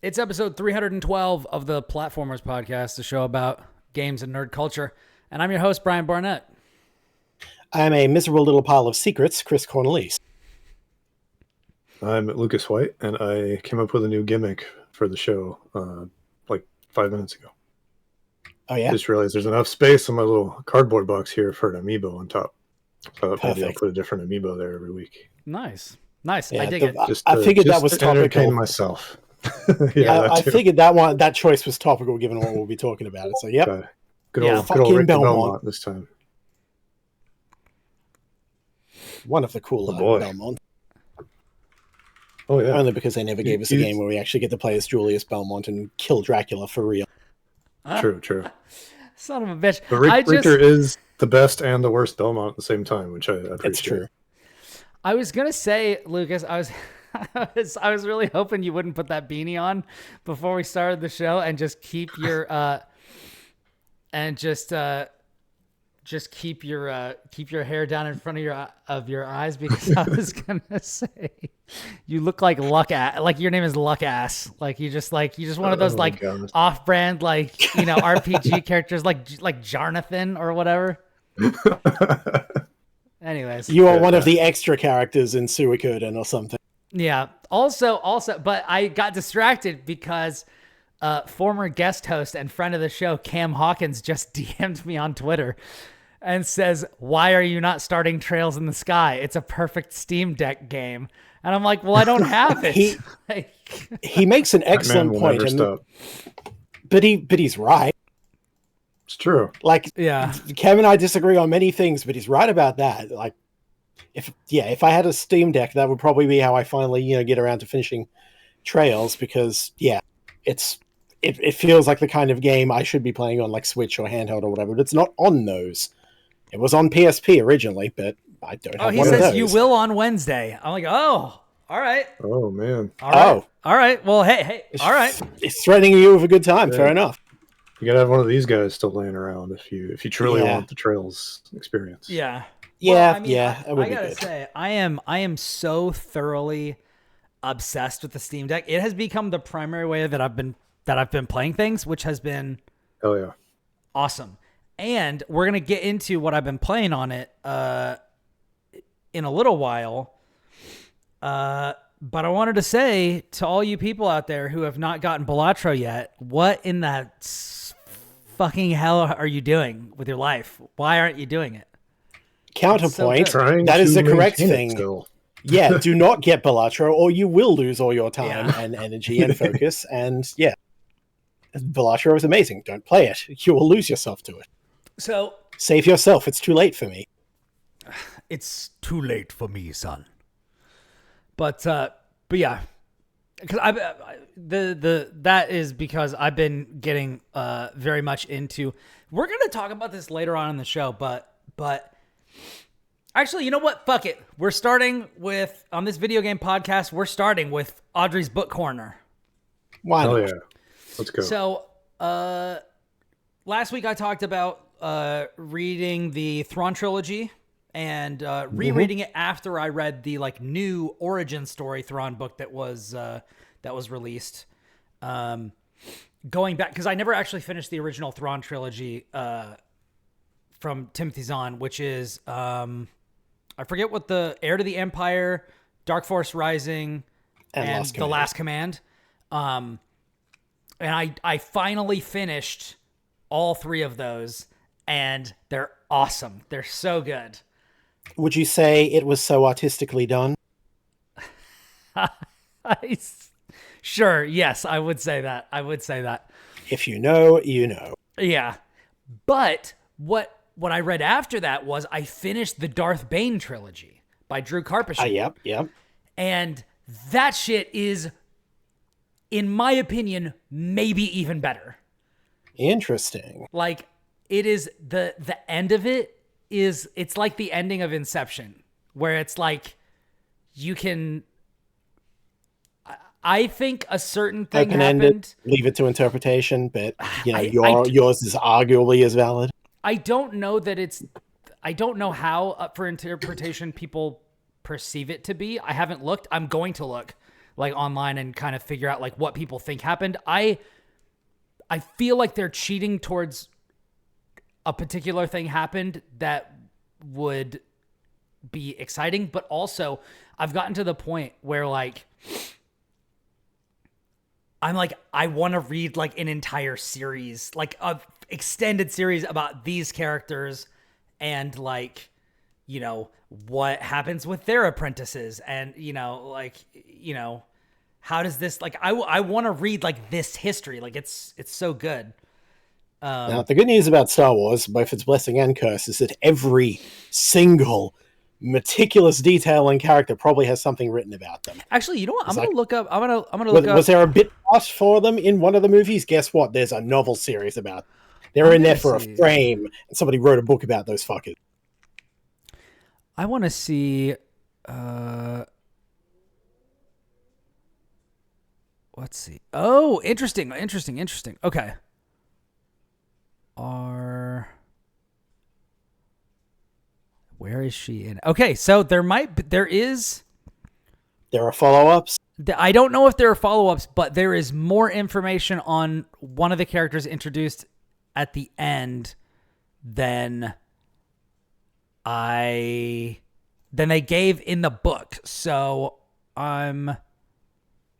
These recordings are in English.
It's episode 312 of the Platformers Podcast, the show about games and nerd culture. And I'm your host, Brian Barnett. I'm a miserable little pile of secrets, Kris Cornelise. I'm Lucas White, and I came up with a new gimmick for the show like 5 minutes ago. Oh, yeah? I just realized there's enough space on my little cardboard box here for an Amiibo on top. So I thought maybe I'll put a different Amiibo there every week. Nice. Yeah, I dig it. I figured that was topical. Entertain myself. I figured that choice was topical given what we'll be talking about. So, yep. Good old Richter Belmont this time. One of the cooler Belmont. Oh, yeah. Only because they never gave us a game where we actually get to play as Julius Belmont and kill Dracula for real. True. Son of a bitch. But Richter is the best and the worst Belmont at the same time, which I appreciate. It's true. I was going to say, Lucas, I was really hoping you wouldn't put that beanie on before we started the show and just keep your keep your hair down in front of your eyes, because I was gonna say you look like Luckass, like your name is Luckass, like you just one of those off-brand RPG characters like Jarnathan or whatever. Anyways, you are one of the extra characters in Suikoden or something. Yeah. Also, but I got distracted because former guest host and friend of the show, Cam Hawkins, just DM'd me on Twitter and says, "Why are you not starting Trails in the Sky? It's a perfect Steam Deck game." And I'm like, well, I don't have it. He makes an excellent point. But he's right. It's true. Cam and I disagree on many things, but he's right about that. If I had a Steam Deck, that would probably be how I finally, get around to finishing Trails, because it feels like the kind of game I should be playing on Switch or handheld or whatever, but it's not on those. It was on PSP originally, but I don't have one of those. He says you will on Wednesday. I'm like, oh, all right. Oh, man. All right. Well, hey, all right. It's threatening you with a good time. Yeah. Fair enough. You gotta have one of these guys still laying around if you truly want the Trails experience. Yeah. Well, I gotta say, I am so thoroughly obsessed with the Steam Deck. It has become the primary way that I've been playing things, which has been awesome. And we're gonna get into what I've been playing on it in a little while. But I wanted to say to all you people out there who have not gotten Balatro yet, what in the fucking hell are you doing with your life? Why aren't you doing it? Counterpoint, that is the correct thing. Yeah, do not get Balatro or you will lose all your time and energy and focus. And Balatro is amazing. Don't play it. You will lose yourself to it. So save yourself. It's too late for me. It's too late for me, son. But yeah, because that is because I've been getting very much into. We're gonna talk about this later on in the show, but actually, you know what? Fuck it. We're starting with on this video game podcast. We're starting with Audrey's Book Corner. Why not? Oh yeah, let's go. So, last week I talked about reading the Thrawn trilogy. And rereading it after I read the new origin story Thrawn book that was released. Going back, because I never actually finished the original Thrawn trilogy from Timothy Zahn, which is I forget what the Heir to the Empire, Dark Force Rising, and The Last Command. And I finally finished all three of those, and they're awesome. They're so good. Would you say it was so artistically done? Sure, yes, I would say that. If you know, you know. Yeah. But what I read after that was I finished the Darth Bane trilogy by Drew Karpyshyn. Yep. And that shit is, in my opinion, maybe even better. Interesting. It is the end of it. It's like the ending of Inception, where it's you can. I think a certain thing happened. Leave it to interpretation, but yours is arguably as valid. I don't know how up for interpretation people perceive it to be. I haven't looked. I'm going to look. like online and kind of figure out like what people think happened. I feel like they're cheating towards a particular thing happened that would be exciting, but also I've gotten to the point where like I'm like, I want to read like an entire series, like a extended series about these characters and like, you know, what happens with their apprentices and, you know, like, you know, how does this, like, I want to read like this history. Like it's so good. Now, the good news about Star Wars, both its blessing and curse, is that every single meticulous detail and character probably has something written about them. Actually, you know what? I'm gonna look up. I'm gonna look was up. there a bit part for them in one of the movies? Guess what? There's a novel series about them. They're in there for a frame, and somebody wrote a book about those fuckers. I want to see. Let's see. Oh, interesting. Okay. Where is she in? Okay, so there are follow-ups. I don't know if there are follow-ups, but there is more information on one of the characters introduced at the end than they gave in the book. So I'm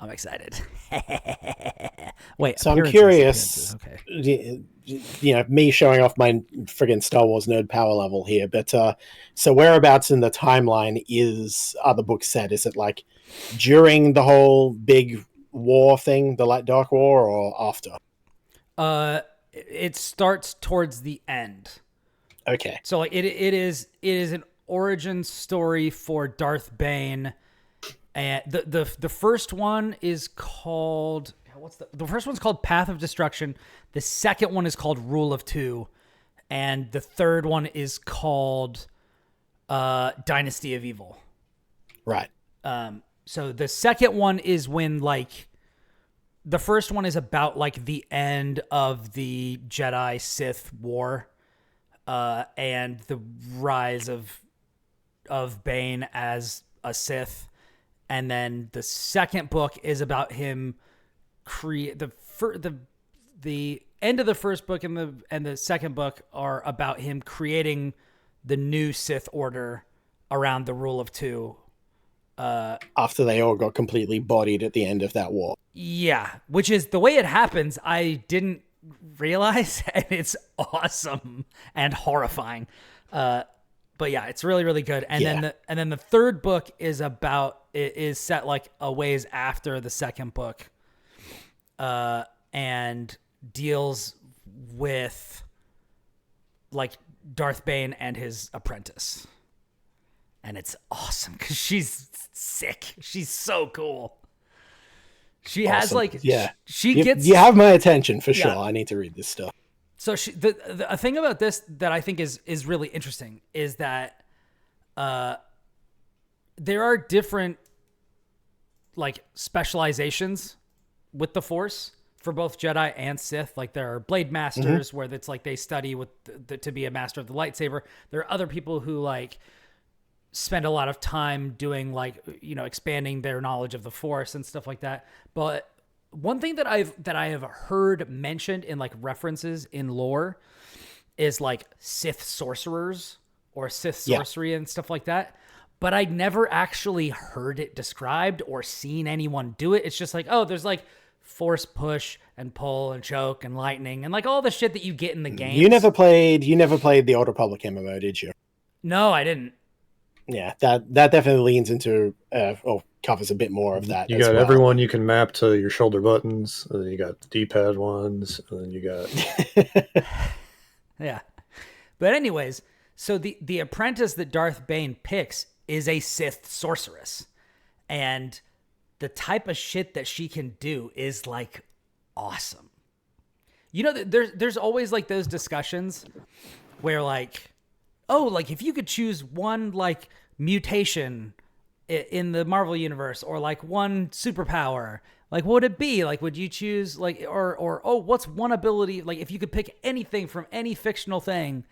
excited. Wait, so I'm curious. Okay. You know, me showing off my friggin' Star Wars nerd power level here, but so whereabouts in the timeline are the books set? Is it like during the whole big war thing, the Light Dark War, or after? It starts towards the end. Okay. So like it is an origin story for Darth Bane, and the first one is called the first one's called Path of Destruction. The second one is called Rule of Two, and the third one is called Dynasty of Evil. Right. So the second one is when like the first one is about like the end of the Jedi Sith war, and the rise of Bane as a Sith, and then the second book is about him the end of the first book and the second book are about him creating the new Sith Order around the Rule of Two. After they all got completely bodied at the end of that war. Yeah, which is the way it happens. I didn't realize, and it's awesome and horrifying. But yeah, it's really, really good. And then the third book is set like a ways after the second book, and deals with like Darth Bane and his apprentice. And it's awesome because she's sick. She's so cool. She awesome. Has like, you have my attention for sure. I need to read this stuff. So the thing about this that I think is really interesting is that there are different like specializations with the Force for both Jedi and Sith. Like there are Blade Masters where it's like they study with to be a master of the lightsaber. There are other people who like spend a lot of time doing like, you know, expanding their knowledge of the Force and stuff like that. But one thing that I have heard mentioned in like references in lore is like Sith sorcerers or Sith sorcery and stuff like that. But I never actually heard it described or seen anyone do it. It's just like, oh, there's like Force push and pull and choke and lightning and like all the shit that you get in the game. You never played the Old Republic MMO, did you? No, I didn't. Yeah, that definitely leans into covers a bit more of that. You got everyone you can map to your shoulder buttons, and then you got the D-pad ones, and then you got yeah. But anyways, so the apprentice that Darth Bane picks is a Sith sorceress, and the type of shit that she can do is like awesome. You know, there's always like those discussions where like, oh, like if you could choose one like mutation in the Marvel universe or like one superpower, like what would it be? Like would you choose like or oh, what's one ability, like if you could pick anything from any fictional thing,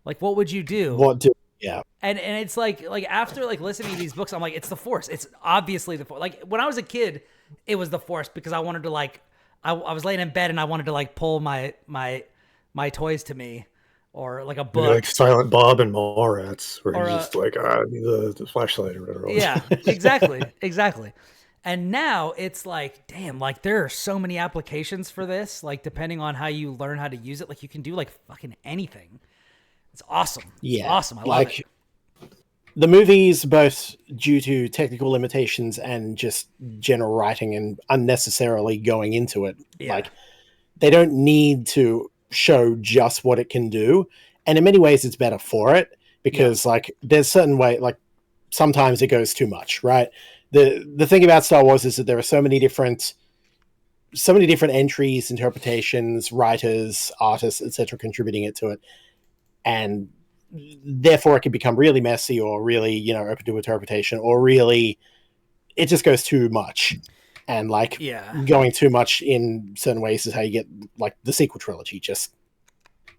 like what would you do? Yeah. And it's like after like listening to these books, I'm like, it's the Force. It's obviously the Force. Like when I was a kid, it was the Force because I wanted to like, I was laying in bed and I wanted to like pull my toys to me, or like a book. Maybe like Silent Bob and Mallrats, where Or he's just like, I need the flashlight or whatever. Yeah, exactly. And now it's like, damn, like there are so many applications for this. Like depending on how you learn how to use it, like you can do like fucking anything. It's awesome. Yeah, it's awesome. I love it. The movies, both due to technical limitations and just general writing and unnecessarily going into it, like they don't need to show just what it can do. And in many ways, it's better for it because like there's certain way, like sometimes it goes too much, right? The thing about Star Wars is that there are so many different entries, interpretations, writers, artists, etc., contributing to it, and therefore it can become really messy or really open to interpretation, or really it just goes too much. And like going too much in certain ways is how you get like the sequel trilogy. It's just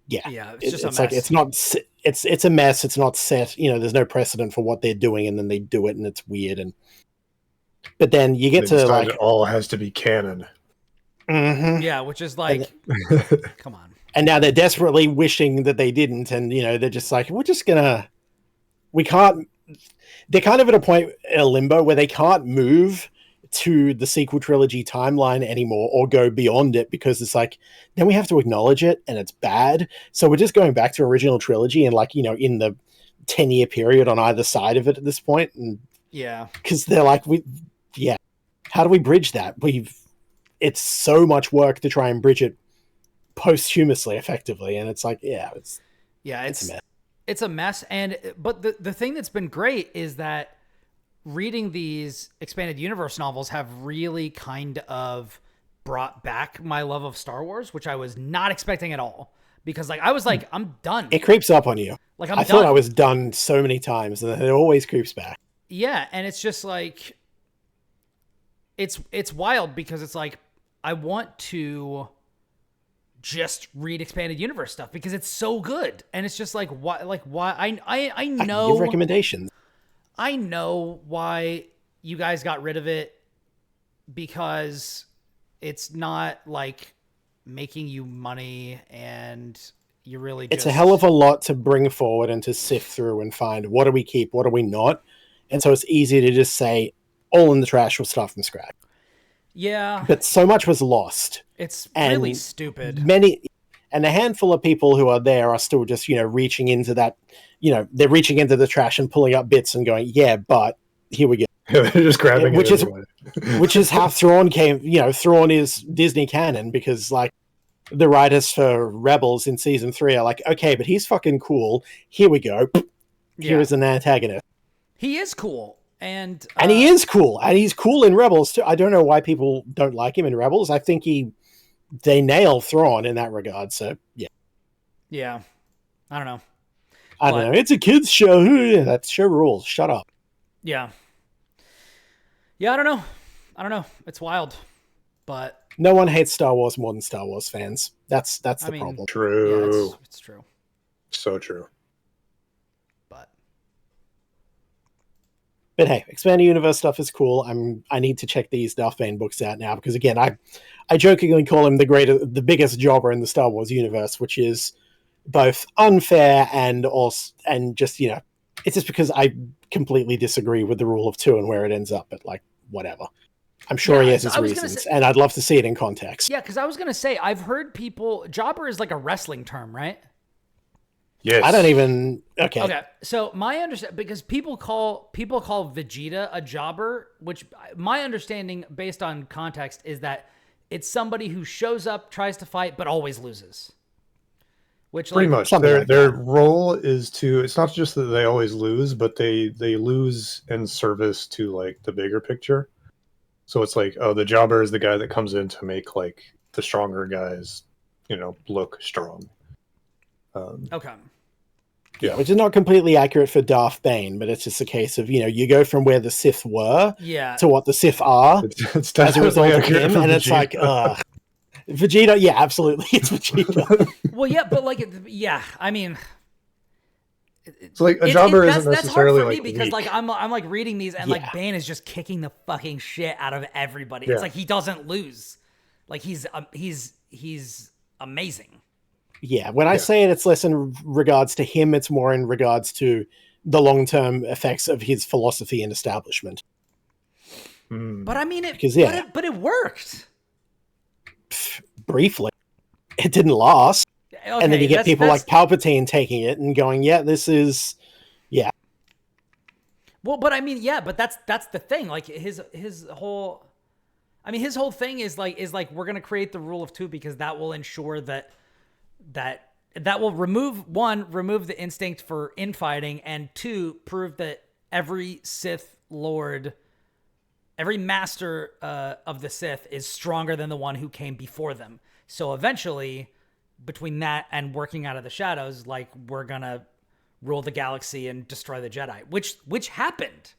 a mess. Like it's a mess. It's not set. There's no precedent for what they're doing, and then they do it, and it's weird. But then you get to like it all has to be canon. Mm-hmm. Yeah, which is like, come on. And now they're desperately wishing that they didn't, and they're just like, we can't. They're kind of at a point in a limbo where they can't move to the sequel trilogy timeline anymore or go beyond it, because it's like then we have to acknowledge it and it's bad, so we're just going back to original trilogy and like in the 10-year period on either side of it at this point. And because they're like, how do we bridge that? It's so much work to try and bridge it posthumously effectively, and it's like it's a mess. It's a mess. But the thing that's been great is that reading these expanded universe novels have really kind of brought back my love of Star Wars, which I was not expecting at all. Because like I was like, I'm done. It creeps up on you. Like I thought I was done so many times, and it always creeps back. Yeah, and it's just like it's wild because it's like I want to just read expanded universe stuff because it's so good, and it's just like why I know give recommendations. I know why you guys got rid of it, because it's not like making you money, and you really it's a hell of a lot to bring forward and to sift through and find what do we keep, what do we not, and so it's easy to just say all in the trash, we'll start from scratch. Yeah, but so much was lost. It's really stupid. And a handful of people who are there are still just, reaching into that, they're reaching into the trash and pulling up bits and going, but here we go. They're just grabbing which it is which is how Thrawn came. Thrawn is Disney canon because like the writers for Rebels in season 3 are like, okay, but he's fucking cool. Here we go. Here is an antagonist. He is cool. And he is cool. And he's cool in Rebels too. I don't know why people don't like him in Rebels. I think they nail Thrawn in that regard. So yeah. I don't know. I don't know. It's a kids show. That show rules. Shut up. Yeah. I don't know. It's wild, but no one hates Star Wars more than Star Wars fans. That's the problem. True. Yeah, it's true. So true. But hey, expanded universe stuff is cool. I need to check these Darth Bane books out now because again, I jokingly call him the biggest jobber in the Star Wars universe, which is both unfair and just it's just because I completely disagree with the rule of 2 and where it ends up. But like whatever, I'm sure he has his reasons, and I'd love to see it in context. Yeah, because I was gonna say I've heard jobber is like a wrestling term, right? Yes. I don't even. Okay. So my understanding, because people call Vegeta a jobber, which my understanding based on context is that it's somebody who shows up, tries to fight, but always loses. Which pretty much their role is to. It's not just that they always lose, but they lose in service to like the bigger picture. So it's like, the jobber is the guy that comes in to make like the stronger guys, look strong. Okay. Yeah, which is not completely accurate for Darth Bane, but it's just a case of, you go from where the Sith were to what the Sith are it's as a result of him, and it's like, Vegeta, yeah, absolutely, it's Vegeta. Well, yeah, but like, I mean, So like a jobber isn't that's hard necessarily for me like because weak. like I'm like reading these and Yeah. like Bane is just kicking the fucking shit out of everybody. Yeah. It's like he doesn't lose. Like he's amazing. Yeah, when I say it, it's less in regards to him, it's more in regards to the long-term effects of his philosophy and establishment. But I mean it Because, yeah. but it worked. Briefly. It didn't last. Okay, And then you get people like Palpatine taking it and going, yeah, this is... Yeah. Well, but I mean, yeah, but that's the thing. Like his whole thing is like we're gonna create the rule of two because that will ensure that will remove the instinct for infighting, and two, prove that every Sith Lord, every master of the Sith is stronger than the one who came before them. So eventually, between that and working out of the shadows, like we're gonna rule the galaxy and destroy the Jedi, which happened.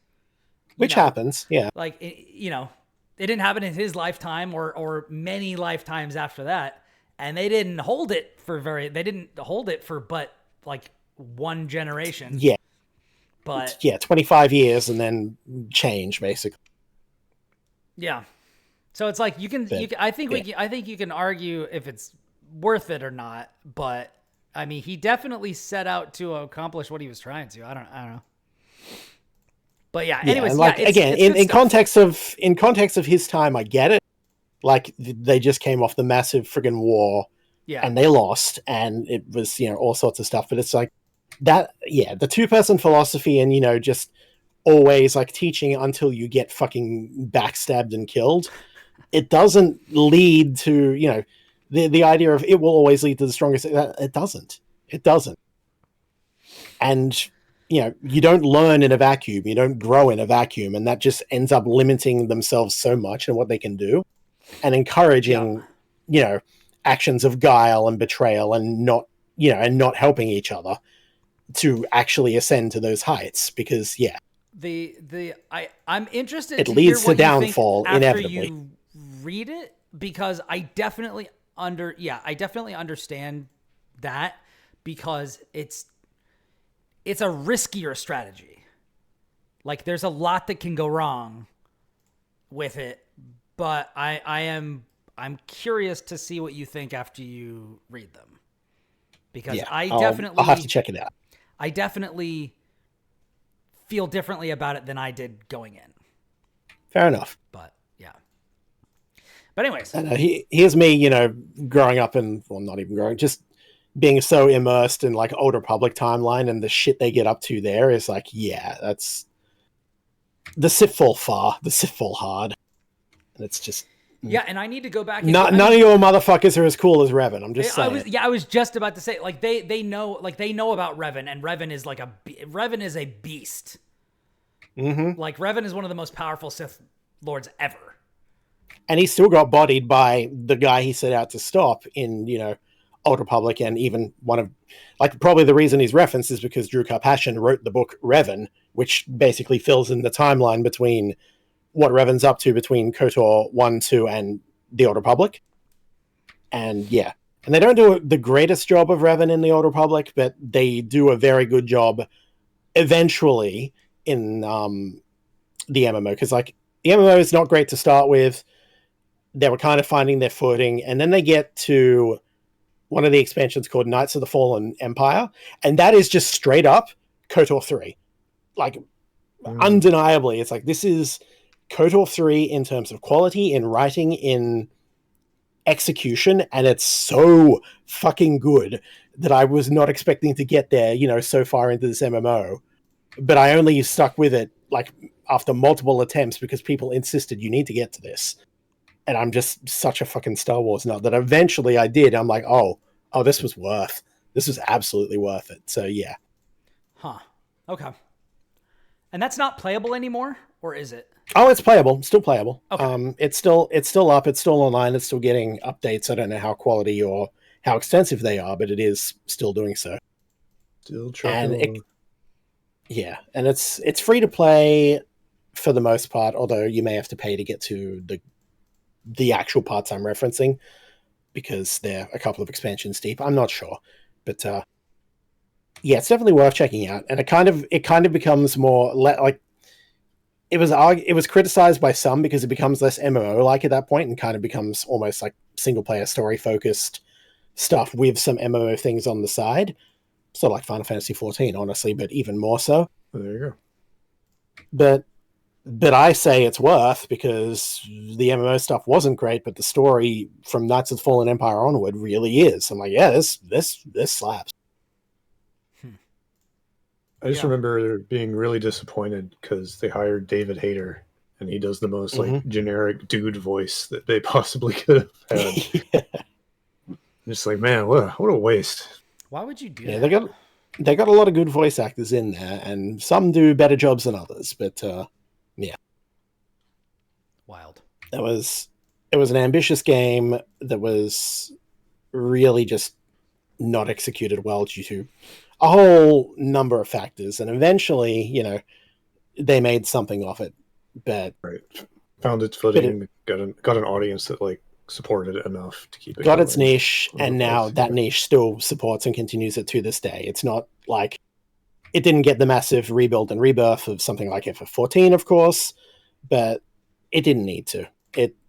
Which happens, yeah. Like, it didn't happen in his lifetime or many lifetimes after that. And they didn't hold it for but like one generation. Yeah. But yeah, 25 years and then change, basically. Yeah. So it's like I think you can argue if it's worth it or not, but I mean, he definitely set out to accomplish what he was trying to. I don't know. But yeah, anyways, and like, again, in context of his time, I get it. Like they just came off the massive friggin' war, and they lost, and it was all sorts of stuff. But it's like that, the two-person philosophy, and just always like teaching until you get fucking backstabbed and killed. It doesn't lead to the idea of it will always lead to the strongest. It doesn't. It doesn't. And you don't learn in a vacuum. You don't grow in a vacuum, and that just ends up limiting themselves so much and what they can do. And encouraging, actions of guile and betrayal, and not helping each other to actually ascend to those heights. Because I'm interested. It to leads hear to what you downfall think after inevitably. you read it, because I definitely understand that, because it's a riskier strategy. Like there's a lot that can go wrong with it. But I'm curious to see what you think after you read them, because I'll have to check it out. I definitely feel differently about it than I did going in. Fair enough. But yeah. But anyways, here's me, growing up not even growing, just being so immersed in like Old Republic timeline, and the shit they get up to there is like, that's the Sith fall far, the Sith fall hard. And it's just and I need to go back. None of your motherfuckers are as cool as Revan. I'm just saying. I was just about to say, like they know about Revan, and Revan is like Revan is a beast. Mm-hmm. Like Revan is one of the most powerful Sith Lords ever. And he still got bodied by the guy he set out to stop in Old Republic, and even one of probably the reason he's referenced is because Drew Karpyshyn wrote the book Revan, which basically fills in the timeline between what Revan's up to between KOTOR 1, 2, and the Old Republic. And and they don't do the greatest job of Revan in the Old Republic, but they do a very good job eventually in the MMO, because the MMO is not great to start with. They were kind of finding their footing, and then they get to one of the expansions called Knights of the Fallen Empire, and that is just straight up KOTOR 3. Undeniably, it's like, this is KOTOR 3 in terms of quality, in writing, in execution, and it's so fucking good that I was not expecting to get there, so far into this MMO. But I only stuck with it, after multiple attempts, because people insisted you need to get to this. And I'm just such a fucking Star Wars nut that eventually I did. I'm like, oh, this was absolutely worth it. So, yeah. Huh. Okay. And that's not playable anymore, or is it? Oh, it's playable. Still playable. Okay. It's still up. It's still online. It's still getting updates. I don't know how quality or how extensive they are, but it is still doing so. Still trying. And it's free to play for the most part, although you may have to pay to get to the actual parts I'm referencing, because they're a couple of expansions deep. I'm not sure, but yeah, it's definitely worth checking out. And it kind of becomes more like it was criticized by some because it becomes less MMO like at that point and kind of becomes almost like single player story focused stuff with some MMO things on the side. Sort of like Final Fantasy 14, honestly, but even more so. Well, there you go. But I say it's worth because the MMO stuff wasn't great, but the story from Knights of the Fallen Empire onward really is. I'm like, yeah, this slaps. I just remember being really disappointed because they hired David Hayter, and he does the most like generic dude voice that they possibly could have had. Yeah. Just like, man, what a waste. Why would you do that? They got a lot of good voice actors in there, and some do better jobs than others. But yeah, wild. It was an ambitious game that was really just not executed well due to a whole number of factors, and eventually, they made something of it. But found its footing, got an audience that like supported it enough to keep it. Got its niche, and now that niche still supports and continues it to this day. It's not like it didn't get the massive rebuild and rebirth of something like FF14, of course, but it didn't need to.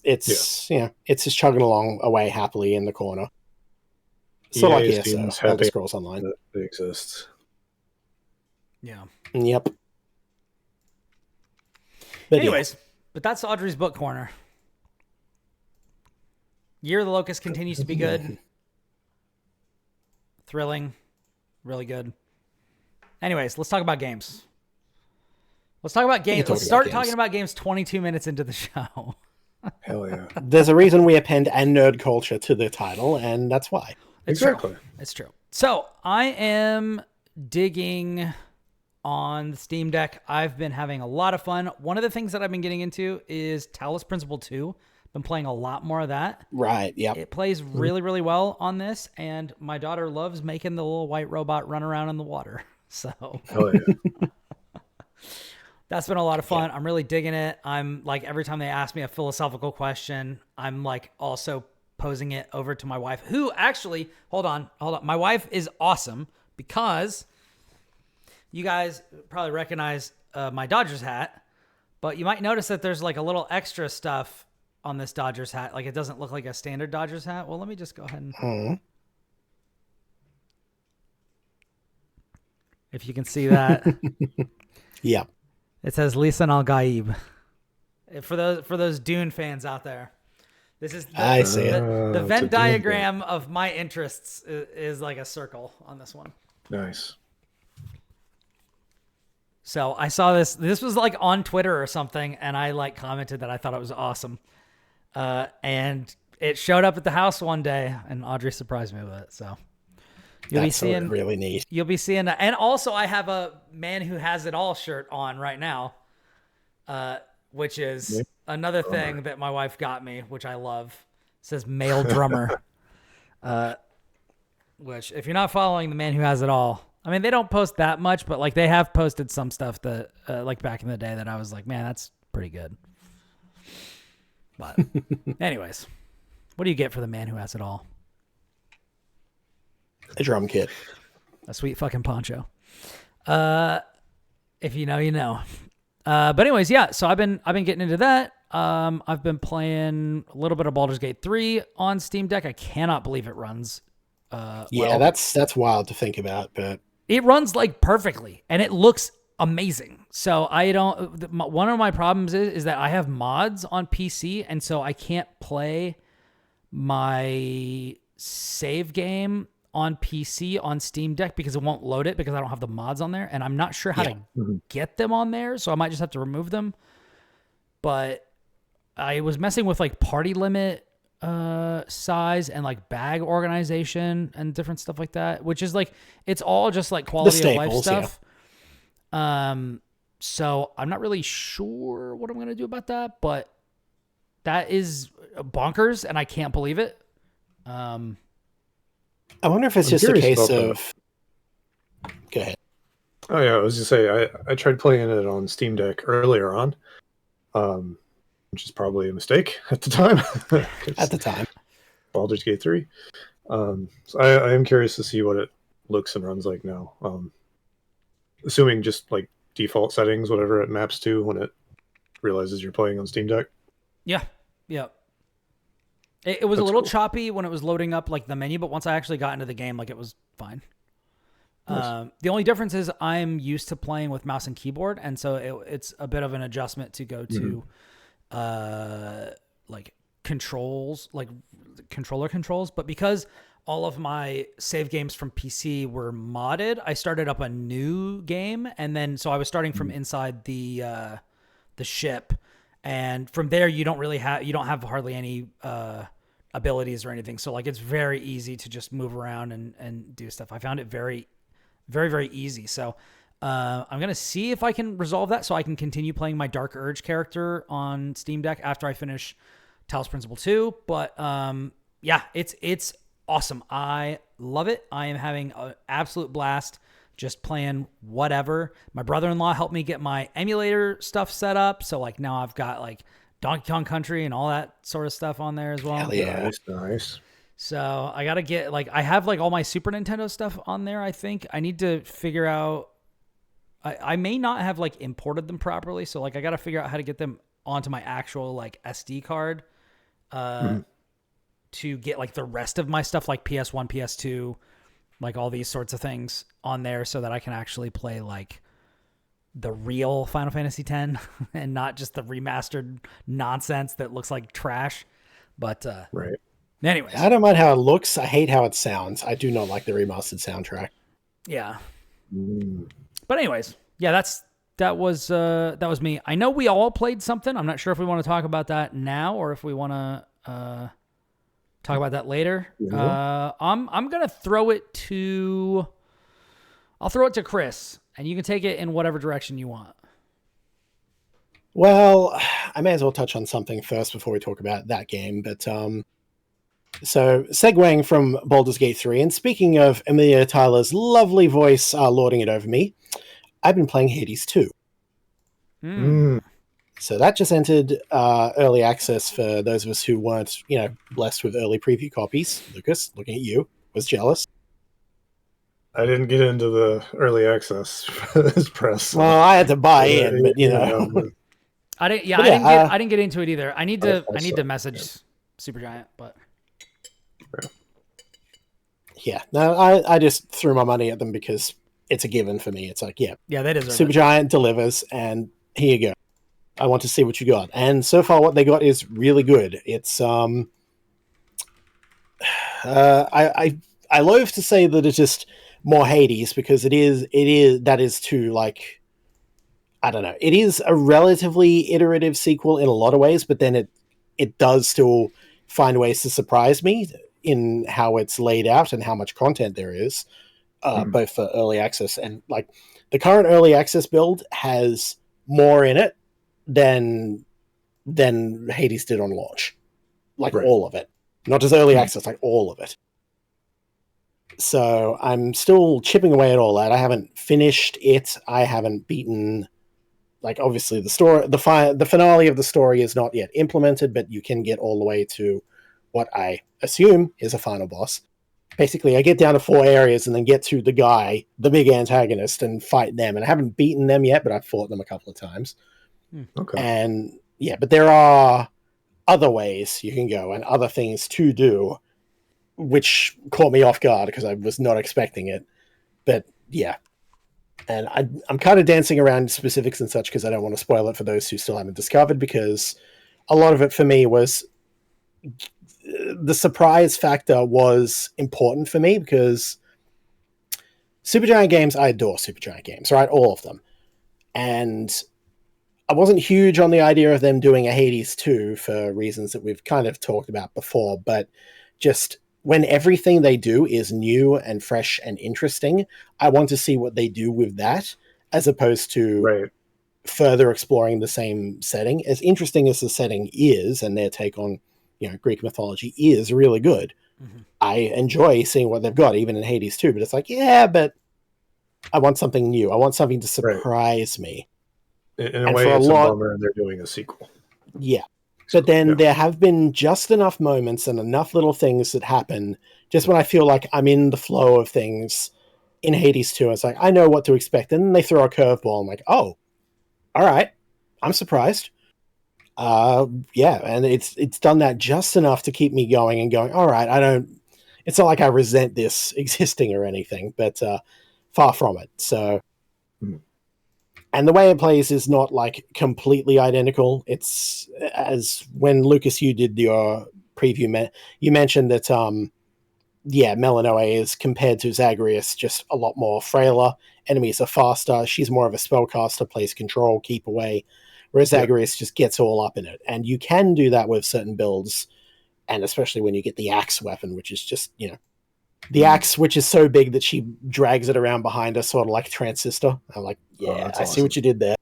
It's just chugging along away happily in the corner. So like Elder Scrolls Online. It exists. Yeah. Yep. But anyways, but that's Audrey's book corner. Year of the Locust continues to be good. Thrilling. Really good. Anyways, let's talk about games. Let's start talking about games 22 minutes into the show. Hell yeah. There's a reason we append and nerd culture to the title, and that's why. Exactly. It's true. So I am digging on the Steam Deck. I've been having a lot of fun. One of the things that I've been getting into is Talos Principle 2. Been playing a lot more of that. Right, yeah. It plays really, really well on this, and my daughter loves making the little white robot run around in the water. So hell yeah. That's been a lot of fun. Yeah. I'm really digging it. I'm like, every time they ask me a philosophical question, I'm like also posing it over to my wife, who actually, hold on. My wife is awesome because you guys probably recognize my Dodgers hat, but you might notice that there's like a little extra stuff on this Dodgers hat. Like it doesn't look like a standard Dodgers hat. Well, let me just go ahead and... If you can see that. Yeah. It says Lisan Al-Gaib. For those Dune fans out there. This is the Venn diagram of my interests is like a circle on this one. Nice. So I saw this. This was like on Twitter or something, and I like commented that I thought it was awesome. And it showed up at the house one day, and Audrey surprised me with it. So you'll be seeing really neat. You'll be seeing that. And also, I have a Man Who Has It All shirt on right now, which is another thing that my wife got me, which I love. It says male drummer. Which, if you're not following the Man Who Has It All, I mean, they don't post that much, but like they have posted some stuff that like back in the day that I was like, man, that's pretty good. But anyways, what do you get for the Man Who Has It All? A drum kit. A sweet fucking poncho. If you know, you know. But anyways, yeah, so I've been getting into that. I've been playing a little bit of Baldur's Gate 3 on Steam Deck. I cannot believe it runs well. That's wild to think about, but it runs like perfectly and it looks amazing. So one of my problems is that I have mods on PC, and so I can't play my save game on PC on Steam Deck because it won't load it because I don't have the mods on there, and I'm not sure how to get them on there, so I might just have to remove them. But I was messing with like party limit size and like bag organization and different stuff like that, which is like, it's all just like quality of life stuff. Yeah. So I'm not really sure what I'm going to do about that, but that is bonkers and I can't believe it. I wonder if it's just a case of... Go ahead. Oh yeah, I was just say I tried playing it on Steam Deck earlier on, which is probably a mistake at the time. At the time, Baldur's Gate 3. So I am curious to see what it looks and runs like now. Assuming just like default settings, whatever it maps to when it realizes you're playing on Steam Deck. Yeah. It was That's a little cool. choppy when it was loading up like the menu, but once I actually got into the game, like it was fine. Nice. The only difference is I'm used to playing with mouse and keyboard, and so it's a bit of an adjustment to go to like controls, like controller controls. But because all of my save games from PC were modded, I started up a new game, and then so I was starting from inside the ship, and from there you don't have hardly any abilities or anything. So like it's very easy to just move around and do stuff. I found it very, very, very easy. So I'm going to see if I can resolve that so I can continue playing my Dark Urge character on Steam Deck after I finish Talos Principle 2. But yeah, it's awesome. I love it. I am having an absolute blast just playing whatever. My brother-in-law helped me get my emulator stuff set up. So like now I've got like Donkey Kong Country and all that sort of stuff on there as well. Hell yeah. Nice. So I got to get like, I have like all my Super Nintendo stuff on there. I think I need to figure out, I may not have like imported them properly. So like, I got to figure out how to get them onto my actual like SD card, to get like the rest of my stuff, like PS1, PS2, like all these sorts of things on there so that I can actually play like the real Final Fantasy X and not just the remastered nonsense that looks like trash. But, Right. anyways. I don't mind how it looks. I hate how it sounds. I do not like the remastered soundtrack. Yeah. But anyways, yeah, that was me. I know we all played something. I'm not sure if we want to talk about that now or if we want to talk about that later. I'm gonna throw it to Kris, and you can take it in whatever direction you want. Well, I may as well touch on something first before we talk about that game. But so segueing from Baldur's Gate 3, and speaking of Amelia Tyler's lovely voice lording it over me, I've been playing Hades 2. So that just entered early access for those of us who weren't, blessed with early preview copies. Lucas, looking at you, was jealous. I didn't get into the early access for this press. Well, I had to buy in, but I didn't. I didn't get into it either. I need to message Supergiant, but yeah, no, I just threw my money at them because it's a given for me. It's like, yeah, that is Supergiant delivers, and here you go. I want to see what you got, and so far, what they got is really good. It's I loathe to say that it's just more Hades because it is too, like, I don't know. It is a relatively iterative sequel in a lot of ways, but then it does still find ways to surprise me in how it's laid out and how much content there is, both for early access and like the current early access build has more in it than Hades did on launch, like all of it, not just early access, like all of it. So I'm still chipping away at all that. I haven't finished it. I haven't beaten, like, obviously the story, the finale of the story is not yet implemented, but you can get all the way to what I assume is a final boss. Basically, I get down to 4 areas and then get to the guy, the big antagonist, and fight them. And I haven't beaten them yet, but I've fought them a couple of times. Okay. And yeah, but there are other ways you can go and other things to do, which caught me off guard because I was not expecting it. But yeah, and I'm kind of dancing around specifics and such because I don't want to spoil it for those who still haven't discovered, because a lot of it for me was the surprise factor was important for me because Supergiant games, I adore Supergiant games, right? All of them. And I wasn't huge on the idea of them doing a Hades 2 for reasons that we've kind of talked about before, but just when everything they do is new and fresh and interesting, I want to see what they do with that as opposed to further exploring the same setting. As interesting as the setting is, and their take on Greek mythology is really good. I enjoy seeing what they've got, even in Hades 2, but it's like, yeah, but I want something new. I want something to surprise me. In a way, it's a bummer they're doing a sequel. Yeah. But then there have been just enough moments and enough little things that happen just when I feel like I'm in the flow of things in Hades 2, it's like, I know what to expect. And then they throw a curveball. I'm like, oh, all right. I'm surprised. Yeah, and it's done that just enough to keep me going and going, all right, it's not like I resent this existing or anything, but far from it. So, and the way it plays is not like completely identical. It's as when Lucas, you did your preview, you mentioned that Melanoe is compared to Zagreus just a lot more frailer. Enemies are faster. She's more of a spellcaster, plays control, keep away, whereas Zagreus just gets all up in it. And you can do that with certain builds, and especially when you get the axe weapon, which is just, the axe, which is so big that she drags it around behind her, sort of like Transistor. I'm like, I awesome. see what you did there.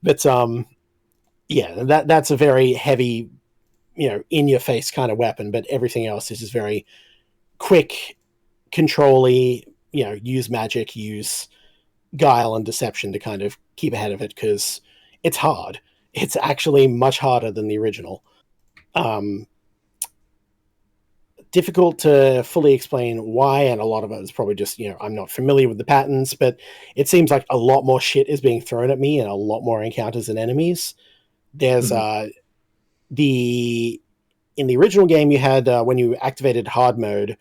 But that's a very heavy, in your face kind of weapon, but everything else is just very quick, control-y, use magic, use guile and deception to kind of keep ahead of it, because it's hard. It's actually much harder than the original. Difficult to fully explain why, and a lot of it is probably just, I'm not familiar with the patterns, but it seems like a lot more shit is being thrown at me and a lot more encounters and enemies. There's in the original game, you had when you activated hard mode,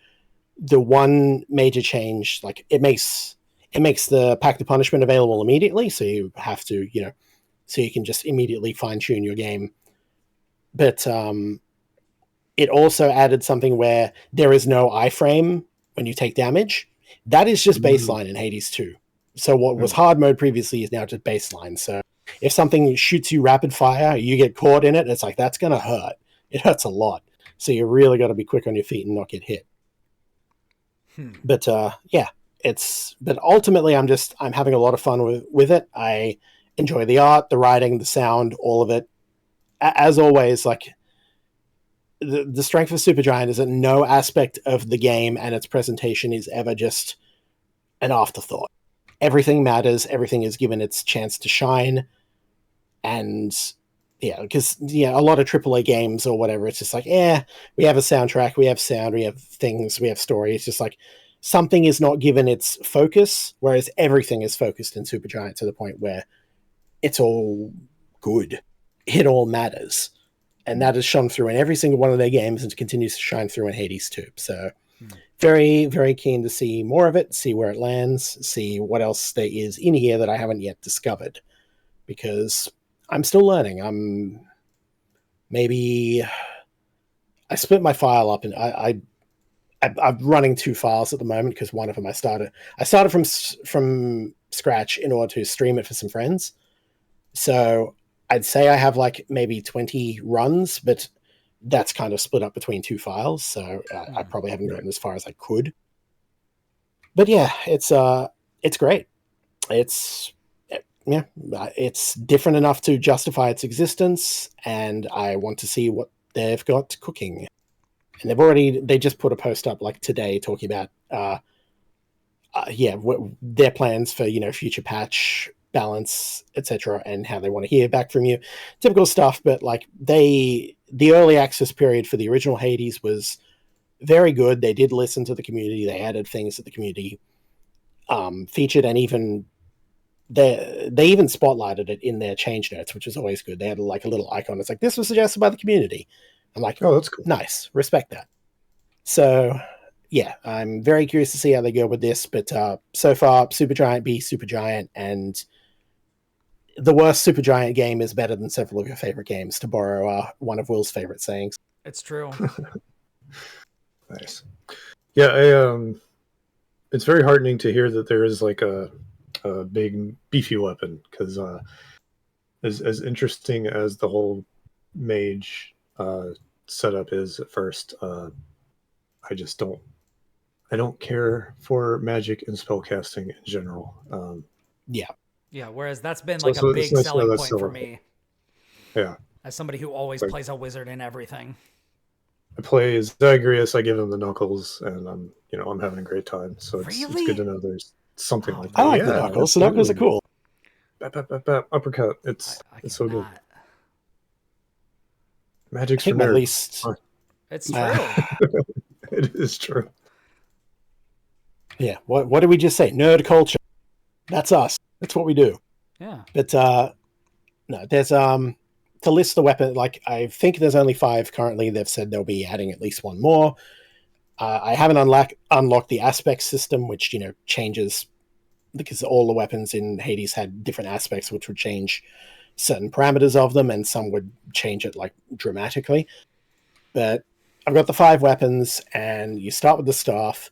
the one major change, like it makes the Pact of Punishment available immediately, so you have to, so you can just immediately fine-tune your game. But it also added something where there is no iframe when you take damage. That is just baseline in Hades 2. So what was hard mode previously is now just baseline. So if something shoots you rapid fire, you get caught in it, it's like, that's going to hurt. It hurts a lot. So you really got to be quick on your feet and not get hit. But but ultimately I'm having a lot of fun with it. I enjoy the art, the writing, the sound, all of it. As always, like the strength of Supergiant is that no aspect of the game and its presentation is ever just an afterthought. Everything matters. Everything is given its chance to shine. And because a lot of AAA games or whatever, it's just like, we have a soundtrack, we have sound, we have things, we have story. It's just like something is not given its focus, whereas everything is focused in Supergiant to the point where it's all good. It all matters. And that has shone through in every single one of their games and continues to shine through in Hades 2. So very, very keen to see more of it, see where it lands, see what else there is in here that I haven't yet discovered. Because I'm still learning. I'm split my file up, and I'm running 2 files at the moment because one of them I started from scratch in order to stream it for some friends. So I'd say I have like maybe 20 runs, but that's kind of split up between 2 files. So I probably haven't gotten as far as I could. But it's great. It's different enough to justify its existence, and I want to see what they've got cooking. And they just put a post up like today talking about their plans for future patch balance, etc., and how they want to hear back from you. Typical stuff, but like the early access period for the original Hades was very good. They did listen to the community. They added things that the community featured, and even they even spotlighted it in their change notes, which is always good. They had like a little icon. It's like, this was suggested by the community. I'm like, oh, that's cool. Nice. Respect that. So I'm very curious to see how they go with this, but so far Supergiant be Supergiant, and the worst Supergiant game is better than several of your favorite games, to borrow one of Will's favorite sayings. It's true. Nice. Yeah, it's very heartening to hear that there is like a big beefy weapon, because as interesting as the whole mage setup is at first, I just don't care for magic and spellcasting in general. Yeah, whereas that's been So like a big nice selling that's point still for a- me. Yeah. As somebody who always Like- plays a wizard in everything. I play Zagreus, I give him the knuckles, and I'm having a great time. So it's Really? good to know there's something Oh, like that. I like the knuckles. The knuckles are cool. Bap, bap, bap, bap, uppercut. It's so good. cannot. Magic's I think for my nerds. least... It's true. It is true. Yeah. What did we just say? Nerd culture. That's us. That's what we do. Yeah. But no, there's to list the weapon. Like I think there's only 5 currently. They've said they'll be adding at least one more. I haven't unlocked the aspect system, which changes because all the weapons in Hades had different aspects, which would change certain parameters of them, and some would change it like dramatically. But I've got the 5 weapons, and you start with the staff.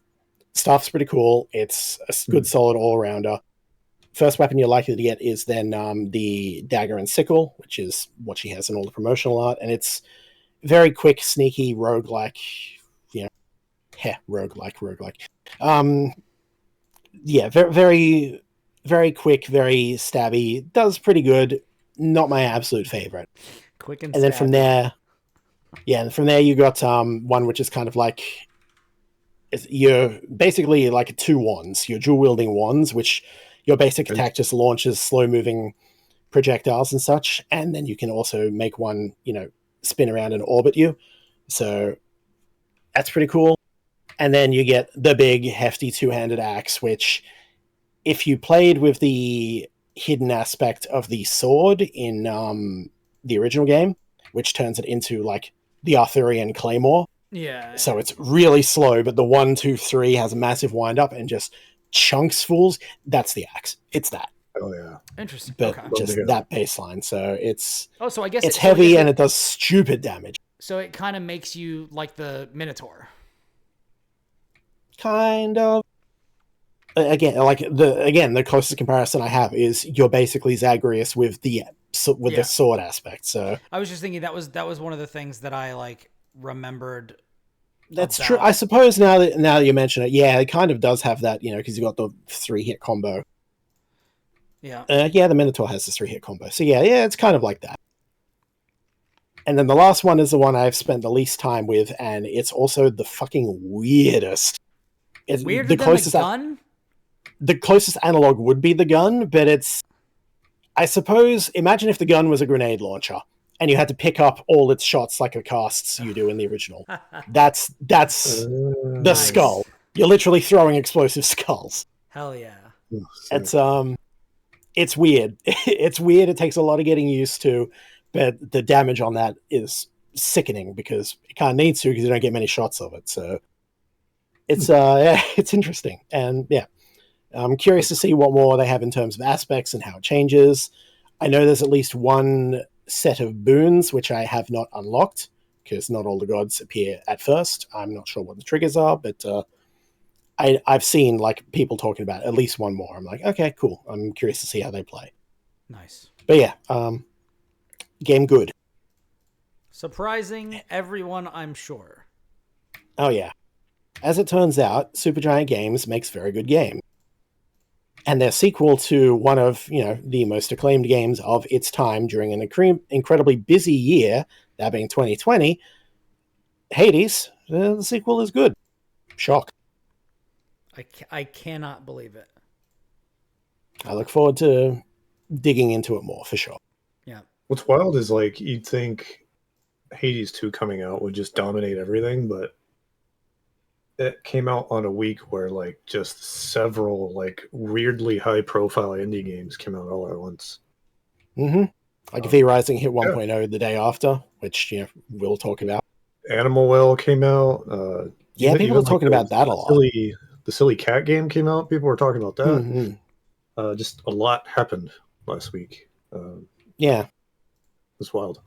Staff's pretty cool. It's a good, solid all-rounder. First weapon you're likely to get is then the dagger and sickle, which is what she has in all the promotional art, and it's very quick, sneaky, roguelike. Roguelike. Yeah, very, very, very quick, very stabby. Does pretty good. Not my absolute favorite. Quick and then from there, you got one which is kind of like you're basically like 2 wands. You're dual wielding wands, which your basic attack just launches slow moving projectiles and such, and then you can also make one spin around and orbit you. So that's pretty cool. And then you get the big, hefty 2-handed axe, which, if you played with the hidden aspect of the sword in the original game, which turns it into like the Arthurian claymore. Yeah. So it's really slow, but the 1, 2, 3 has a massive wind up and just chunks fools. That's the axe. It's that. Oh yeah. Interesting. But Okay. just that baseline. So it's so I guess it's heavy and it does stupid damage. So it kind of makes you like the Minotaur. Kind of. Again, the closest comparison I have is you're basically Zagreus with the sword aspect. So I was just thinking that was one of the things that I like remembered. That's true. I suppose now that you mention it, yeah, it kind of does have that, because you got the 3-hit combo. Yeah. The Minotaur has the 3-hit combo. So yeah, it's kind of like that. And then the last one is the one I've spent the least time with, and it's also the fucking weirdest. It's weirder than the gun? The closest analog would be the gun, but it's... I suppose, imagine if the gun was a grenade launcher, and you had to pick up all its shots like the casts you do in the original. That's the skull. You're literally throwing explosive skulls. Hell yeah. It's weird. It's weird. It takes a lot of getting used to, but the damage on that is sickening because it kind of needs to because you don't get many shots of it. So it's it's interesting, and I'm curious to see what more they have in terms of aspects and how it changes. I know there's at least one set of boons which I have not unlocked because not all the gods appear at first. I'm not sure what the triggers are, but I've seen like people talking about at least one more. I'm like, okay, cool. I'm curious to see how they play. Nice. But game good. Surprising everyone, I'm sure. Oh yeah. As it turns out, Supergiant Games makes very good games. And their sequel to one of, the most acclaimed games of its time during an incredibly busy year, that being 2020, Hades, the sequel is good. Shock. I cannot believe it. I look forward to digging into it more, for sure. Yeah. What's wild is, like, you'd think Hades 2 coming out would just dominate everything, but it came out on a week where, like, just several, like, weirdly high-profile indie games came out all at once. Mm-hmm. Like V Rising hit 1.0 the day after, which, we'll talk about. Animal Well came out. People are talking about that a lot. The silly cat game came out. People were talking about that. Mm-hmm. Just a lot happened last week. Yeah. It's wild.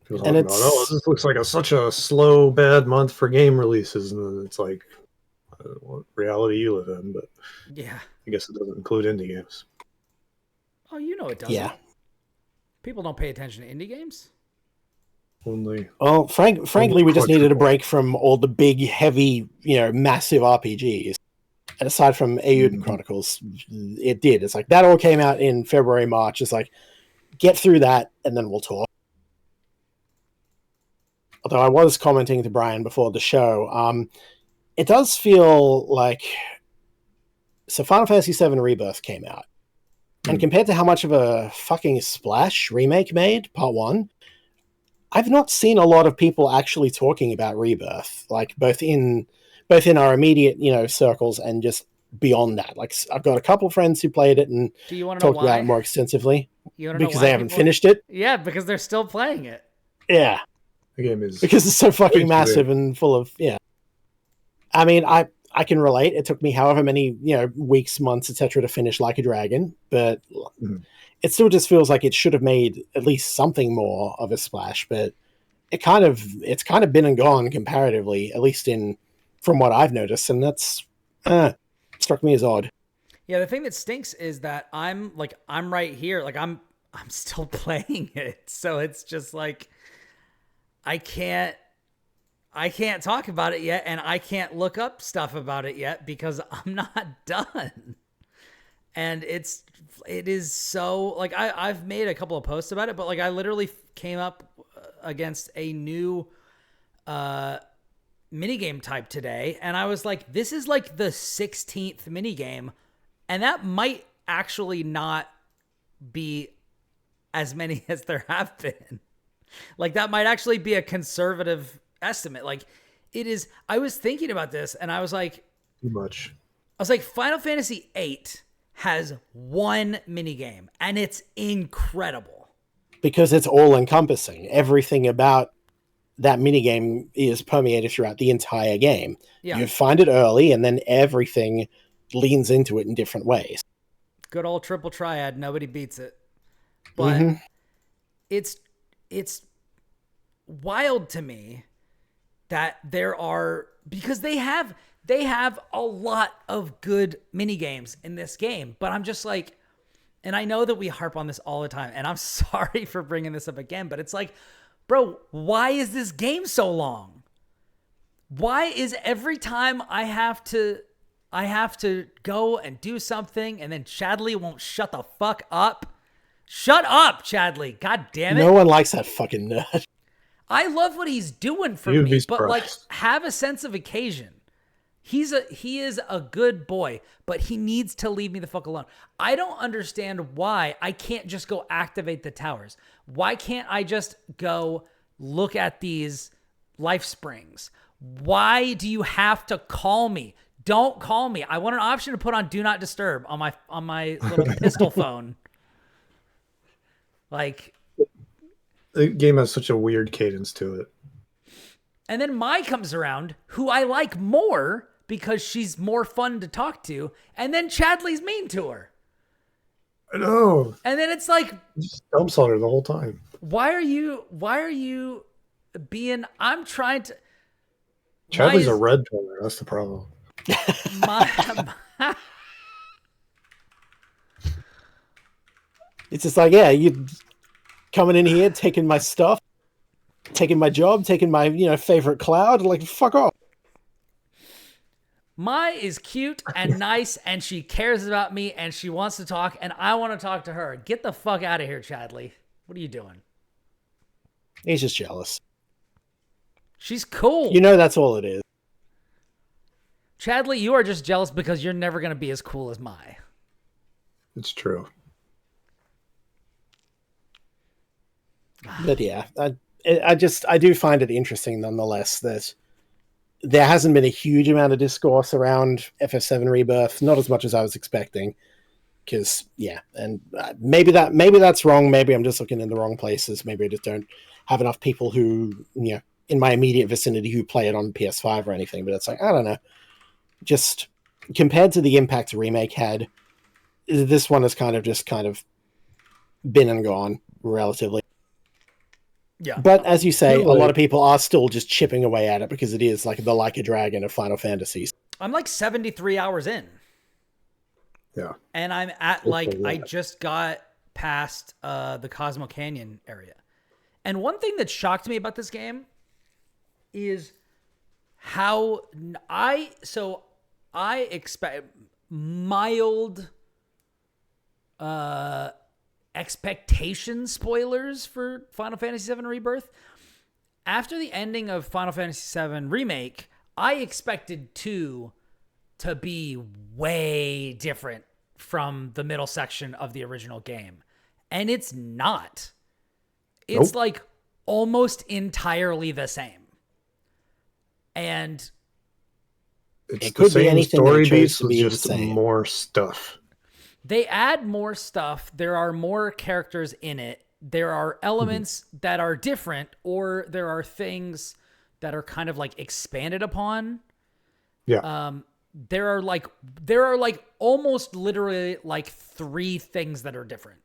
People talking about, this looks like such a slow, bad month for game releases. And then it's like, what reality you live in. But yeah, I guess it doesn't include indie games. Oh, it doesn't. Yeah. People don't pay attention to indie games? Well, frankly, we just needed a break from all the big, heavy, massive RPGs. And aside from Eiyuden Chronicles, it did. It's like that all came out in February, March. It's like, get through that, and then we'll talk. Although I was commenting to Brian before the show, it does feel like... So Final Fantasy VII Rebirth came out. And compared to how much of a fucking splash Remake made, Part 1... I've not seen a lot of people actually talking about Rebirth, like both both in our immediate, circles and just beyond that. Like, I've got a couple of friends who played it and Do you want to know talked about it why? more extensively. You want to know Because why they haven't people- finished it. Yeah, because they're still playing it. Yeah. The game is Because it's so fucking way too massive big. and full of, I mean, I can relate. It took me however many, weeks, months, etc. to finish Like a Dragon, but it still just feels like it should have made at least something more of a splash, but it's kind of been and gone comparatively, at least from what I've noticed, and that's struck me as odd. Yeah, the thing that stinks is that I'm right here, like I'm still playing it. So it's just like I can't talk about it yet, and I can't look up stuff about it yet because I'm not done. And it is so like I've made a couple of posts about it, but like I literally came up against a new minigame type today, and I was like, this is like the 16th minigame, and that might actually not be as many as there have been. Like that might actually be a conservative estimate. Like it is. I was thinking about this, and I was like, too much. I was like, Final Fantasy VIII has one minigame, and it's incredible. Because it's all encompassing. Everything about that minigame is permeated throughout the entire game. Yeah. You find it early, and then everything leans into it in different ways. Good old triple triad. Nobody beats it. But it's wild to me that there are, because they have a lot of good mini games in this game, but I'm just like, and I know that we harp on this all the time, and I'm sorry for bringing this up again, but it's like, bro, why is this game so long? Why is every time I have to go and do something, and then Chadley won't shut the fuck up? Shut up, Chadley. God damn it. No one likes that fucking nerd. I love what he's doing for You'd me, be but like, surprised. have a sense of occasion. He is a good boy, but he needs to leave me the fuck alone. I don't understand why I can't just go activate the towers. Why can't I just go look at these life springs? Why do you have to call me? Don't call me. I want an option to put on Do Not Disturb on my little pistol phone. Like, The game has such a weird cadence to it. and then Mai comes around, who I like more because she's more fun to talk to, and then Chadley's mean to her. I know. And then it's like, He just dumps on her the whole time. why are you being, I'm trying to, Chadley's a Mai's- red pillar. That's the problem. It's just like, yeah, you coming in here, taking my stuff, taking my job, taking my, favorite cloud, like, fuck off. Mai is cute and nice, and she cares about me, and she wants to talk, and I want to talk to her. Get the fuck out of here, Chadley. What are you doing? He's just jealous. She's cool. That's all it is. Chadley, you are just jealous because you're never going to be as cool as Mai. It's true. But yeah, I do find it interesting nonetheless that there hasn't been a huge amount of discourse around FF7 Rebirth, not as much as I was expecting. Because and maybe that's wrong. Maybe I'm just looking in the wrong places. Maybe I just don't have enough people who in my immediate vicinity who play it on PS5 or anything. But it's like, I don't know. Just compared to the impact Remake had, this one has kind of been and gone relatively. Yeah. But as you say, a Really? lot of people are still just chipping away at it because it is like the Like a Dragon of Final Fantasies. I'm like 73 hours in. Yeah. And I'm at Good like, for I that. just got past the Cosmo Canyon area. And one thing that shocked me about this game is how I expect mild expectation spoilers for Final Fantasy VII Rebirth. After the ending of Final Fantasy VII Remake, I expected 2 to be way different from the middle section of the original game. And it's not. It's Nope. like almost entirely the same. And It's It the could be same anything they story chose beats to with be just insane. more stuff. They add more stuff. There are more characters in it. There are elements that are different, or there are things that are kind of like expanded upon. Yeah. There are like almost literally like 3 things that are different,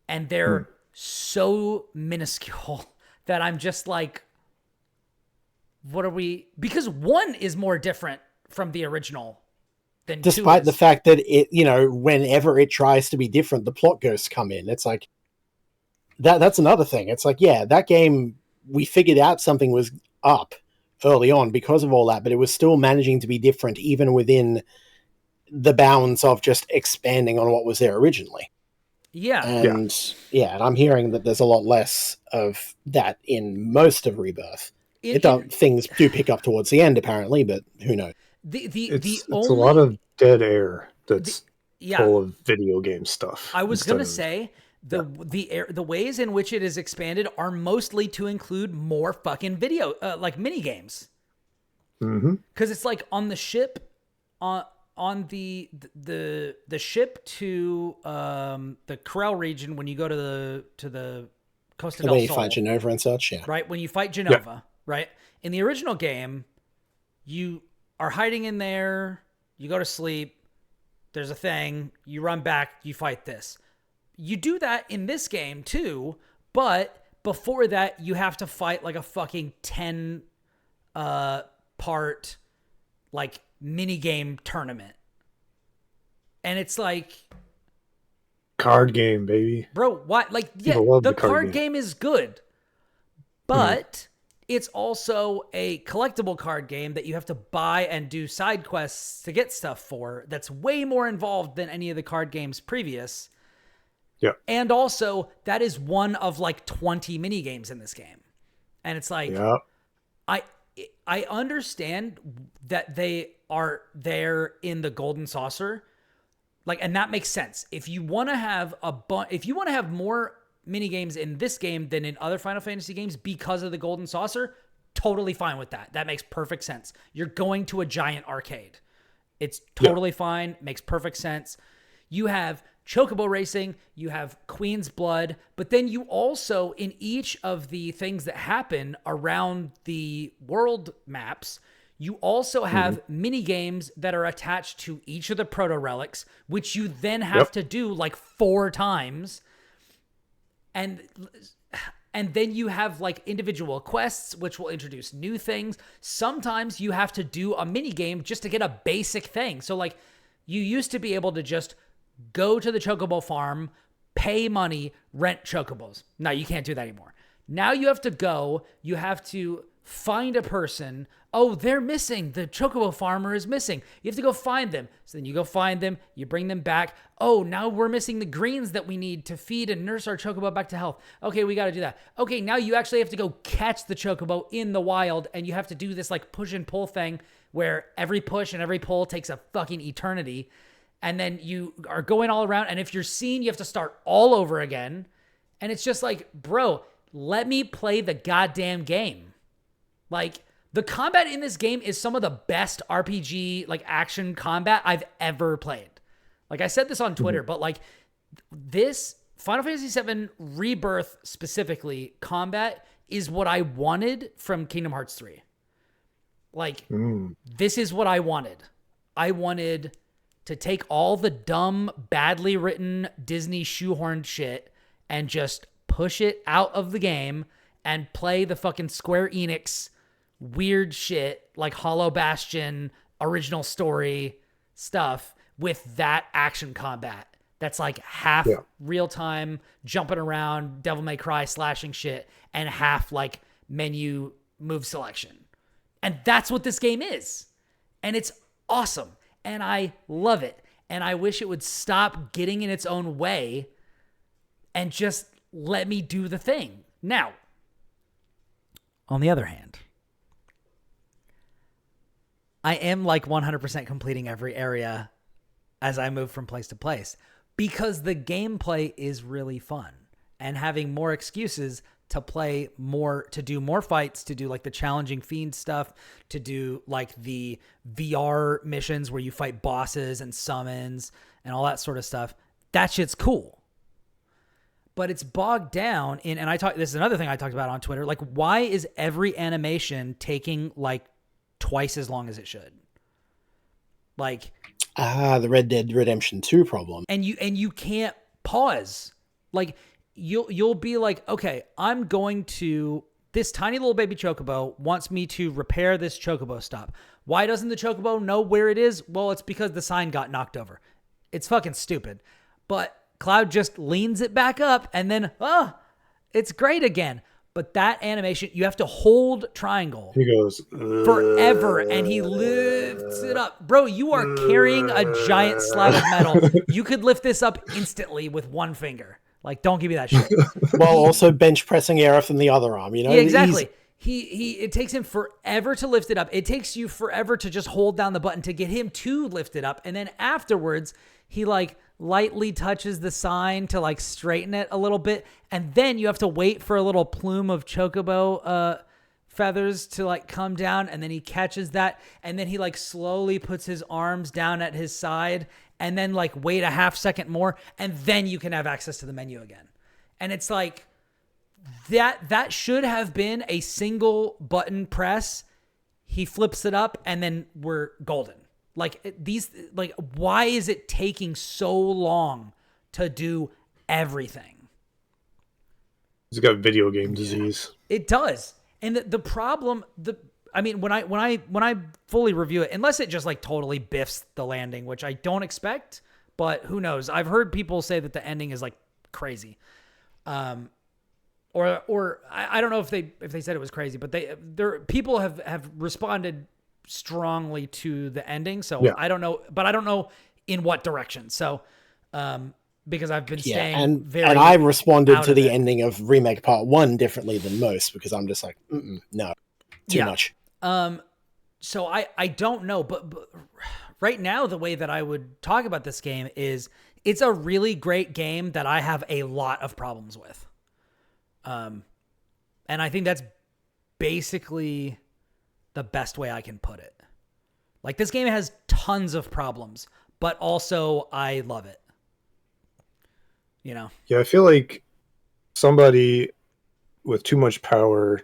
and they're so minuscule that I'm just like, what are we? Because 1 is more different from the original than 2 Despite is. the fact that it, whenever it tries to be different, the plot ghosts come in. It's like that's another thing. It's like, yeah, that game, we figured out something was up early on because of all that, but it was still managing to be different even within the bounds of just expanding on what was there originally. Yeah. And and I'm hearing that there's a lot less of that in most of Rebirth. Things do pick up towards the end apparently, but who knows? It's a lot of dead air that's full of video game stuff. I was gonna say the ways in which it is expanded are mostly to include more fucking video like mini games. Because it's like on the ship, on the ship to the Corel region when you go to the Costa del Sol. When you fight Genova and such, yeah. Right, when you fight Genova, right? In the original game, you are hiding in there, you go to sleep, there's a thing, you run back, you fight this. You do that in this game too, but before that, you have to fight like a fucking 10 part like mini game tournament. And it's like, card game, baby. Bro, what? Like, yeah, the card game is good, but it's also a collectible card game that you have to buy and do side quests to get stuff for. That's way more involved than any of the card games previous. Yeah. And also, that is one of like 20 mini games in this game. And it's like, I understand that they are there in the Golden Saucer. Like, and that makes sense. If you want to have more mini games in this game than in other Final Fantasy games because of the Golden Saucer, totally fine with that. That makes perfect sense. You're going to a giant arcade. It's totally fine. Makes perfect sense. You have Chocobo Racing, you have Queen's Blood, but then you also, in each of the things that happen around the world maps, you also have mini games that are attached to each of the proto relics, which you then have to do like 4 times. And then you have like individual quests, which will introduce new things. Sometimes you have to do a mini game just to get a basic thing. So like you used to be able to just go to the Chocobo farm, pay money, rent Chocobos. Now you can't do that anymore. Now you have to find a person. Oh, they're missing. The Chocobo farmer is missing. You have to go find them. So then you go find them. You bring them back. Oh, now we're missing the greens that we need to feed and nurse our Chocobo back to health. Okay, we got to do that. Okay, now you actually have to go catch the Chocobo in the wild, and you have to do this like push and pull thing where every push and every pull takes a fucking eternity. And then you are going all around, and if you're seen, you have to start all over again. And it's just like, bro, let me play the goddamn game. Like, the combat in this game is some of the best RPG, like, action combat I've ever played. Like, I said this on Twitter, but, like, this Final Fantasy VII Rebirth, specifically, combat is what I wanted from Kingdom Hearts 3. Like, this is what I wanted. I wanted to take all the dumb, badly written Disney shoehorned shit and just push it out of the game and play the fucking Square Enix weird shit like Hollow Bastion, original story stuff with that action combat. That's like half real time, jumping around, Devil May Cry slashing shit, and half like menu move selection. And that's what this game is. And it's awesome. And I love it. And I wish it would stop getting in its own way and just let me do the thing. Now, on the other hand, I am like 100% completing every area as I move from place to place because the gameplay is really fun. And having more excuses to play more, to do more fights, to do like the challenging fiend stuff, to do like the VR missions where you fight bosses and summons and all that sort of stuff. That shit's cool. But it's bogged down in, and this is another thing I talked about on Twitter, like why is every animation taking like twice as long as it should? Like, the Red Dead Redemption 2 problem. And you can't pause. Like you'll be like, okay, I'm going to, this tiny little baby chocobo wants me to repair this chocobo stop. Why doesn't the chocobo know where it is? Well, it's because the sign got knocked over. It's fucking stupid. But Cloud just leans it back up and then, it's great again. But that animation, you have to hold triangle. He goes forever, and he lifts it up. Bro, you are carrying a giant slab of metal. You could lift this up instantly with one finger. Like, don't give me that shit. While also bench pressing Aerith in the other arm, you know? Yeah, exactly. It takes him forever to lift it up. It takes you forever to just hold down the button to get him to lift it up. And then afterwards, he like lightly touches the sign to like straighten it a little bit. And then you have to wait for a little plume of chocobo feathers to like come down. And then he catches that. And then he like slowly puts his arms down at his side and then like wait a half second more. And then you can have access to the menu again. And it's like that should have been a single button press. He flips it up and then we're golden. Like why is it taking so long to do everything? He's got video game disease. It does. And the problem, when I fully review it, unless it just like totally biffs the landing, which I don't expect, but who knows? I've heard people say that the ending is like crazy. Or I don't know if they said it was crazy, but people have responded strongly to the ending. So yeah. I don't know in what direction. So, because I've been staying and I responded to the ending of Remake Part 1 differently than most, because I'm just like, no, too much. So I don't know, but right now, the way that I would talk about this game is it's a really great game that I have a lot of problems with. And I think that's basically the best way I can put it. Like, this game has tons of problems, but also I love it. You know? Yeah, I feel like somebody with too much power,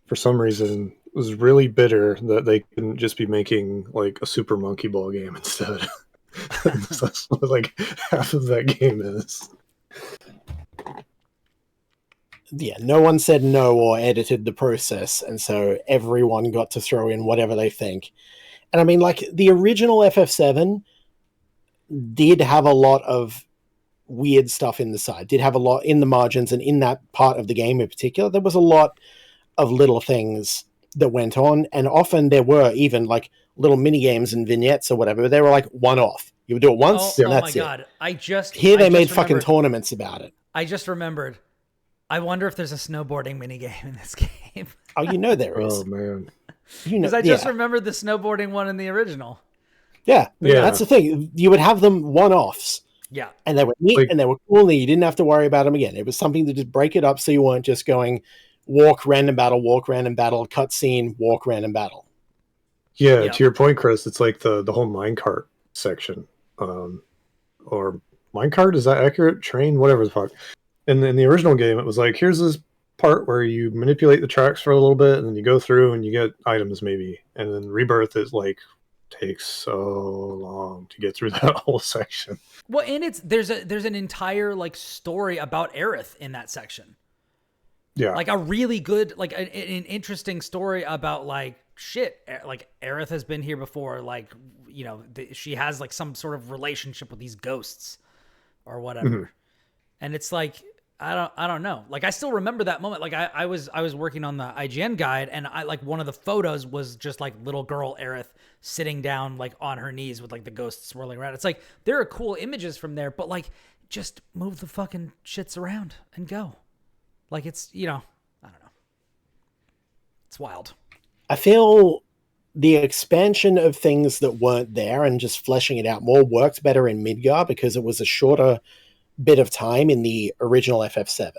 for some reason, was really bitter that they couldn't just be making like a Super Monkey Ball game instead. That's what like half of that game is. Yeah, no one said no or edited the process, and so everyone got to throw in whatever they think. And I mean, like, the original FF7 did have a lot of weird stuff in the side, did have a lot in the margins, and in that part of the game in particular, there was a lot of little things that went on, and often there were even, like, little mini-games and vignettes or whatever, but they were, like, one-off. You would do it once, and that's it. Oh, my God. Here they made fucking tournaments about it. I just remembered. I wonder if there's a snowboarding minigame in this game. Oh, you know there is. Oh, man. Because I just remembered the snowboarding one in the original. Yeah, that's the thing. You would have them one-offs. Yeah. And they were neat and they were cool, and you didn't have to worry about them again. It was something to just break it up so you weren't just going walk, random battle, cutscene, walk, random battle. Yeah, to your point, Kris, it's like the whole minecart section. Or minecart, is that accurate? Train, whatever the fuck. And in the original game, it was like, here's this part where you manipulate the tracks for a little bit, and then you go through and you get items maybe. And then Rebirth is like, takes so long to get through that whole section. Well, and there's an entire like story about Aerith in that section. Yeah, like a really good, like an interesting story about like shit. Like Aerith has been here before. Like, you know, she has like some sort of relationship with these ghosts or whatever. Mm-hmm. And it's like, I don't know. Like, I still remember that moment. Like, I was working on the IGN guide, and I like one of the photos was just like little girl Aerith sitting down like on her knees with like the ghosts swirling around. It's like, there are cool images from there, but like, just move the fucking shits around and go. Like, it's, you know, I don't know. It's wild. I feel the expansion of things that weren't there and just fleshing it out more worked better in Midgar because it was a shorter bit of time in the original FF7.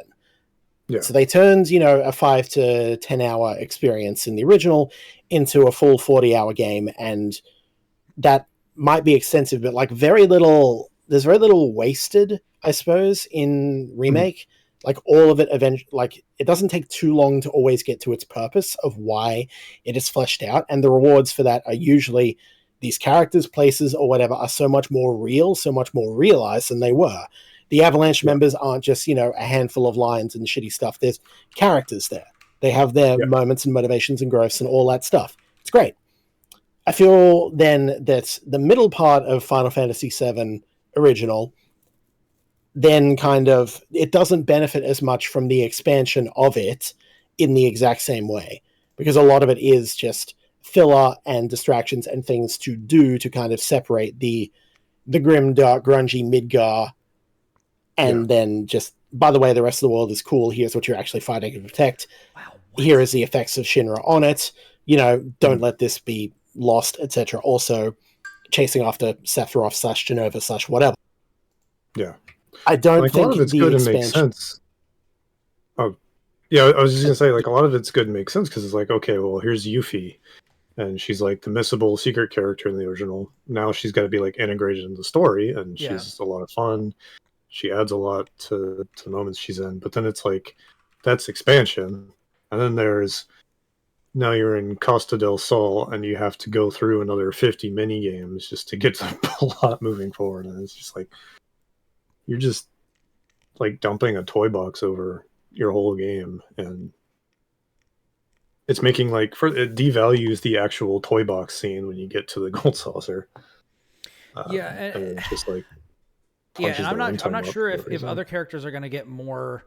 Yeah. So they turned, a 5 to 10 hour experience in the original into a full 40-hour game, and that might be extensive, but like there's very little wasted, I suppose, in Remake. Like all of it eventually, it doesn't take too long to always get to its purpose of why it is fleshed out, and the rewards for that are usually these characters, places, or whatever are so much more real, so much more realized than they were. The Avalanche members aren't just, a handful of lines and shitty stuff. There's characters there. They have their moments and motivations and growths and all that stuff. It's great. I feel then that the middle part of Final Fantasy VII Original then it doesn't benefit as much from the expansion of it in the exact same way, because a lot of it is just filler and distractions and things to do to kind of separate the grim, dark, grungy Midgar, and then just, by the way, the rest of the world is cool. Here's what you're actually fighting to protect. Wow, here is the effects of Shinra on it. Don't let this be lost, etc. Also, chasing after Sephiroth / Genova / whatever. Yeah. I don't think a lot of it's good and makes sense. Oh, yeah, I was just gonna say, a lot of it's good and makes sense because it's like, okay, well, here's Yuffie, and she's like the missable secret character in the original. Now she's got to be integrated in the story, and she's a lot of fun. She adds a lot to the moments she's in. But then it's like, that's expansion, and then now you're in Costa del Sol, and you have to go through another 50 mini games just to get the plot moving forward, and it's just like, you're just dumping a toy box over your whole game, and it's making it devalues the actual toy box scene when you get to the gold saucer. And it's just and I'm not sure if other characters are going to get more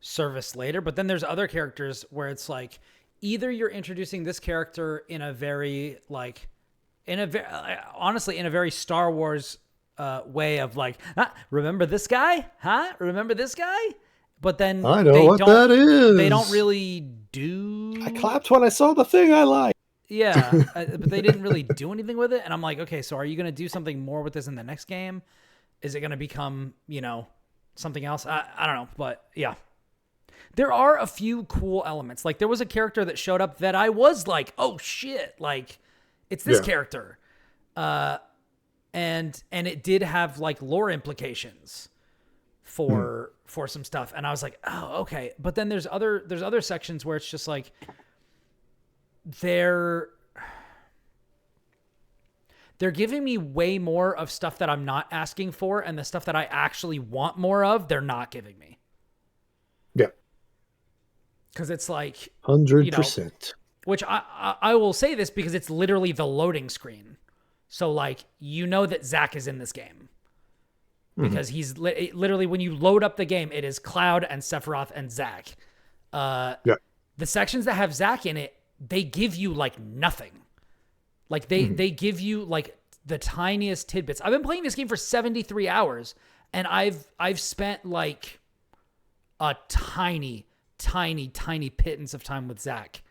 service later, but then there's other characters where it's like, either you're introducing this character in a very honestly in a very Star Wars way of remember this guy? Huh? Remember this guy? But then I know what that is. They don't really do. I clapped when I saw the thing I like. Yeah, but they didn't really do anything with it. And I'm like, okay, so are you going to do something more with this in the next game? Is it going to become, something else? I don't know, but yeah. There are a few cool elements. There was a character that showed up that I was like, oh shit, it's this character. And it did have lore implications for some stuff, and I was like, oh, okay. But then there's other sections where it's just they're giving me way more of stuff that I'm not asking for, and the stuff that I actually want more of, they're not giving me. Yeah, because it's 100%. Which I will say this because it's literally the loading screen. So, that Zack is in this game. Because he's literally, when you load up the game, it is Cloud and Sephiroth and Zack. The sections that have Zack in it, they give you, nothing. They give you, the tiniest tidbits. I've been playing this game for 73 hours, and I've spent, a tiny pittance of time with Zack.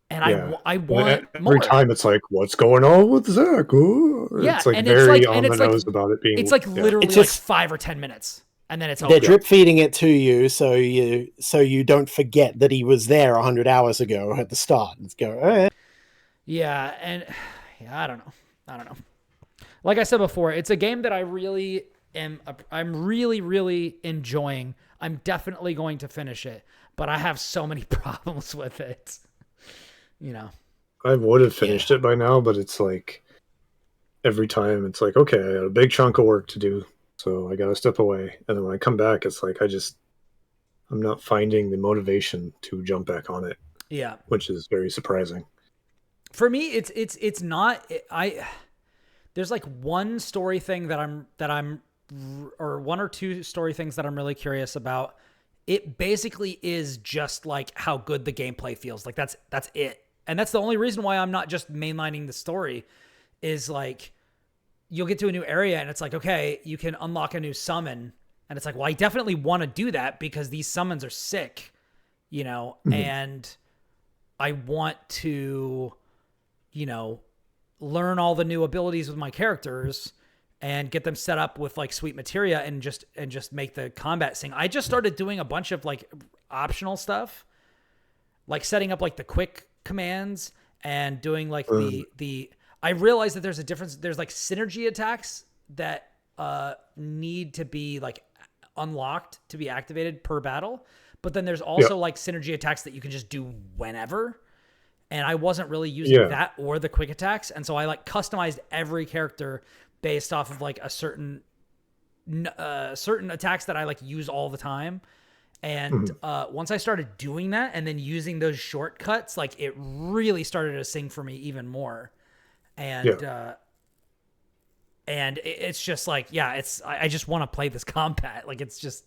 And I want more. Every time it's what's going on with Zack? Ooh. Yeah, it's very on the nose about it being. It's literally just 5 or 10 minutes, and then it's over. They're drip feeding it to you, so you don't forget that he was there 100 hours ago at the start. Let's go. All right. Yeah, and I don't know. Like I said before, it's a game that I really am. I'm really, really enjoying. I'm definitely going to finish it, but I have so many problems with it. I would have finished it by now, but it's every time it's okay, I got a big chunk of work to do, so I got to step away. And then when I come back, it's I'm not finding the motivation to jump back on it. Yeah, which is very surprising. For me, it's not. There's one story thing that I'm, or one or two story things that I'm really curious about. It basically is just how good the gameplay feels. That's it. And that's the only reason why I'm not just mainlining the story is you'll get to a new area and it's okay, you can unlock a new summon. And it's well, I definitely want to do that because these summons are sick, and I want to, learn all the new abilities with my characters and get them set up with sweet materia and just make the combat sing. I just started doing a bunch of optional stuff, like setting up like the quick commands and doing like the I realized that there's a difference. There's like synergy attacks that need to be like unlocked to be activated per battle. But then there's also like synergy attacks that you can just do whenever. And I wasn't really using that or the quick attacks. And so I like customized every character based off of like a certain attacks that I like use all the time. And once I started doing that and then using those shortcuts, like it really started to sing for me even more. And it's just like, I just want to play this combat. Like it's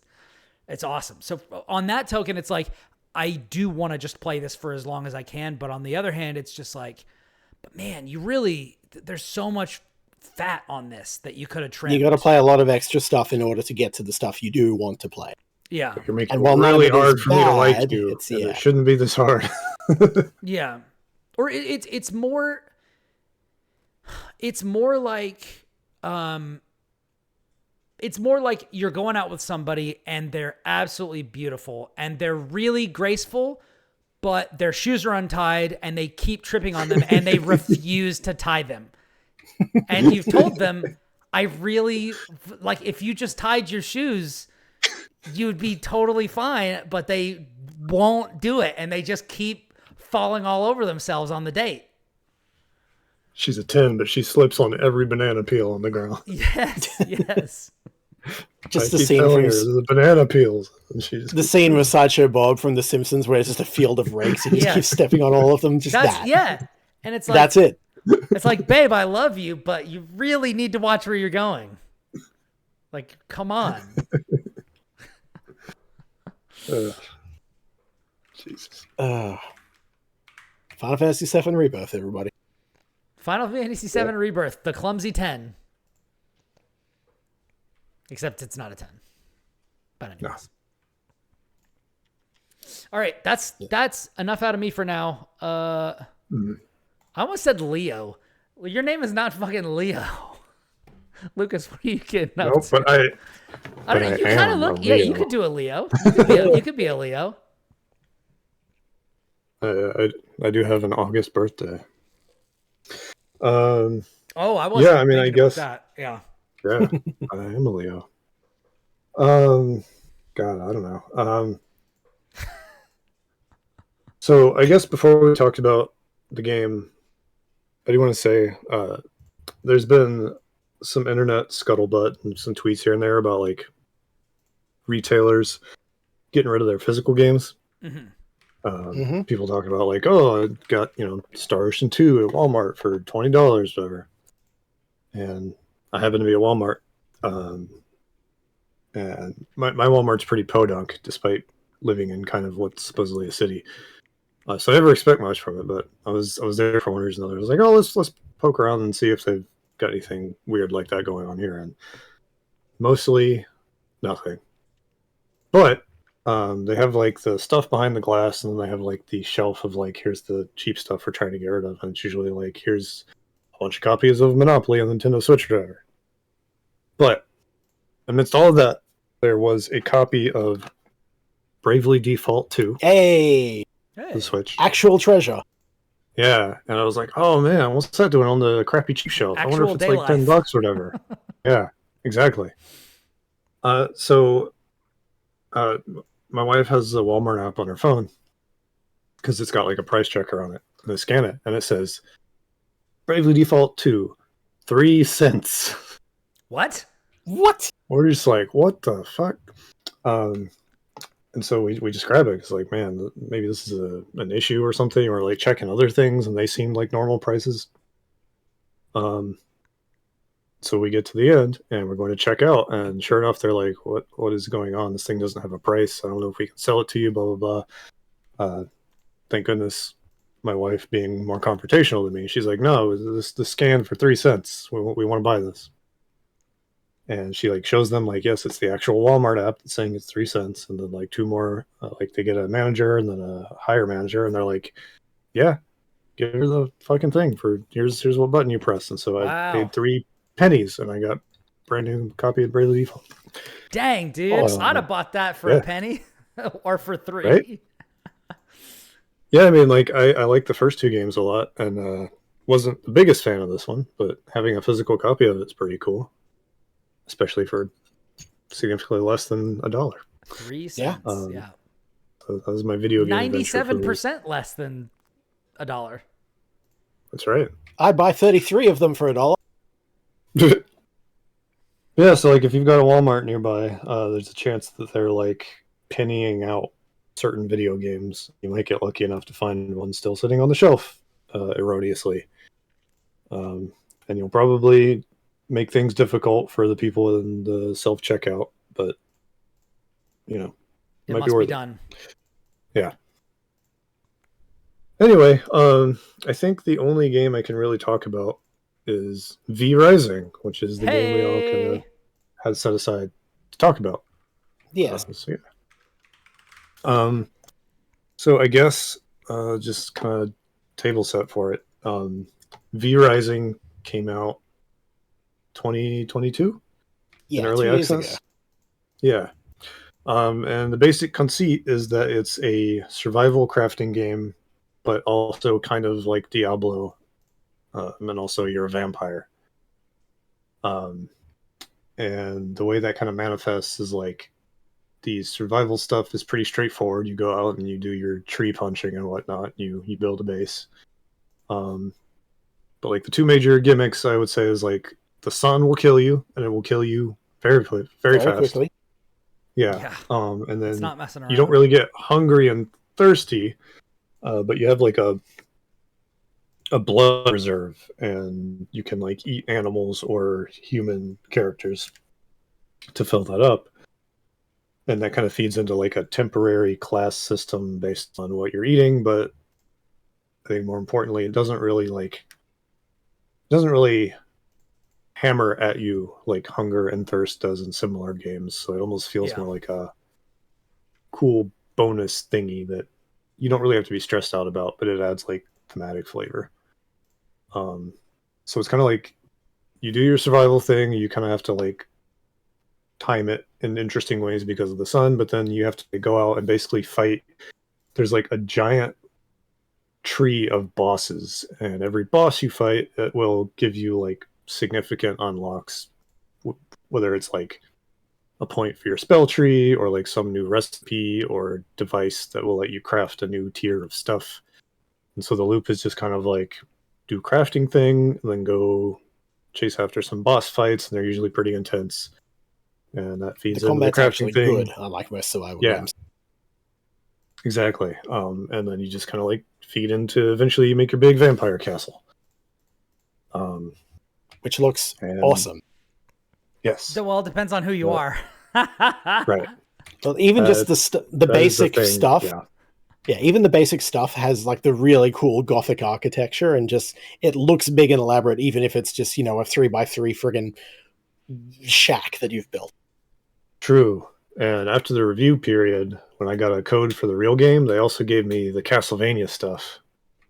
awesome. So on that token, it's like, I do want to just play this for as long as I can. But on the other hand, it's just like, but man, there's so much fat on this that you could have trimmed. You got to play a lot of extra stuff in order to get to the stuff you do want to play. Yeah. You're making it really hard for me to like you. It shouldn't be this hard. Yeah. Or it's more like, it's more like you're going out with somebody and they're absolutely beautiful and they're really graceful, but their shoes are untied and they keep tripping on them and they refuse to tie them. And you've told them, I really like, if you just tied your shoes, you'd be totally fine, but they won't do it. And they just keep falling all over themselves on the date. She's a 10, but she slips on every banana peel on the ground. Yes. Just the scene from the banana peels. And the scene with Sideshow Bob from The Simpsons, where it's just a field of rakes and he just keeps stepping on all of them. Yeah, and it's like that's it. It's like, babe, I love you, but you really need to watch where you're going. Like, come on. Jesus. Final Fantasy VII Rebirth, everybody. Final Fantasy VII Rebirth, the clumsy 10. Except it's not a 10. But anyways. No. All right, that's enough out of me for now. I almost said Leo. Your name is not fucking Leo. Lucas, what are you getting up to? But I don't know. You kind of look. Yeah, you could do a Leo. You could be a Leo. I do have an August birthday. I was. Yeah, I mean, I guess that. Yeah. Yeah, I am a Leo. God, I don't know. So I guess before we talked about the game, I do want to say there's been some internet scuttlebutt and some tweets here and there about like retailers getting rid of their physical games. People talking about like, oh, I got Star Ocean 2 at Walmart for $20, whatever. And I happen to be at Walmart, and my Walmart's pretty podunk, despite living in kind of what's supposedly a city. So I never expect much from it, but I was there for one reason or another. I was like, oh, let's poke around and see if they've got anything weird like that going on here, and mostly nothing. But they have like the stuff behind the glass, and then they have like the shelf of like, here's the cheap stuff we're trying to get rid of, and it's usually like, here's a bunch of copies of Monopoly on the Nintendo Switch driver. But amidst all of that, there was a copy of Bravely Default 2. Hey! The Switch. Actual treasure. Yeah, and I was like, oh man, what's that doing on the crappy cheap shelf? I wonder if it's like $10 or whatever. Yeah, exactly. So my wife has the Walmart app on her phone because it's got like a price checker on it. And I scan it, and it says, Bravely Default 2, 3 cents. What? We're just like, what the fuck? And so we just grab it. It's like, man, maybe this is an issue or something, or like checking other things, and they seem like normal prices. So we get to the end, and we're going to check out, and sure enough, they're like, what is going on? This thing doesn't have a price. I don't know if we can sell it to you, blah, blah, blah. Thank goodness my wife being more confrontational than me. She's like, no, this scan for 3 cents. We want to buy this. And she like shows them like, yes, it's the actual Walmart app that's saying it's 3 cents. And then like two more, like they get a manager and then a higher manager. And they're like, yeah, give her the fucking thing for here's what button you press. And so I paid 3 pennies and I got a brand new copy of Bravely Default. Dang, dude. I'd have bought that for a penny. or for 3. Right? Yeah, I mean, like I like the first 2 games a lot, and wasn't the biggest fan of this one, but having a physical copy of it's pretty cool, especially for significantly less than $1. 3 Yeah. cents. Yeah. So that was my video game adventure for the week. 97% less than $1. That's right. I'd buy 33 of them for $1. Yeah, so like if you've got a Walmart nearby, there's a chance that they're like pennying out certain video games. You might get lucky enough to find one still sitting on the shelf erroneously. And you'll probably make things difficult for the people in the self-checkout, but you know, It might must be worth it. done. Yeah. Anyway, I think the only game I can really talk about is V Rising, which is the game we all kind of had set aside to talk about. Yes. So, yeah. So I guess just kind of table set for it. V Rising came out 2022 Yeah, in early 2 years access. ago. Yeah. And the basic conceit is that it's a survival crafting game, but also kind of like Diablo, and also you're a vampire. And the way that kind of manifests is like the survival stuff is pretty straightforward. You go out and you do your tree punching and whatnot. You build a base. But like the 2 major gimmicks, I would say, is like the sun will kill you, and it will kill you very fast. Quickly. Yeah. And It's then not messing around. you don't really get hungry and thirsty, but you have like a blood reserve, and you can like eat animals or human characters to fill that up. And that kind of feeds into like a temporary class system based on what you're eating, but I think more importantly, it doesn't really hammer at you like hunger and thirst does in similar games. So it almost feels more like a cool bonus thingy that you don't really have to be stressed out about, but it adds like thematic flavor. So it's kind of like you do your survival thing, you kind of have to like time it in interesting ways because of the sun, but then you have to go out and basically fight. There's like a giant tree of bosses, and every boss you fight, it will give you like significant unlocks, whether it's like a point for your spell tree or like some new recipe or device that will let you craft a new tier of stuff. And so the loop is just kind of like do crafting thing, and then go chase after some boss fights, and they're usually pretty intense. And that feeds The into the combat's crafting actually thing. good, unlike most survival games. Exactly. And then you just kind of like feed into, eventually you make your big vampire castle. Which looks awesome. Yes. Well, it depends on who you are. Right. Well, even just the basic stuff. Yeah, even the basic stuff has like the really cool Gothic architecture, and just it looks big and elaborate, even if it's just, a 3x3 friggin' shack that you've built. True. And after the review period, when I got a code for the real game, they also gave me the Castlevania stuff.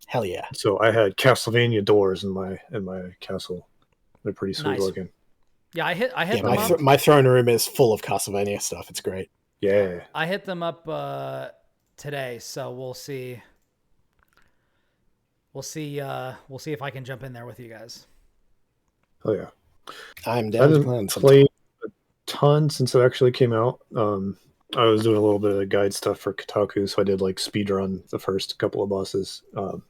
Hell yeah! So I had Castlevania doors in my castle. They're pretty sweet looking. Yeah, I hit them up. My throne room is full of Castlevania stuff. It's great. Yeah. I hit them up today, so we'll see. We'll see if I can jump in there with you guys. Oh yeah. I'm down to plan something. Played a ton since it actually came out. I was doing a little bit of guide stuff for Kotaku, so I did like speedrun the first couple of bosses. And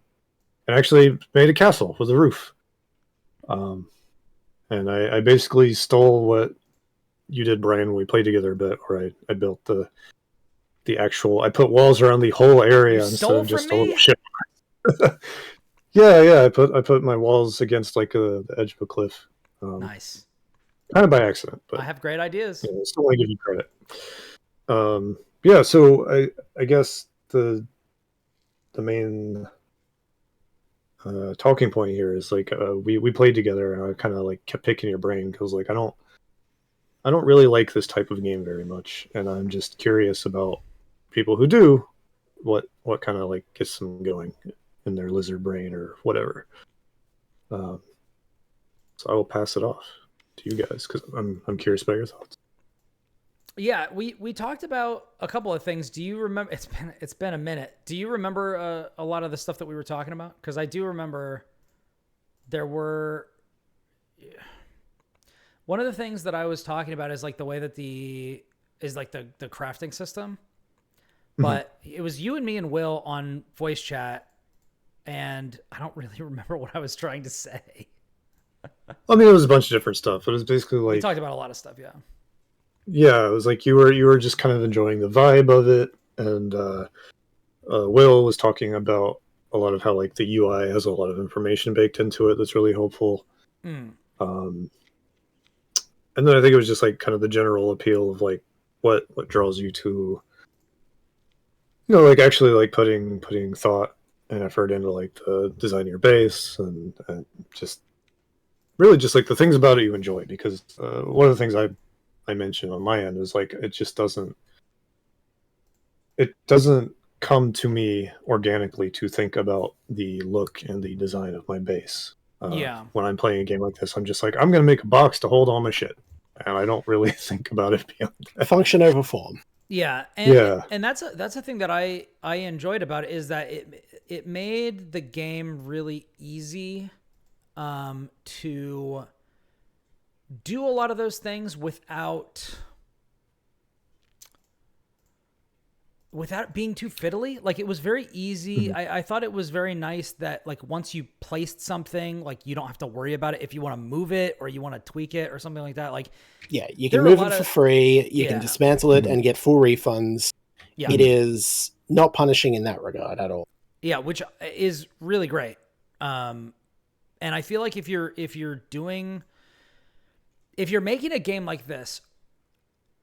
actually made a castle with a roof. And I basically stole what you did, Brian, when we played together a bit, where I built the actual, I put walls around the whole area instead of just a little ship. Yeah, I put my walls against like the edge of a cliff. Nice. Kind of by accident, but I have great ideas. I still want to give you credit. Yeah, so I guess the main talking point here is like we played together, and I kind of like kept picking your brain because like I don't really like this type of game very much, and I'm just curious about people who do, what kind of like gets them going in their lizard brain or whatever. So I will pass it off to you guys because I'm curious about your thoughts. Yeah, we talked about a couple of things. Do you remember? It's been a minute. Do you remember a lot of the stuff that we were talking about? Because I do remember there were. One of the things that I was talking about is like the way that the crafting system. But it was you and me and Will on voice chat, and I don't really remember what I was trying to say. I mean, it was a bunch of different stuff. It was basically like We talked about a lot of stuff, yeah. Yeah, it was like you were just kind of enjoying the vibe of it, and Will was talking about a lot of how like the UI has a lot of information baked into it that's really helpful. And then I think it was just like kind of the general appeal of like what draws you to, like actually like putting thought and effort into like the design of your base and just really just like the things about it you enjoy. Because one of the things I mentioned on my end is like it doesn't come to me organically to think about the look and the design of my base. When I'm playing a game like this, I'm just like, I'm going to make a box to hold all my shit, and I don't really think about it beyond that. Function over form. Yeah, and that's a thing that I enjoyed about it, is that it made the game really easy to do a lot of those things without being too fiddly. Like, it was very easy. I thought it was very nice that like once you placed something, like you don't have to worry about it if you want to move it or you want to tweak it or something like that. Like, yeah, you can move it for free. You can dismantle it and get full refunds. Yeah. It is not punishing in that regard at all. Yeah, which is really great. And I feel like if you're making a game like this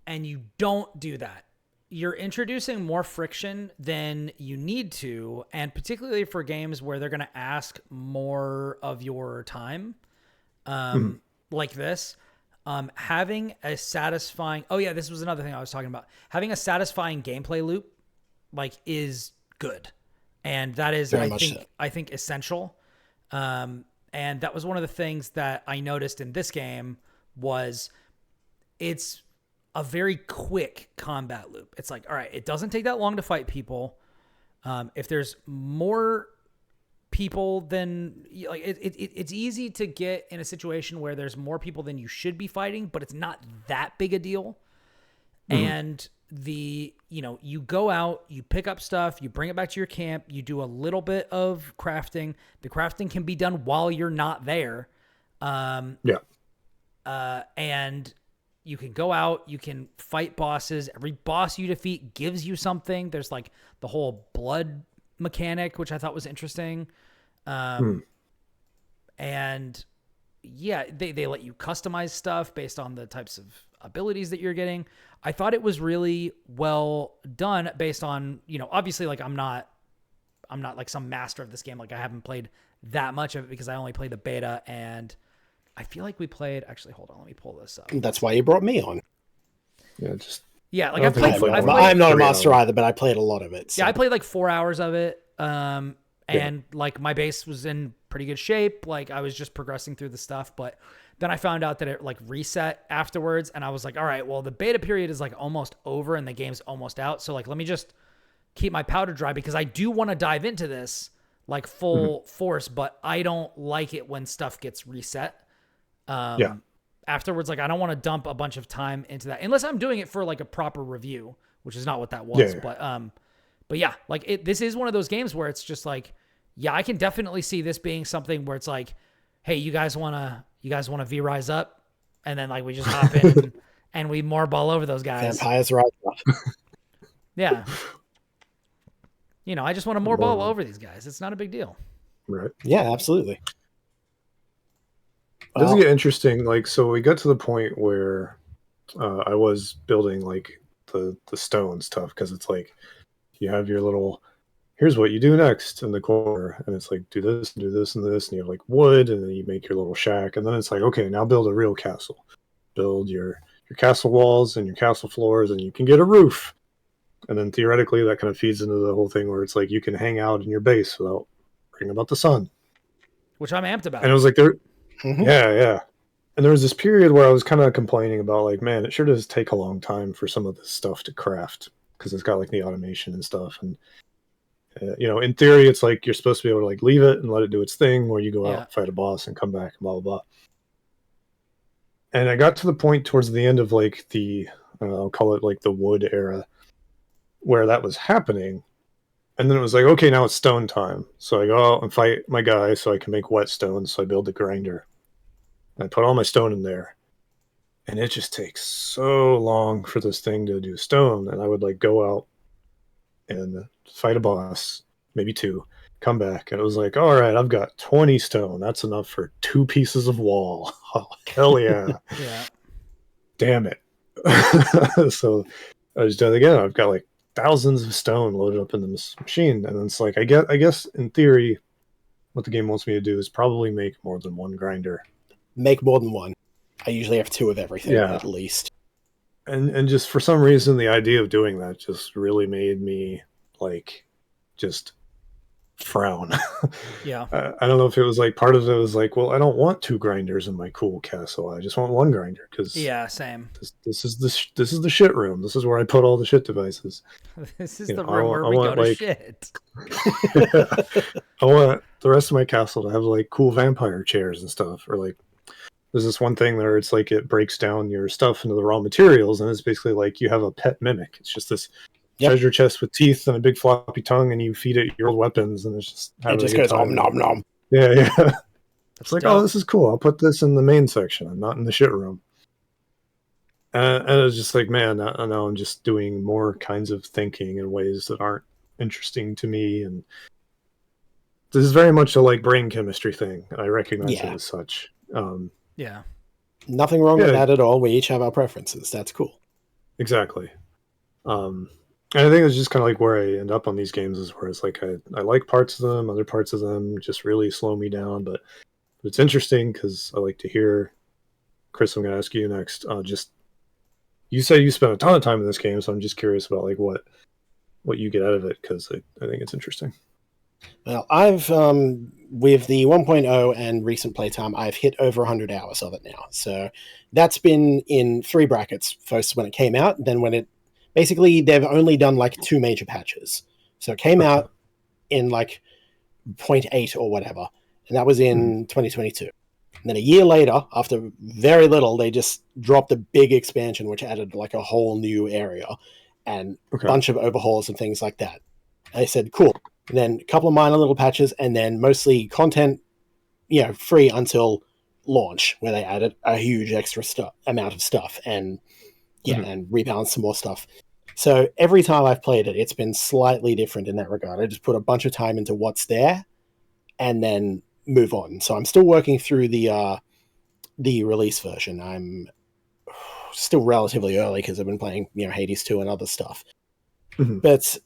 and you don't do that, you're introducing more friction than you need to, and particularly for games where they're going to ask more of your time, like this, having a satisfying... Oh yeah, this was another thing I was talking about. Having a satisfying gameplay loop, like, is good, and that is, I think, essential. And that was one of the things that I noticed in this game was it's a very quick combat loop. It's like, all right, it doesn't take that long to fight people. If there's more people than like it's easy to get in a situation where there's more people than you should be fighting, but it's not that big a deal. And you go out, you pick up stuff, you bring it back to your camp, you do a little bit of crafting. The crafting can be done while you're not there. And you can go out, you can fight bosses. Every boss you defeat gives you something. There's like the whole blood mechanic, which I thought was interesting. And yeah, they let you customize stuff based on the types of abilities that you're getting. I thought it was really well done based on, obviously, like I'm not like some master of this game. Like, I haven't played that much of it because I only played the beta, and I feel like we played... Actually, hold on. Let me pull this up. That's why you brought me on. Yeah, like I'm not a master either, but I played a lot of it. So. Yeah, I played like 4 hours of it. And like my base was in pretty good shape. Like, I was just progressing through the stuff, but then I found out that it like reset afterwards, and I was like, all right, well, the beta period is like almost over and the game's almost out. So like, let me just keep my powder dry because I do want to dive into this like full force, but I don't like it when stuff gets reset. Afterwards, like, I don't want to dump a bunch of time into that unless I'm doing it for like a proper review, which is not what that was. But yeah, like this is one of those games where it's just like, yeah, I can definitely see this being something where it's like, hey, you guys want to V-Rise up? And then like we just hop in and we morb all over those guys. Vampires rise up. Yeah. I just want to morb all over these guys. It's not a big deal. Right. Yeah, absolutely. It does get interesting. Like, so we got to the point where I was building like the stone stuff, because it's like you have your little, here's what you do next in the corner, and it's like do this and do this and this, and you have like wood, and then you make your little shack, and then it's like, okay, now build a real castle. Build your castle walls and your castle floors, and you can get a roof. And then theoretically that kind of feeds into the whole thing where it's like you can hang out in your base without worrying about the sun. Which I'm amped about. And it was like there. Yeah. And there was this period where I was kind of complaining about like, man, it sure does take a long time for some of this stuff to craft because it's got like the automation and stuff. And in theory, it's like you're supposed to be able to like leave it and let it do its thing, where you go out, fight a boss, and come back, and blah blah blah. And I got to the point towards the end of like the I'll call it like the wood era, where that was happening. And then it was like, okay, now it's stone time. So I go out and fight my guy so I can make whetstone. So I build the grinder. And I put all my stone in there. And it just takes so long for this thing to do stone. And I would like go out and fight a boss, maybe 2, come back. And it was like, all right, I've got 20 stone. That's enough for 2 pieces of wall. Oh, hell yeah. Yeah. Damn it. So I just did it again. I've got like thousands of stone loaded up in this machine, and it's like I guess in theory, what the game wants me to do is probably make more than one grinder. Make more than one. I usually have 2 of everything at least. And just for some reason, the idea of doing that just really made me like just frown. Yeah. I don't know if it was like part of it was like, well, I don't want 2 grinders in my cool castle. I just want 1 grinder because same. This is the shit room. This is where I put all the shit devices. This is the room where we go to shit. I want the rest of my castle to have like cool vampire chairs and stuff, or like there's this one thing where it's like it breaks down your stuff into the raw materials, and it's basically like you have a pet mimic. It's just this treasure chest with teeth and a big floppy tongue, and you feed it your old weapons, and it's just goes om nom nom. Yeah. It's like, oh, this is cool. I'll put this in the main section. I'm not in the shit room. And it was just like, man, I know I'm just doing more kinds of thinking in ways that aren't interesting to me, and this is very much a like brain chemistry thing. I recognize it as such. Nothing wrong with that at all. We each have our preferences. That's cool. Exactly. And I think it's just kind of like where I end up on these games is where it's like I like parts of them, other parts of them just really slow me down. But it's interesting because I like to hear, Kris, I'm going to ask you next. Just you say you spent a ton of time in this game, so I'm just curious about like what you get out of it, because I think it's interesting. Well, I've with the 1.0 and recent playtime, I've hit over 100 hours of it now. So that's been in 3 brackets. First when it came out, then when it basically they've only done like 2 major patches. So it came out in like 0.8 or whatever, and that was in 2022. And then a year later, after very little, they just dropped a big expansion which added like a whole new area and a bunch of overhauls and things like that. And I said, cool. And then a couple of minor little patches, and then mostly content, free until launch, where they added a huge extra amount of stuff and and rebalanced some more stuff. So every time I've played it, it's been slightly different in that regard. I just put a bunch of time into what's there and then move on. So I'm still working through the release version. I'm still relatively early because I've been playing, Hades 2 and other stuff. But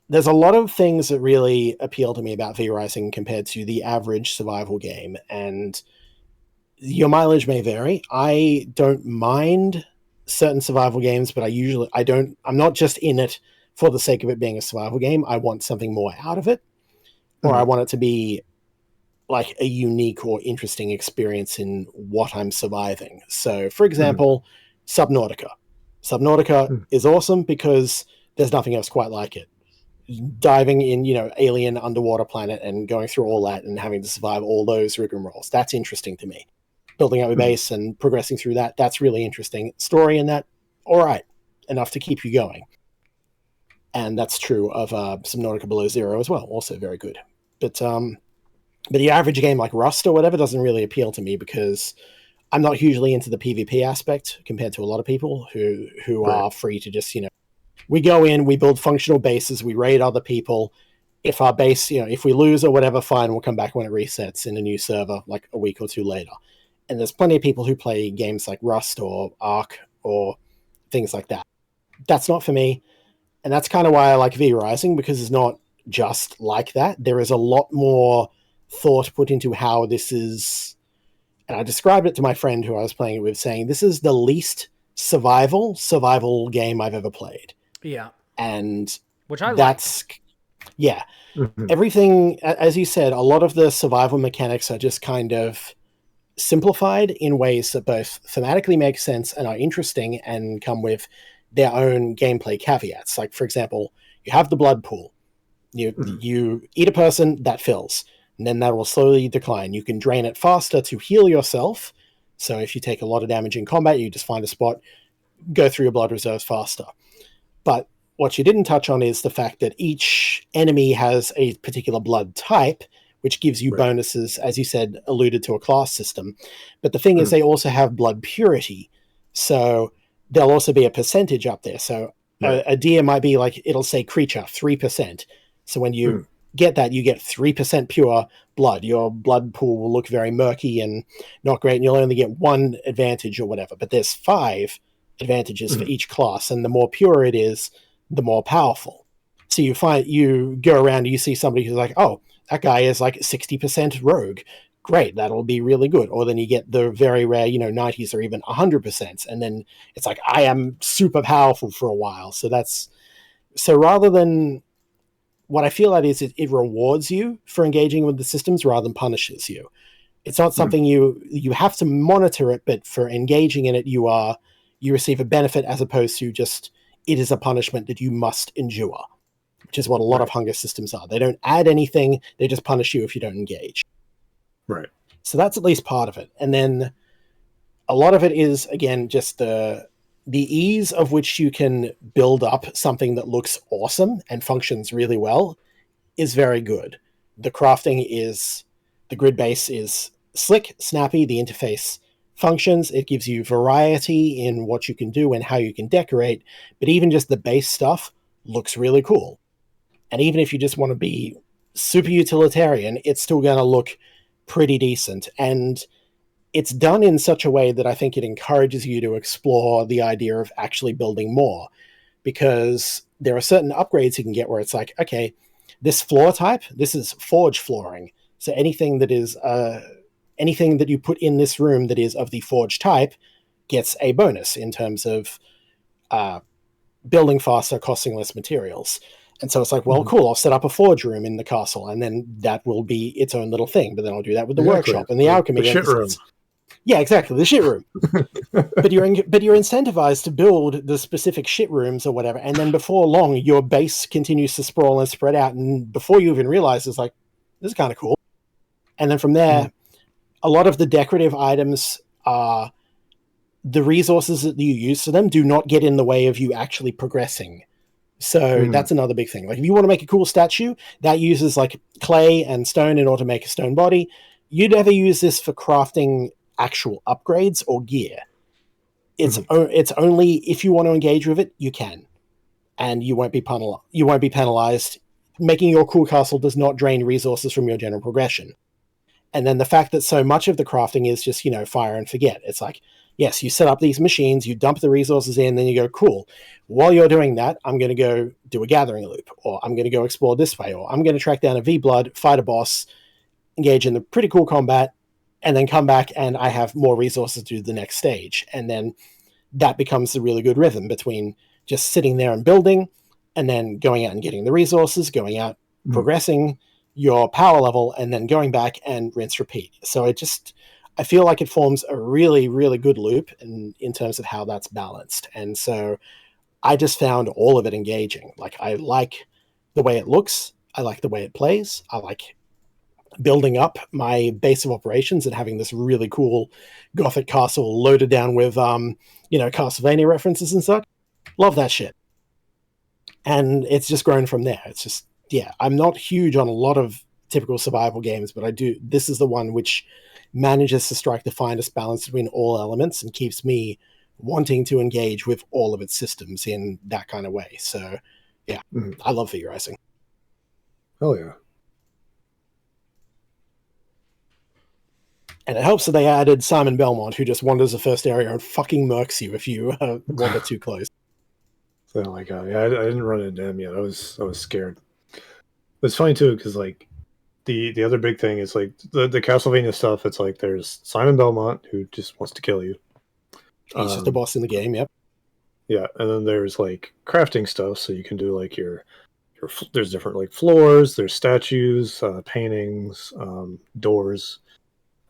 there's a lot of things that really appeal to me about V-Rising compared to the average survival game, and your mileage may vary. I don't mind certain survival games, but I'm not just in it for the sake of it being a survival game. I want something more out of it, or I want it to be like a unique or interesting experience in what I'm surviving. So, for example, Subnautica. Subnautica is awesome because there's nothing else quite like it. Diving in, alien underwater planet and going through all that and having to survive all those rigmaroles. That's interesting to me. Building up a base and progressing through that, that's really interesting. Story in that, all right, enough to keep you going. And that's true of Subnautica Below Zero as well, also very good. But the average game like Rust or whatever doesn't really appeal to me because I'm not hugely into the PvP aspect compared to a lot of people who are free to just, we go in, we build functional bases, we raid other people. If our base, if we lose or whatever, fine, we'll come back when it resets in a new server like a week or 2 later. And there's plenty of people who play games like Rust or Ark or things like that. That's not for me. And that's kind of why I like V-Rising, because it's not just like that. There is a lot more thought put into how this is. And I described it to my friend who I was playing it with, saying, this is the least survival game I've ever played. Yeah. And which I that's like. Yeah. Everything, as you said, a lot of the survival mechanics are just kind of simplified in ways that both thematically make sense and are interesting and come with their own gameplay caveats. Like, for example, you have the blood pool. You eat a person, that fills, and then that will slowly decline. You can drain it faster to heal yourself. So if you take a lot of damage in combat, you just find a spot, go through your blood reserves faster. But what you didn't touch on is the fact that each enemy has a particular blood type, which gives you bonuses, as you said, alluded to a class system. But the thing is, they also have blood purity. So there'll also be a percentage up there. So a deer might be like, it'll say creature, 3%. So when you get that, you get 3% pure blood. Your blood pool will look very murky and not great, and you'll only get 1 advantage or whatever. But there's 5 advantages for each class, and the more pure it is, the more powerful. So you go around and you see somebody who's like, oh, that guy is like 60% rogue. Great, that'll be really good. Or then you get the very rare, 90s or even 100%, and then it's like, I am super powerful for a while. So rather than, what I feel that is, it rewards you for engaging with the systems rather than punishes you. It's not something you have to monitor it, but for engaging in it, you receive a benefit as opposed to just, it is a punishment that you must endure, which is what a lot of hunger systems are. They don't add anything, they just punish you if you don't engage. Right. So that's at least part of it. And then a lot of it is, again, just the ease of which you can build up something that looks awesome and functions really well is very good. The crafting the grid base is slick, snappy, the interface functions, it gives you variety in what you can do and how you can decorate, but even just the base stuff looks really cool. And even if you just want to be super utilitarian, it's still going to look pretty decent. And it's done in such a way that I think it encourages you to explore the idea of actually building more, because there are certain upgrades you can get where it's like, okay, this floor type, this is forge flooring. So anything that you put in this room that is of the forge type gets a bonus in terms of building faster, costing less materials. And so it's like, well, cool, I'll set up a forge room in the castle, and then that will be its own little thing. But then I'll do that with the workshop and the alchemy. The shit room. Yeah, exactly, the shit room. but you're incentivized to build the specific shit rooms or whatever, and then before long, your base continues to sprawl and spread out, and before you even realize, it's like, this is kind of cool. And then from there, a lot of the decorative items are the resources that you use for them do not get in the way of you actually progressing. So that's another big thing. Like if you want to make a cool statue that uses like clay and stone in order to make a stone body, you'd never use this for crafting actual upgrades or gear. It's only if you want to engage with it, you can, and you won't be penalized. Making your cool castle does not drain resources from your general progression. And then the fact that so much of the crafting is just, fire and forget. It's like, yes, you set up these machines, you dump the resources in, then you go, cool. While you're doing that, I'm going to go do a gathering loop, or I'm going to go explore this way, or I'm going to track down a V-Blood, fight a boss, engage in the pretty cool combat, and then come back and I have more resources to do the next stage. And then that becomes a really good rhythm between just sitting there and building, and then going out and getting the resources, going out, progressing your power level, and then going back and rinse repeat. So I feel like it forms a really, really good loop in terms of how that's balanced. And so I just found all of it engaging. Like, I like the way it looks. I like the way it plays. I like building up my base of operations and having this really cool Gothic castle loaded down with, Castlevania references and such. Love that shit. And it's just grown from there. It's just, I'm not huge on a lot of typical survival games, but this is the one which manages to strike the finest balance between all elements and keeps me wanting to engage with all of its systems in that kind of way. So, I love theorizing. Hell yeah. And it helps that they added Simon Belmont, who just wanders the first area and fucking murks you if you wander too close. Oh my god, yeah, I didn't run into him yet. I was scared. But it's funny too, because like the other big thing is like the Castlevania stuff. It's like there's Simon Belmont who just wants to kill you. He's just a boss in the game. Yep. Yeah, and then there's like crafting stuff, so you can do like your there's different like floors, there's statues, paintings, doors.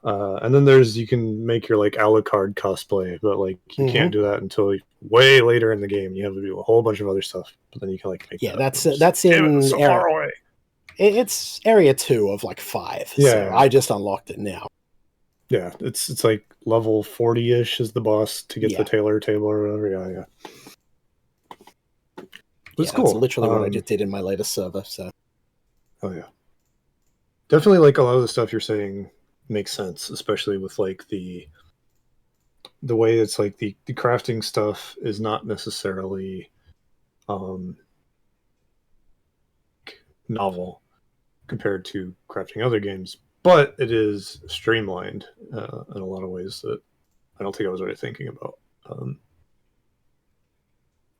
And then you can make your like Alucard cosplay, but like you can't do that until way later in the game. You have to do a whole bunch of other stuff, but then you can like make that's in so far away. It's area 2 of like 5. Yeah, so I just unlocked it now. Yeah, it's like level 40-ish is the boss to get the Taylor table or whatever. Yeah. It's cool. That's literally what I just did in my latest server. So. Oh yeah. Definitely, like a lot of the stuff you're saying makes sense, especially with like the way it's like the crafting stuff is not necessarily novel compared to crafting other games, but it is streamlined in a lot of ways that I don't think I was already thinking about.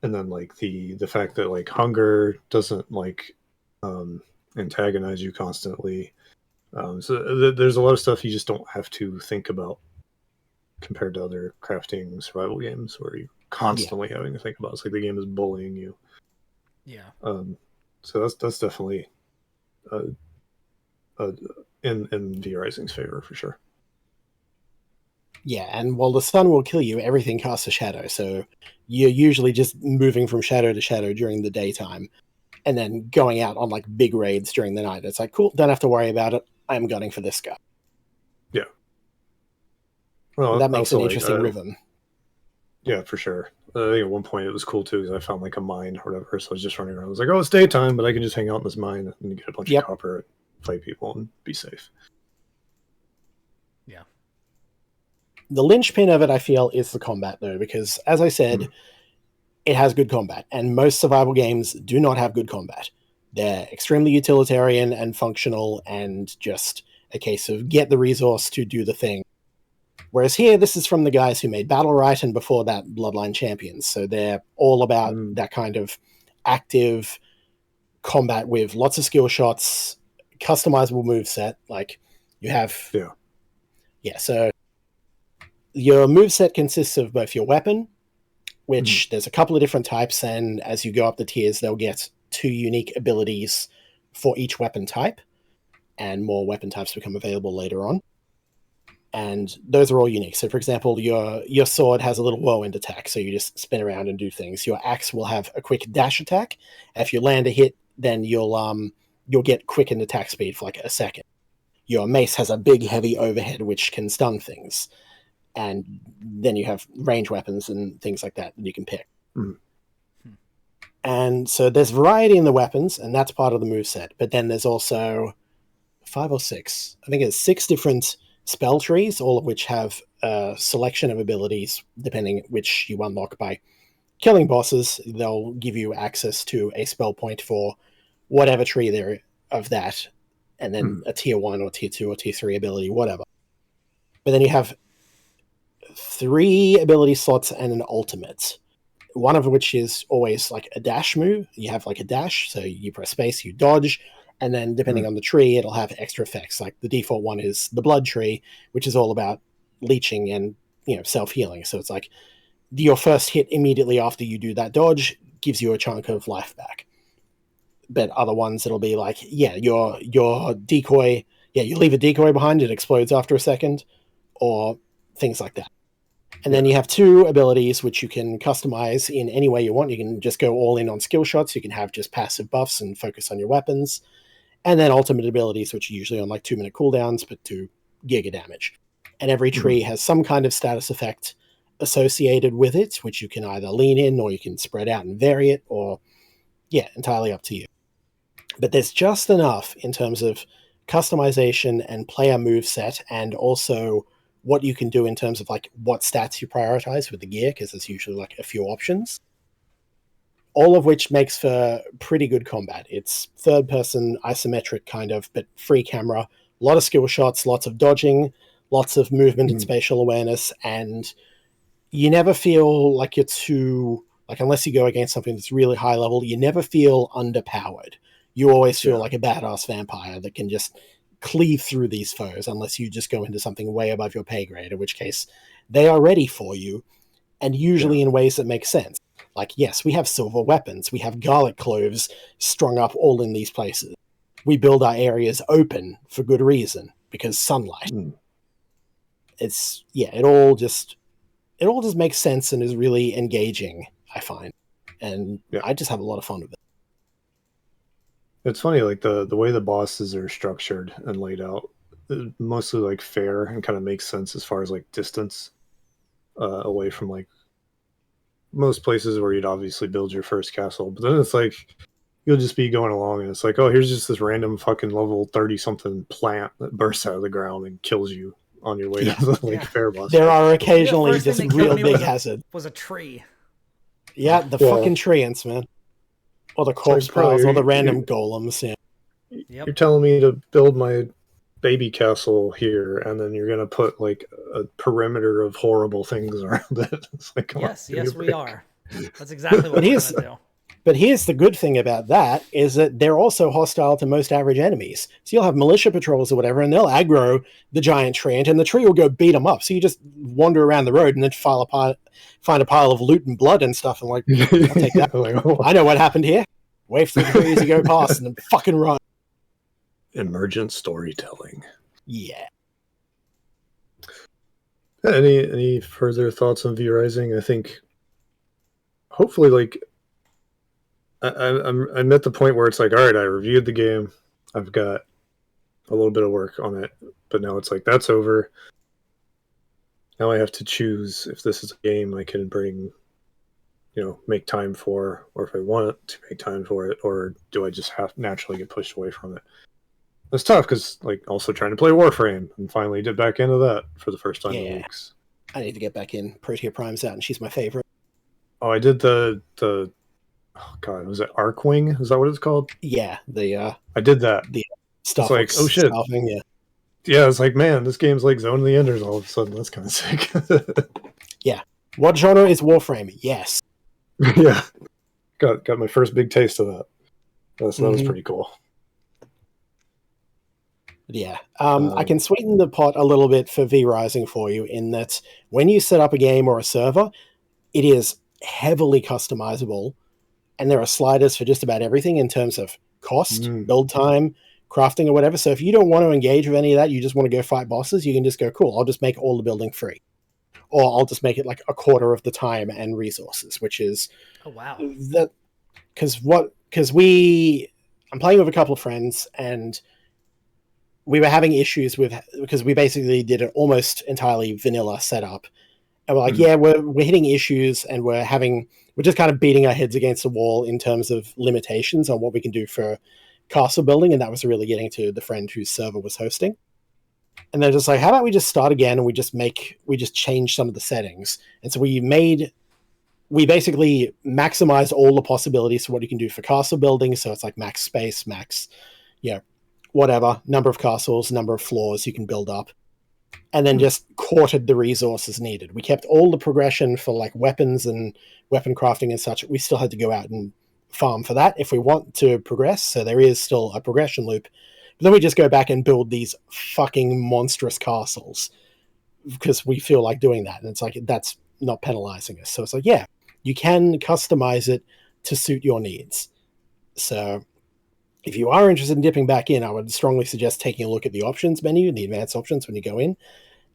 And then like the fact that like hunger doesn't like antagonize you constantly. So there's a lot of stuff you just don't have to think about compared to other crafting survival games where you're constantly having to think about. It's like the game is bullying you. Yeah. So that's definitely in V Rising's favor for sure. Yeah, and while the sun will kill you, everything casts a shadow. So you're usually just moving from shadow to shadow during the daytime and then going out on like big raids during the night. It's like, cool, don't have to worry about it. I'm gunning for this guy. Yeah. Well, that makes an interesting rhythm. Yeah, for sure. I think at one point it was cool too because I found like a mine or whatever. So I was just running around. I was like, oh, it's daytime, but I can just hang out in this mine and get a bunch of copper, fight people, and be safe. Yeah. The linchpin of it, I feel, is the combat, though, because, as I said, it has good combat, and most survival games do not have good combat. They're extremely utilitarian and functional, and just a case of get the resource to do the thing. Whereas here, this is from the guys who made Battlerite, and before that, Bloodline Champions, so they're all about that kind of active combat with lots of skill shots, customizable moveset. Like, you have... Yeah, so... Your moveset consists of both your weapon, which there's a couple of different types, and as you go up the tiers, they'll get 2 unique abilities for each weapon type, and more weapon types become available later on. And those are all unique. So, for example, your sword has a little whirlwind attack, so you just spin around and do things. Your axe will have a quick dash attack. If you land a hit, then you'll get quickened attack speed for like a second. Your mace has a big, heavy overhead, which can stun things. And then you have range weapons and things like that you can pick. And so there's variety in the weapons, and that's part of the moveset. But then there's also 5 or 6. I think it's 6 different spell trees, all of which have a selection of abilities, depending which you unlock by killing bosses. They'll give you access to a spell point for whatever tree there of that, and then a tier 1 or tier 2 or tier 3 ability, whatever. But then you have 3 ability slots and an ultimate, one of which is always like a dash move. You have like a dash, so you press space, you dodge, and then depending on the tree, it'll have extra effects. Like the default one is the blood tree, which is all about leeching and self-healing. So it's like your first hit immediately after you do that dodge gives you a chunk of life back. But other ones, it'll be like, your decoy, you leave a decoy behind, it explodes after a second, or things like that. And then you have 2 abilities which you can customize in any way you want. You can just go all in on skill shots. You can have just passive buffs and focus on your weapons. And then ultimate abilities, which are usually on like 2-minute cooldowns, but do giga damage. And every tree has some kind of status effect associated with it, which you can either lean in or you can spread out and vary it, or entirely up to you. But there's just enough in terms of customization and player moveset, and also what you can do in terms of like what stats you prioritize with the gear, because there's usually like a few options, all of which makes for pretty good combat. It's third person isometric kind of, but free camera, a lot of skill shots, lots of dodging, lots of movement and spatial awareness, and you never feel like you're too, like, unless you go against something that's really high level, you never feel underpowered. You always feel like a badass vampire that can just cleave through these foes, unless you just go into something way above your pay grade, in which case they are ready for you, and usually in ways that make sense. Like, yes, we have silver weapons, we have garlic cloves strung up all in these places. We build our areas open for good reason, because sunlight. it's it all just makes sense and is really engaging, I find, and I just have a lot of fun with it. It's funny, like the way the bosses are structured and laid out, mostly like fair and kind of makes sense as far as like distance away from like most places where you'd obviously build your first castle. But then it's like you'll just be going along and it's like, oh, here's just this random fucking level 30 something plant that bursts out of the ground and kills you on your way to the like fair boss. There are occasionally just real big hazards. Was a tree. Yeah, the fucking treants, man. Or the corpse piles, or the random golems. Yeah. You're telling me to build my baby castle here, and then you're going to put like a perimeter of horrible things around it. It's like, yes, we are. That's exactly what we're going to do. But here's the good thing about that, is that they're also hostile to most average enemies. So you'll have militia patrols or whatever, and they'll aggro the giant treant, and the tree will go beat them up. So you just wander around the road and then find a pile of loot and blood and stuff, and like, I'll take that. I know what happened here. Wave through the trees, you go past, and then fucking run. Emergent storytelling. Yeah. Any further thoughts on V Rising? I think hopefully, like, I'm at the point where it's like, all right, I reviewed the game. I've got a little bit of work on it, but now it's like that's over. Now I have to choose if this is a game I can bring, make time for, or if I want to make time for it, or do I just have naturally get pushed away from it? It's tough because, like, also trying to play Warframe and finally did back into that for the first time in weeks. I need to get back in. Protea Prime's out, and she's my favorite. Oh, I did the oh god, was it Arcwing? Is that what it's called? Yeah, I did that. The stuff like, oh shit. Stuffing, yeah, it's like, man, this game's like Zone of the Enders all of a sudden. That's kind of sick. Yeah. What genre is Warframe? Yes. Yeah. Got my first big taste of that. That was pretty cool. Yeah. I can sweeten the pot a little bit for V Rising for you in that when you set up a game or a server, it is heavily customizable, and there are sliders for just about everything in terms of cost, build time, crafting, or whatever. So if you don't want to engage with any of that, you just want to go fight bosses, you can just go, cool, I'll just make all the building free. Or I'll just make it like a quarter of the time and resources, which is... Oh, wow. That, because I'm playing with a couple of friends, and we were having issues because we basically did an almost entirely vanilla setup. And we're like, we're hitting issues, and we're just kind of beating our heads against the wall in terms of limitations on what we can do for castle building. And that was really getting to the friend whose server was hosting. And they're just like, how about we just start again and we just change some of the settings. And so we basically maximized all the possibilities for what you can do for castle building. So it's like max space, max, whatever, number of castles, number of floors you can build up. And then just quartered the resources needed. We kept all the progression for like weapons and weapon crafting and such. We still had to go out and farm for that if we want to progress. So there is still a progression loop. But then we just go back and build these fucking monstrous castles because we feel like doing that. And it's like, that's not penalizing us. So it's like, yeah, you can customize it to suit your needs. So if you are interested in dipping back in, I would strongly suggest taking a look at the options menu, the advanced options when you go in,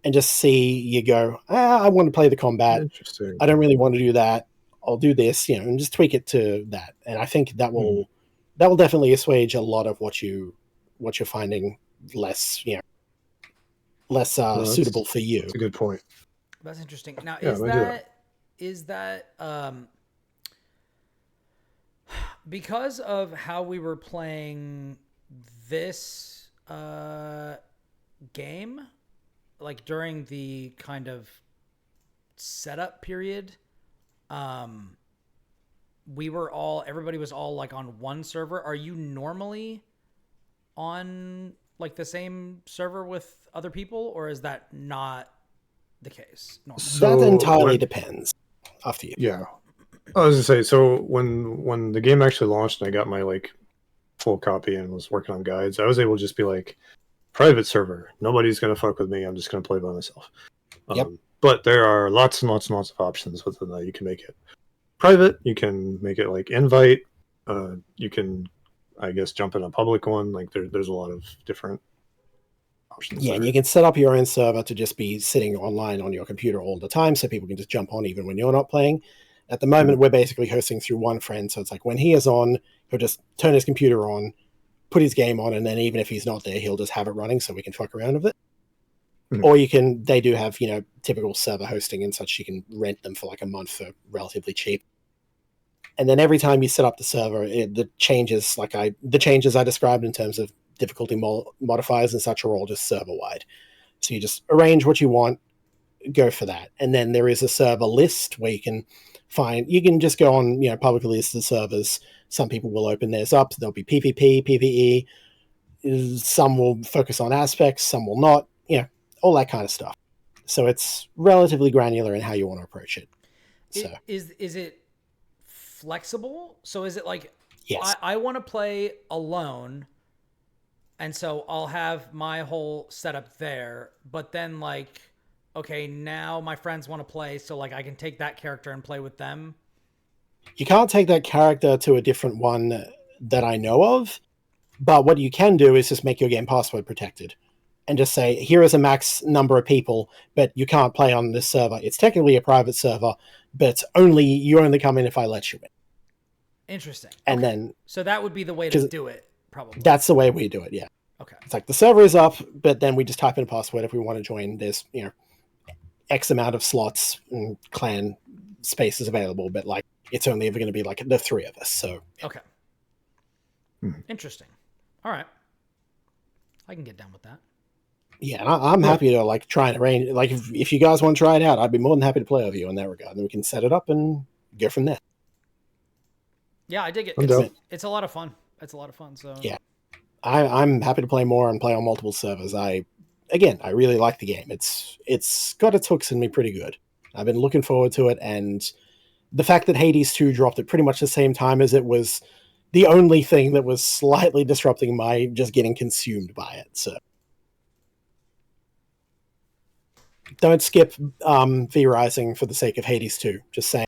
and just see, you go, I want to play the combat. Interesting. I don't really want to do that. I'll do this, and just tweak it to that. And I think that will definitely assuage a lot of what you're finding less suitable for you. That's a good point. That's interesting. Now, is that because of how we were playing this game, like during the kind of setup period, everybody was all like on one server. Are you normally on like the same server with other people, or is that not the case normally? That entirely depends. After you. Yeah. I was gonna say, so when the game actually launched and I got my like full copy and was working on guides, I was able to just be like, private server, nobody's gonna fuck with me, I'm just gonna play by myself. But there are lots and lots and lots of options within that. You can make it private, you can make it like invite, you can, I guess, jump in a public one. Like there's a lot of different options. Yeah, and there. you can set up your own server to just be sitting online on your computer all the time, so people can just jump on even when you're not playing. At the moment, we're basically hosting through one friend, so it's like when he is on, he'll just turn his computer on, put his game on, and then even if he's not there, he'll just have it running so we can fuck around with it. Or they do have, typical server hosting and such. You can rent them for like a month for relatively cheap. And then every time you set up the server, the changes I described in terms of difficulty modifiers and such are all just server wide. So you just arrange what you want, go for that. And then there is a server list where you can just go on, publicly listed servers. Some people will open theirs up. There'll be PvP, PvE. Some will focus on aspects, some will not, all that kind of stuff. So it's relatively granular in how you want to approach it. So Is it flexible? So is it like, yes. I want to play alone, and so I'll have my whole setup there, but then like, okay, now my friends want to play, so like I can take that character and play with them? You can't take that character to a different one that I know of, but what you can do is just make your game password protected and just say, here is a max number of people, but you can't play on this server. It's technically a private server, but you only come in if I let you in. Interesting. And then... So that would be the way to do it, probably. That's the way we do it, yeah. Okay. It's like the server is up, but then we just type in a password if we want to join. There's, X amount of slots and clan spaces available, but like it's only ever going to be like the three of us. So okay. Interesting. All right. I can get down with that. Yeah, and I'm happy to like try and arrange. Like if you guys want to try it out, I'd be more than happy to play with you in that regard. And we can set it up and go from there. Yeah, I dig it. It's a lot of fun. It's a lot of fun. So yeah, I'm happy to play more and play on multiple servers. I really like the game. It's got its hooks in me pretty good. I've been looking forward to it, and the fact that Hades 2 dropped at pretty much the same time as it was the only thing that was slightly disrupting my just getting consumed by it. So don't skip V Rising for the sake of Hades 2. Just saying.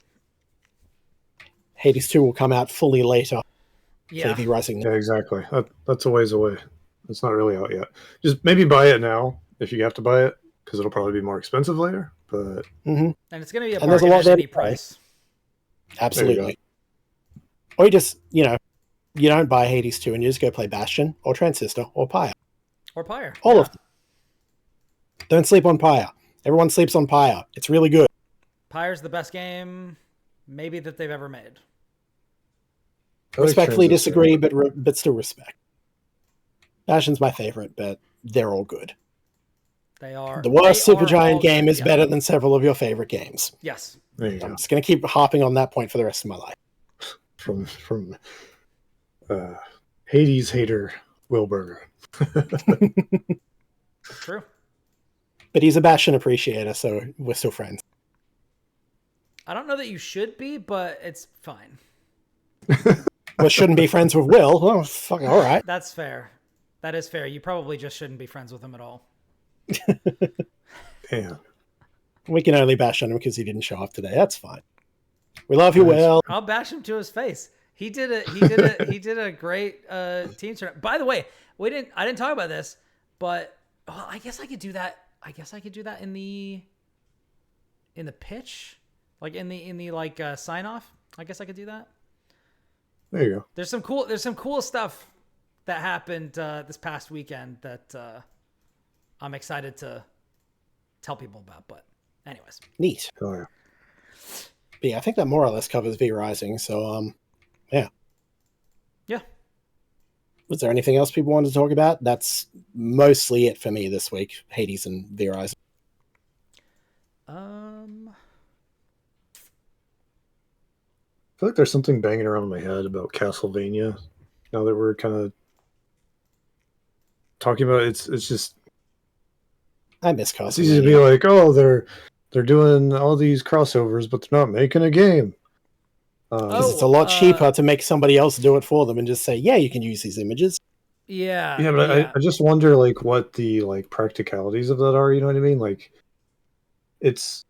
Hades 2 will come out fully later. Yeah. V Rising. Yeah, exactly. That's a ways away. It's not really out yet. Just maybe buy it now if you have to buy it, because it'll probably be more expensive later. But and it's going to be a bargain at any price. Absolutely. Or you just, you don't buy Hades 2 and you just go play Bastion or Transistor or Pyre. All of them. Don't sleep on Pyre. Everyone sleeps on Pyre. It's really good. Pyre's the best game maybe that they've ever made. Respectfully disagree, but still respect. Bastion's my favorite, but they're all good. They are. The worst Supergiant game is better than several of your favorite games. Yes. I'm just going to keep harping on that point for the rest of my life. From Hades hater Wilbur. True. But he's a Bastion appreciator, so we're still friends. I don't know that you should be, but it's fine. Well, shouldn't be friends with Will. Oh, fuck, all right. That's fair. That is fair. You probably just shouldn't be friends with him at all. Damn. We can only bash on him because he didn't show up today. That's fine. We love you, Will. I'll bash him to his face. He did a great team tournament. By the way, I didn't talk about this, but I guess I could do that. I guess I could do that in the pitch, like in the sign off. I guess I could do that. There you go. There's some cool stuff that happened this past weekend that I'm excited to tell people about. But anyways, neat. Oh yeah. But yeah, I think that more or less covers V Rising. So yeah. Yeah. Was there anything else people wanted to talk about? That's mostly it for me this week. Hades and V Rising. I feel like there's something banging around in my head about Castlevania. Now that we're kind of talking about it, it's just I miss Castlevania. It's easy to be like, oh, they're doing all these crossovers, but they're not making a game. It's a lot cheaper to make somebody else do it for them and just say, yeah, you can use these images. Yeah. Yeah, but I just wonder like what the like practicalities of that are. You know what I mean? Like, it's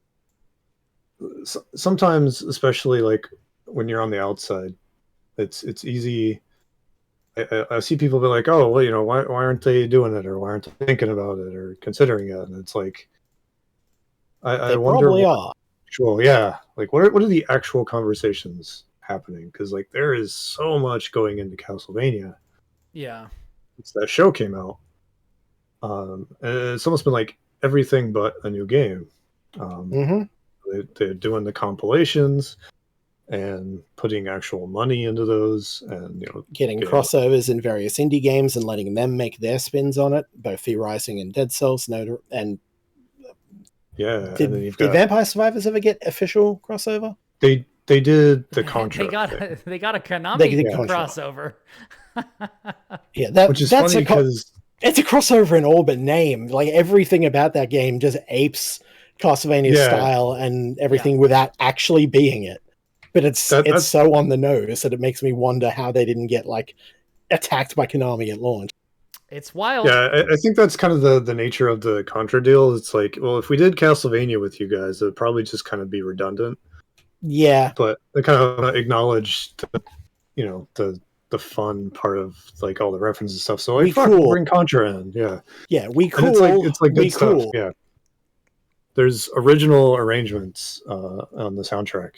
sometimes, especially like when you're on the outside, it's easy I see people be like, oh, well, why aren't they doing it, or why aren't they thinking about it or considering it? And it's like, I They wonder probably what are. actual, yeah, like what are the actual conversations happening? Because like there is so much going into Castlevania Yeah. since that show came out. And it's almost been like everything but a new game. Hmm. They're doing the compilations and putting actual money into those, and Getting getting, crossovers in various indie games and letting them make their spins on it, both V Rising and Dead Cells. And yeah, and then did, you've did got Vampire Survivors ever get official crossover? they did the They contract got thing, they got a They Konami did Contra. crossover. Yeah, which is that's funny because it's a crossover in all but name. Like everything about that game just apes Castlevania Yeah. style and everything without actually being it. But it's that's so on the nose that it makes me wonder how they didn't get like attacked by Konami at launch. It's wild. yeah. I think that's kind of the nature of the Contra deal. It's like, well, if we did Castlevania with you guys, it would probably just kind of be redundant. Yeah, But they kind of acknowledge the fun part of like all the references and stuff. So like, We fuck, cool. bring Contra in, yeah. yeah, we And cool. it's like we good stuff, cool. yeah. There's original arrangements on the soundtrack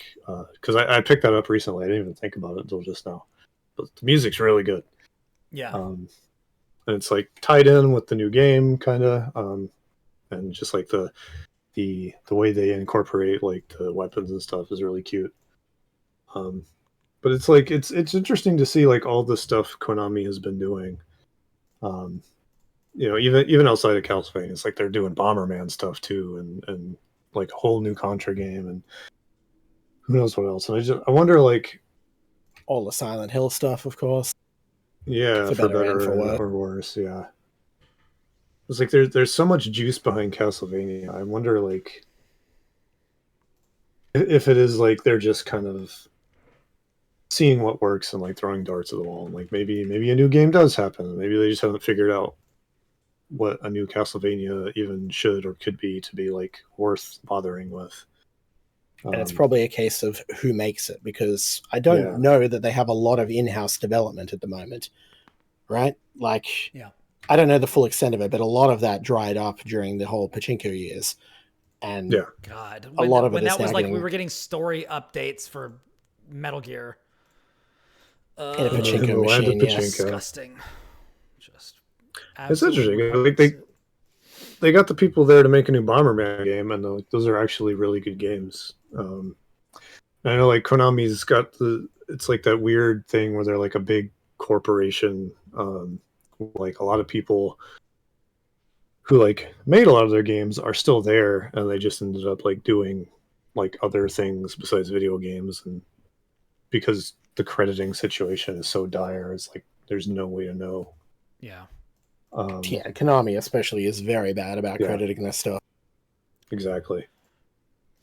because I picked that up recently. I didn't even think about it until just now. But the music's really good. Yeah. And it's like tied in with the new game, kind of, and just like the way they incorporate like the weapons and stuff is really cute. But it's like it's interesting to see like all the stuff Konami has been doing. Even outside of Castlevania, it's like they're doing Bomberman stuff too, and like a whole new Contra game, and who knows what else. And I wonder, like, All the Silent Hill stuff, of course. yeah, For for better and better for worse. or worse, yeah. It's like there's so much juice behind Castlevania. I wonder, like, if it is like they're just kind of seeing what works and like throwing darts at the wall, and like maybe a new game does happen. Maybe they just haven't figured out what a new Castlevania even should or could be to be like worth bothering with. And it's probably a case of who makes it, because I don't know that they have a lot of in-house development at the moment, right? Like, I don't know the full extent of it, but a lot of that dried up during the whole Pachinko years. And God, a lot of it when is that was now like getting... we were getting story updates for Metal Gear. in a Pachinko machine, yes. Disgusting. Just it's interesting. Like they got the people there to make a new Bomberman game, and those are actually really good games. And I know like Konami's got it's like that weird thing where they're like a big corporation. Like a lot of people who like made a lot of their games are still there, and they just ended up like doing like other things besides video games, and because the crediting situation is so dire, it's like there's no way to know. Konami especially is very bad about crediting this stuff. Exactly.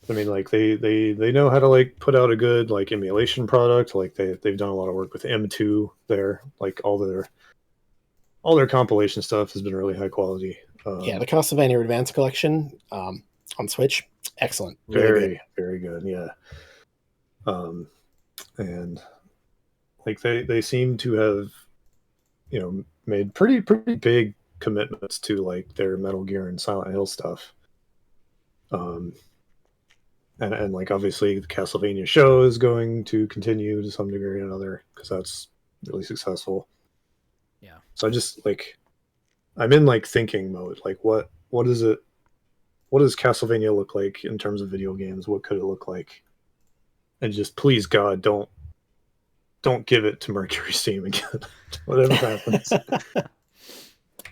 I mean, like they know how to like put out a good like emulation product. Like they've done a lot of work with M2 there. Like all their compilation stuff has been really high quality. The Castlevania Advance Collection on Switch, excellent. Really very good. Yeah. And like they seem to have made pretty big commitments to like their Metal Gear and Silent Hill stuff. And like obviously the Castlevania show is going to continue to some degree or another because that's really successful. Yeah. So I just like I'm in like thinking mode. Like what is it? What does Castlevania look like in terms of video games? What could it look like? And just please God, don't give it to Mercury Steam again. Whatever happens.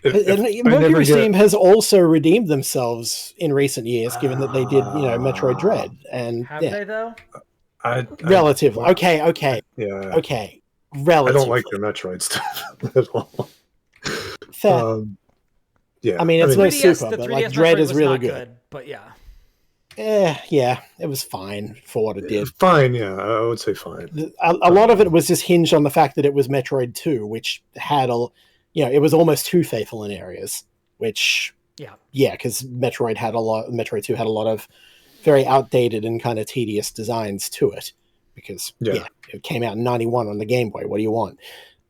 Mercury Steam has also redeemed themselves in recent years, given that they did, Metroid Dread. And have they though? Relatively. Okay. Yeah. Okay. Relatively. I don't like their Metroid stuff at all. Fair. Yeah. I mean, it's no super, but like Dread is really good. But yeah. Yeah, it was fine for what it did. Fine, yeah, I would say fine. A lot of it was just hinged on the fact that it was Metroid 2, which had it was almost too faithful in areas, which because Metroid 2 had a lot of very outdated and kind of tedious designs to it, because it came out in 91 on the Game Boy. What do you want?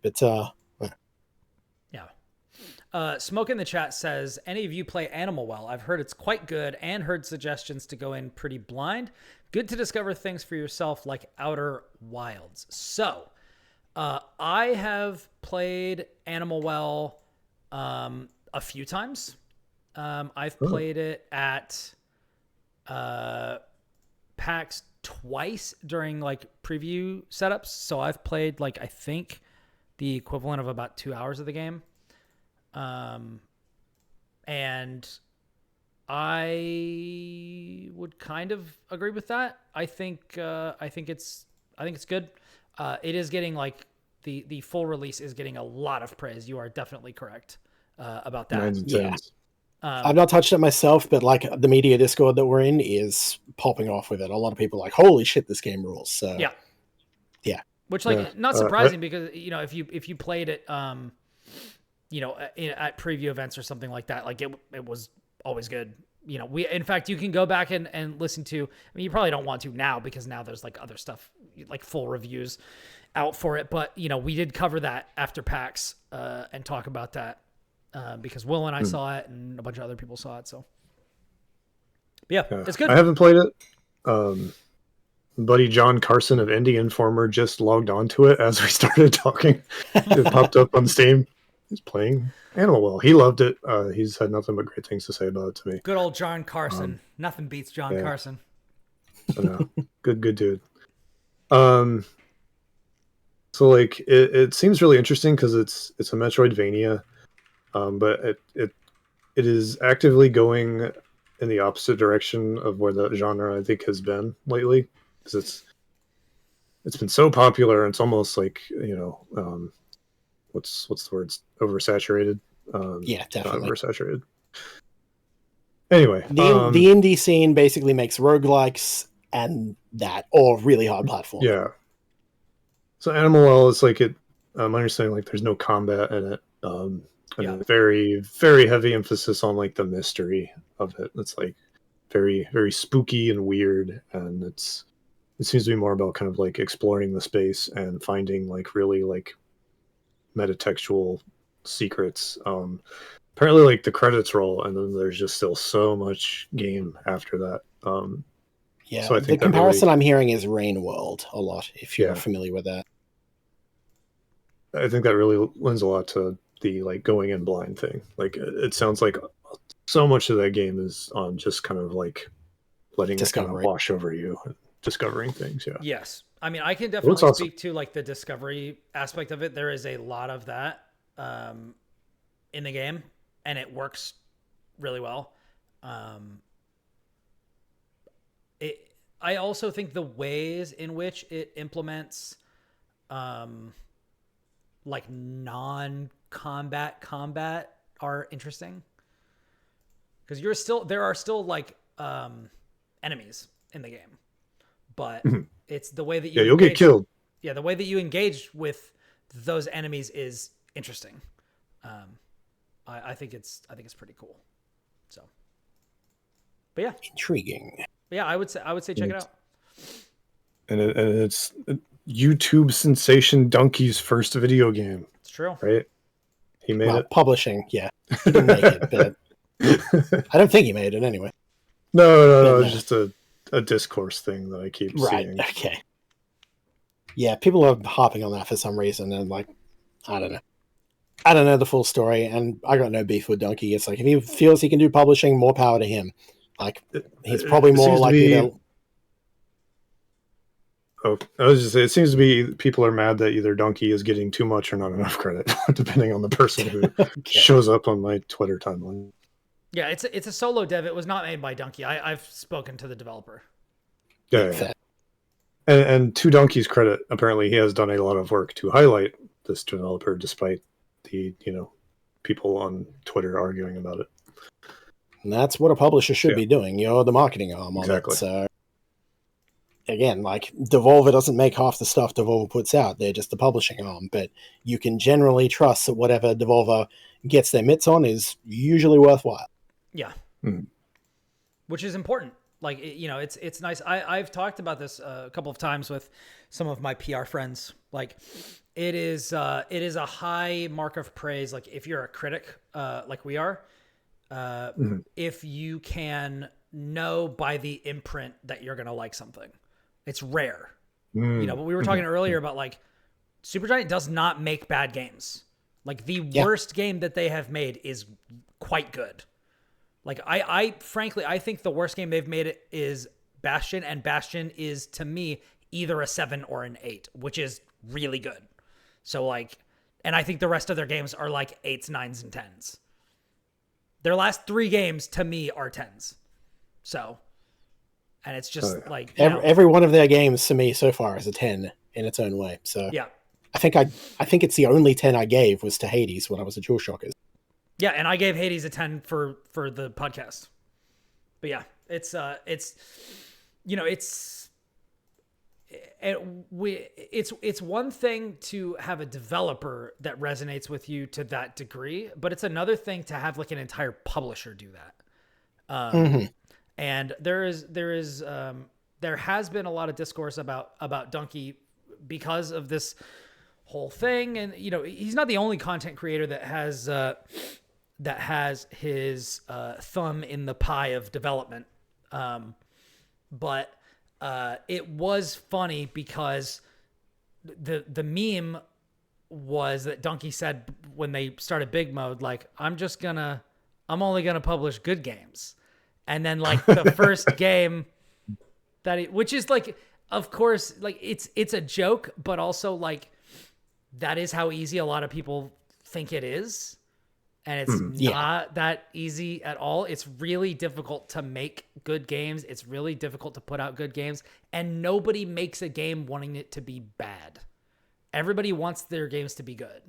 But Smoke in the chat says, any of you play Animal Well? I've heard it's quite good and heard suggestions to go in pretty blind. Good to discover things for yourself like Outer Wilds. So, I have played Animal Well a few times. I've played it at PAX twice during like preview setups. So I've played like, I think the equivalent of about 2 hours of the game. And I would kind of agree with that. I think it's good. It is getting like the full release is getting a lot of praise. You are definitely correct about that. Yeah. I've not touched it myself, but like the media Discord that we're in is popping off with it. A lot of people are like, holy shit, this game rules. So yeah. Which not surprising because if you played it at preview events or something like that, like it was always good. In fact, you can go back and listen to, I mean, you probably don't want to now because now there's like other stuff, like full reviews out for it. But, we did cover that after PAX and talk about that because Will and I saw it and a bunch of other people saw it. So, yeah, it's good. I haven't played it. Buddy John Carson of Indie Informer just logged onto it as we started talking. It popped up on Steam. He's playing Animal Well. He loved it. He's had nothing but great things to say about it to me. Good old John Carson. Nothing beats John Carson. I know. Good dude. So like it seems really interesting because it's a Metroidvania, but it is actively going in the opposite direction of where the genre I think has been lately, because it's been so popular and it's almost like what's the word? It's oversaturated. Yeah, definitely oversaturated. Anyway, the indie scene basically makes roguelikes and that, or really hard platform. Yeah. So Animal Well is like it. I'm understanding like there's no combat in it. And a very, very heavy emphasis on like the mystery of it. It's like very, very spooky and weird, and it seems to be more about kind of like exploring the space and finding like really like metatextual secrets. Apparently like the credits roll and then there's just still so much game after that. So I think the comparison I'm hearing is Rain World a lot, if you're familiar with that. I think that really lends a lot to the like going in blind thing. Like it sounds like so much of that game is on just kind of like letting it kind of wash over you and discovering things. Yes. I mean, I can definitely speak to like the discovery aspect of it. There is a lot of that in the game, and it works really well. I also think the ways in which it implements like non-combat combat are interesting, because there are still like enemies in the game, but it's the way that you'll get killed. Yeah, the way that you engage with those enemies is interesting. I think it's pretty cool. So, but yeah, intriguing. But yeah, I would say check it out. And it's YouTube sensation Dunkey's first video game. It's true, right? He made it. Publishing, yeah. He didn't make it, but I don't think he made it anyway. No. It's just a discourse thing that I keep seeing. Okay. Yeah, people are harping on that for some reason, and like, I don't know the full story, and I got no beef with Dunkey. It's like, if he feels he can do publishing, more power to him. Like, he's probably more likely to... Oh, I was just saying, it seems to be people are mad that either Dunkey is getting too much or not enough credit, depending on the person who shows up on my Twitter timeline. Yeah, it's a solo dev. It was not made by Dunkey. I've spoken to the developer. Yeah. And to Dunkey's credit, apparently he has done a lot of work to highlight this developer, despite the people on Twitter arguing about it. And that's what a publisher should be doing. You're the marketing arm on exactly. it. So again, like, Devolver doesn't make half the stuff Devolver puts out. They're just the publishing arm. But you can generally trust that whatever Devolver gets their mitts on is usually worthwhile. Yeah. Which is important. Like, it's nice. I've talked about this a couple of times with some of my PR friends. Like, it is a high mark of praise. Like, if you're a critic, like we are, if you can know by the imprint that you're gonna like something, it's rare. But we were talking earlier about like Supergiant does not make bad games. Like the worst game that they have made is quite good. Like I frankly, I think the worst game they've made is Bastion, and Bastion is to me either a 7 or an 8, which is really good. So like, and I think the rest of their games are like 8s, 9s, and 10s. Their last 3 games to me are 10s. So, and it's just like every one of their games to me so far is a 10 in its own way. So yeah, I think it's the only 10 I gave was to Hades when I was at DualShockers. Yeah, and I gave Hades a 10 for the podcast. But yeah, it's one thing to have a developer that resonates with you to that degree, but it's another thing to have like an entire publisher do that. And there has been a lot of discourse about Dunkey because of this whole thing, and he's not the only content creator that has his thumb in the pie of development. But it was funny because the meme was that Dunkey said when they started big mode, like, I'm only gonna publish good games. And then like the first game which is like, of course, like it's a joke, but also like that is how easy a lot of people think it is. And it's not that easy at all. It's really difficult to make good games. It's really difficult to put out good games. And nobody makes a game wanting it to be bad. Everybody wants their games to be good.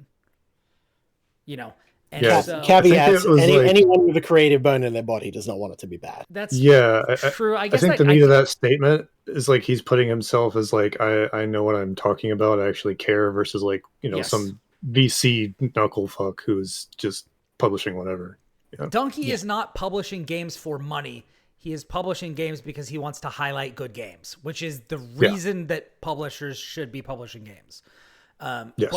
And caveats, anyone with a creative bone in their body does not want it to be bad. That's true. I think the meat of that statement is like he's putting himself as like, I know what I'm talking about. I actually care, versus like, some VC knuckle fuck who's just publishing whatever. Dunkey is not publishing games for money. He is publishing games because he wants to highlight good games, which is the reason that publishers should be publishing games. Yes.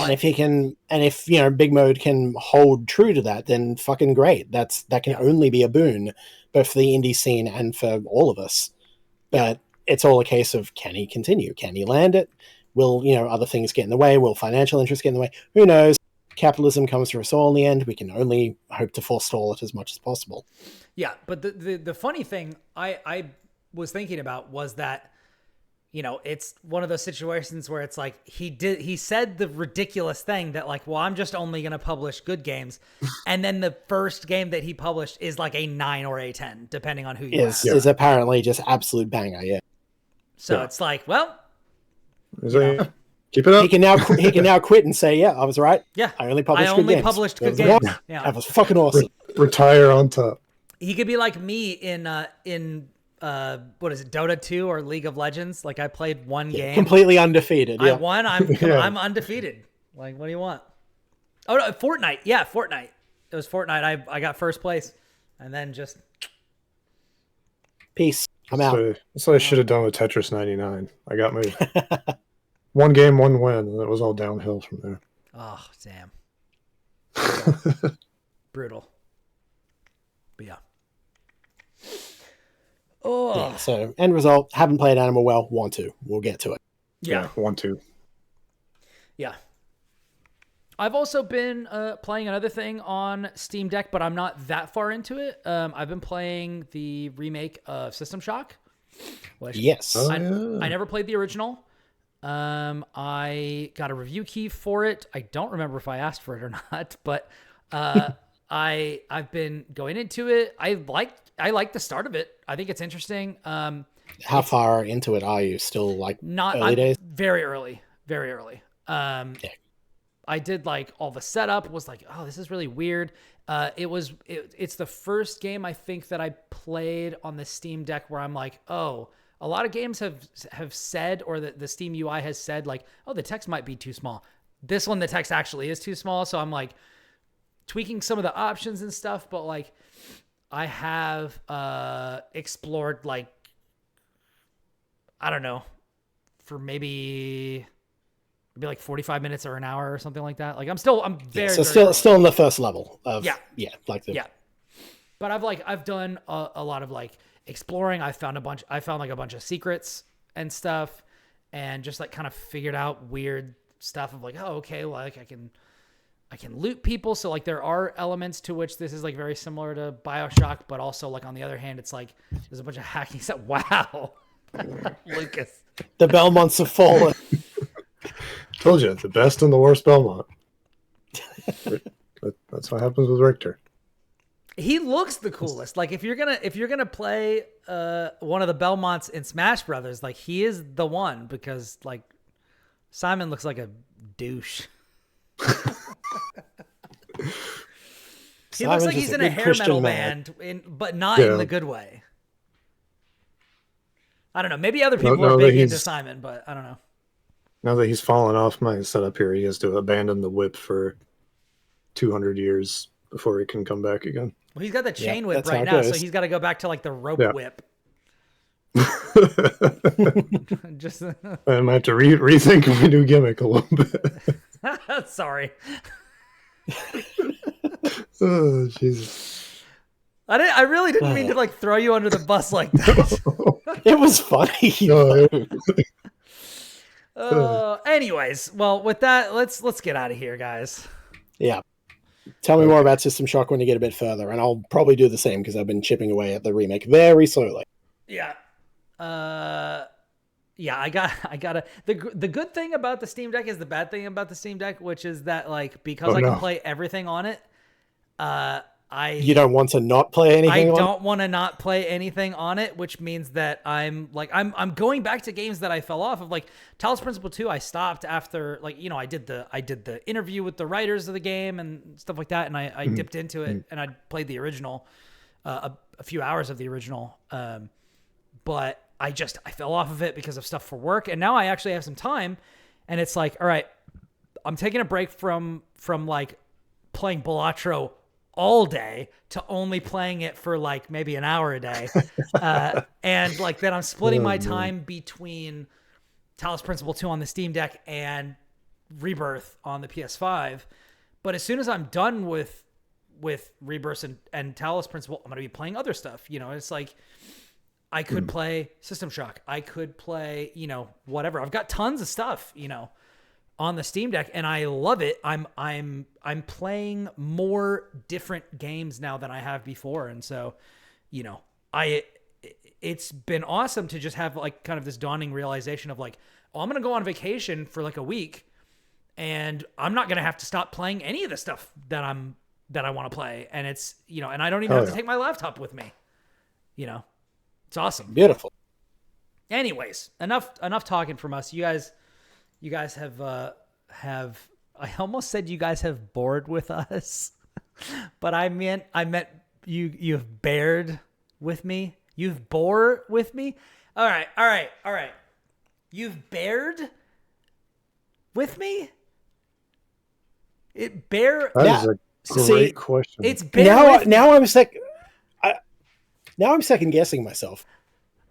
And if Big Mode can hold true to that, then fucking great. That can only be a boon, both for the indie scene and for all of us. But it's all a case of, can he continue? Can he land it? Will other things get in the way? Will financial interests get in the way? Who knows? Capitalism comes to us all in the end. We can only hope to forestall it as much as possible. Yeah, but the funny thing I was thinking about was that it's one of those situations where it's like he said the ridiculous thing that like, well, I'm just only going to publish good games. And then the first game that he published is like a 9 or a 10, depending on who you ask. Is apparently just absolute banger. Yeah. So it's like, well, keep it up. He can now quit and say, yeah, I was right. Yeah. I only published good games. Yeah. That was fucking awesome. Retire on top. He could be like me in what is it, Dota 2 or League of Legends? Like I played one game. Completely undefeated. I won. I'm undefeated. Like, what do you want? Oh, no, Fortnite. Yeah, Fortnite. It was Fortnite. I got first place. And then just... Peace. I'm out. That's what I should have done with Tetris 99. I got my one game, one win, and it was all downhill from there. Oh, damn. Brutal. But yeah. Oh. Yeah, so end result, haven't played Animal Well, want to. We'll get to it. Yeah, want to. Yeah. I've also been playing another thing on Steam Deck, but I'm not that far into it. I've been playing the remake of System Shock. Yes. I never played the original. I got a review key for it. I don't remember if I asked for it or not, but I've been going into it. I like the start of it. I think it's interesting. How far into it are you? Still like early days? Very early. Very early. I did like all the setup, was like, oh, this is really weird. It's the first game I think that I played on the Steam Deck where I'm like, oh, a lot of games have said, or the Steam UI has said like, oh, the text might be too small. This one, the text actually is too small. So I'm like tweaking some of the options and stuff, but like I have explored like I don't know, for maybe like 45 minutes or an hour or something like that. Like I'm very, so very still in the first level of yeah. But I've done a lot of like exploring. I found like a bunch of secrets and stuff, and just like kind of figured out weird stuff of like, oh, okay, like I can loot people. So like there are elements to which this is like very similar to BioShock, but also like on the other hand, it's like there's a bunch of hacking stuff. Wow. Lucas. The Belmonts have fallen. Told you, the best and the worst Belmont. That's what happens with Richter. He looks the coolest. Like if you're gonna play one of the Belmonts in Smash Brothers, like he is the one, because like Simon looks like a douche. He looks like he's in a hair Christian metal man. band, but not in the good way. I don't know. Maybe other people are big into Simon, but I don't know. Now that he's fallen off my setup here, he has to abandon the whip for 200 years before he can come back again. Well, he's got the chain whip right now, so he's got to go back to like the rope whip. Just I might have to rethink my new gimmick a little bit. Sorry. Oh, Jesus. I really didn't mean to like throw you under the bus like that. It was funny. Anyways, well, with that, let's get out of here, guys. Yeah. Tell me more about System Shock when you get a bit further, and I'll probably do the same because I've been chipping away at the remake very slowly. Yeah. Yeah, I got the good thing about the Steam Deck is the bad thing about the Steam Deck, which is that like because I can play everything on it, you don't want to not play anything. I don't want to not play anything on it, which means that I'm going back to games that I fell off of. Like Talos Principle 2, I stopped after like, you know, I did the interview with the writers of the game and stuff like that, and I dipped into it and I played the original, a few hours of the original, but I fell off of it because of stuff for work, and now I actually have some time, and it's like, all right, I'm taking a break from like playing Balatro all day to only playing it for like maybe an hour a day. And like then I'm splitting my time between Talos Principle 2 on the Steam Deck and Rebirth on the PS5. But as soon as I'm done with Rebirth and Talos Principle, I'm going to be playing other stuff. You know, it's like I could play System Shock. I could play, you know, whatever. I've got tons of stuff, you know, on the Steam Deck, and I love it. I'm playing more different games now than I have before, and so, you know, it's been awesome to just have like kind of this dawning realization of like, oh, I'm gonna go on vacation for like a week, and I'm not gonna have to stop playing any of the stuff that I want to play, and it's, you know, and I don't even have to take my laptop with me, you know, it's awesome, beautiful. Anyways, enough talking from us. You guys have I almost said you guys have bored with us, but I meant you've bared with me. You've bore with me. All right. You've bared with me. That is a great question. It's bared now I'm second guessing myself,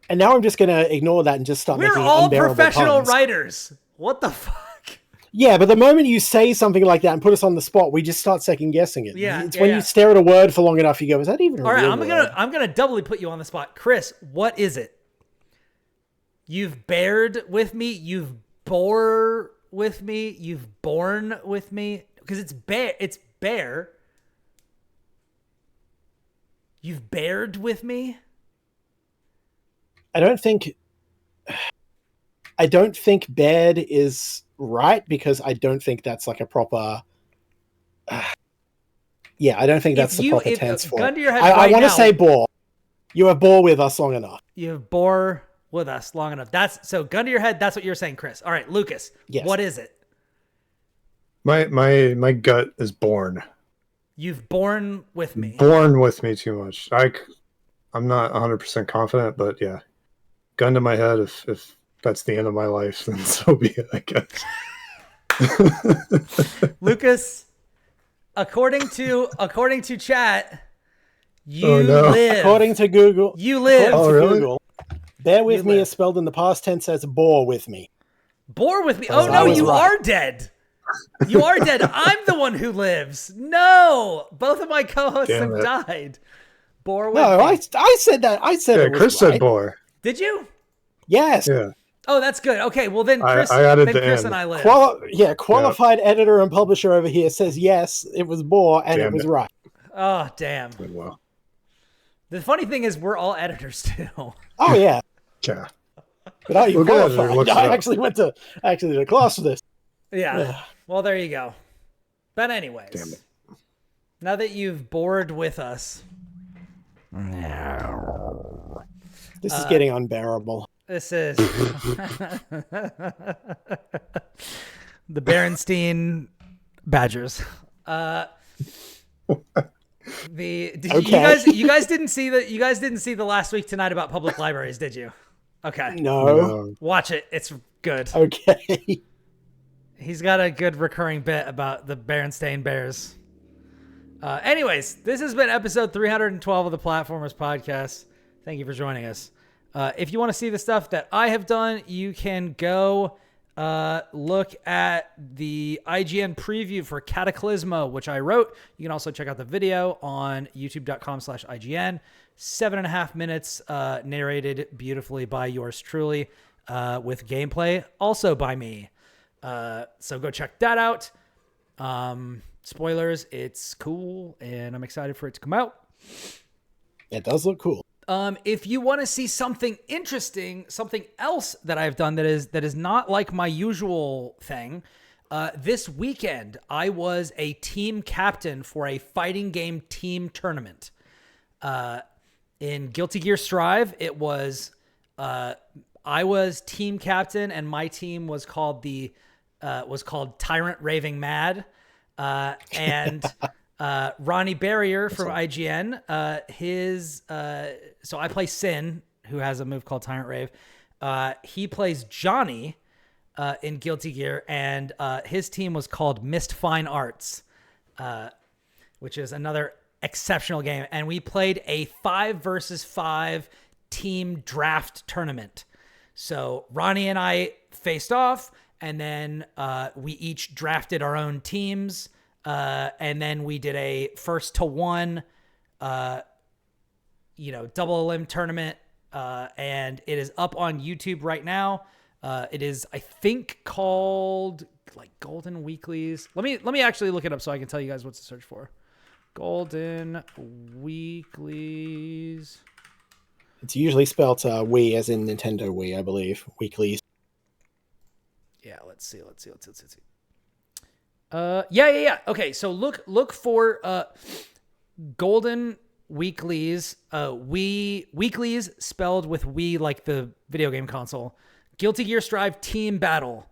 and now I'm just gonna ignore that and just start making unbearable We're all professional puns. writers. What the fuck? Yeah, but the moment you say something like that and put us on the spot, we just start second guessing it. Yeah, it's when you stare at a word for long enough, you go, "Is that even a all right?" real word? I'm gonna doubly put you on the spot, Kris. What is it? You've bared with me. You've bore with me. You've borne with me, because it's bear. You've bared with me. I don't think bed is right, because I don't think that's like a proper. Yeah, I don't think that's the proper tense for it. I want to say bore. You have bore with us long enough. You have bore with us long enough. That's so gun to your head. That's what you're saying, Kris. All right, Lucas. Yes. What is it? My gut is born. You've borne with me. Born with me too much. I'm not 100% confident, but yeah. Gun to my head, if that's the end of my life, then so be it, I guess. Lucas, according to chat, you live. According to Google. You live. Oh, really? Google, Bear with You me live. is spelled in the past tense as bore with me. Bore with me. So Oh, I no, was you right. are dead. You are dead. I'm the one who lives. No, both of my co-hosts Damn have it. died. Bore with No, me. I said that. I said Yeah, it was Chris right. said boar. Did you? Yes. Yeah. Oh, that's good. Okay, well then Chris, I added then the Chris N. and I live. Qualified editor and publisher over here says yes, it was bore, and Damn it was it. right. Oh, damn. Well, The funny thing is we're all editors too. Oh yeah. yeah. But are you We'll get editor, qualified? looks it I up. actually did a class for this. Yeah. Well, there you go. But anyways, Damn it. now that you've bored with us, This is getting unbearable. this is the Berenstein Badgers. You guys didn't see the last week tonight about public libraries, did you? Okay. No. Watch it. It's good. Okay. He's got a good recurring bit about the Berenstain Bears. Anyways, this has been episode 312 of the Platformers Podcast. Thank you for joining us. If you want to see the stuff that I have done, you can go look at the IGN preview for Cataclysma, which I wrote. You can also check out the video on youtube.com/IGN. 7.5 minutes narrated beautifully by yours truly with gameplay also by me. So go check that out. Spoilers, it's cool, and I'm excited for it to come out. It does look cool. If you want to see something interesting, something else that I've done that is not like my usual thing, this weekend I was a team captain for a fighting game team tournament. In Guilty Gear Strive, it was I was team captain, and my team was called Tyrant Raving Mad, and Ronnie Barrier from IGN, so I play Sin, who has a move called Tyrant Rave. He plays Johnny in Guilty Gear, and his team was called Mist Fine Arts, which is another exceptional game. And we played a 5 versus 5 team draft tournament. So Ronnie and I faced off, and then we each drafted our own teams. And then we did a first to one, double elim tournament. And it is up on YouTube right now. It is, I think, called like Golden Weeklies. Let me actually look it up so I can tell you guys what to search for. Golden Weeklies. It's usually spelled Wii, as in Nintendo Wii, I believe. Weeklies. Yeah, let's see. Yeah. Okay, so look for Golden Weeklies. Weeklies spelled with Wii, like the video game console. Guilty Gear Strive Team Battle.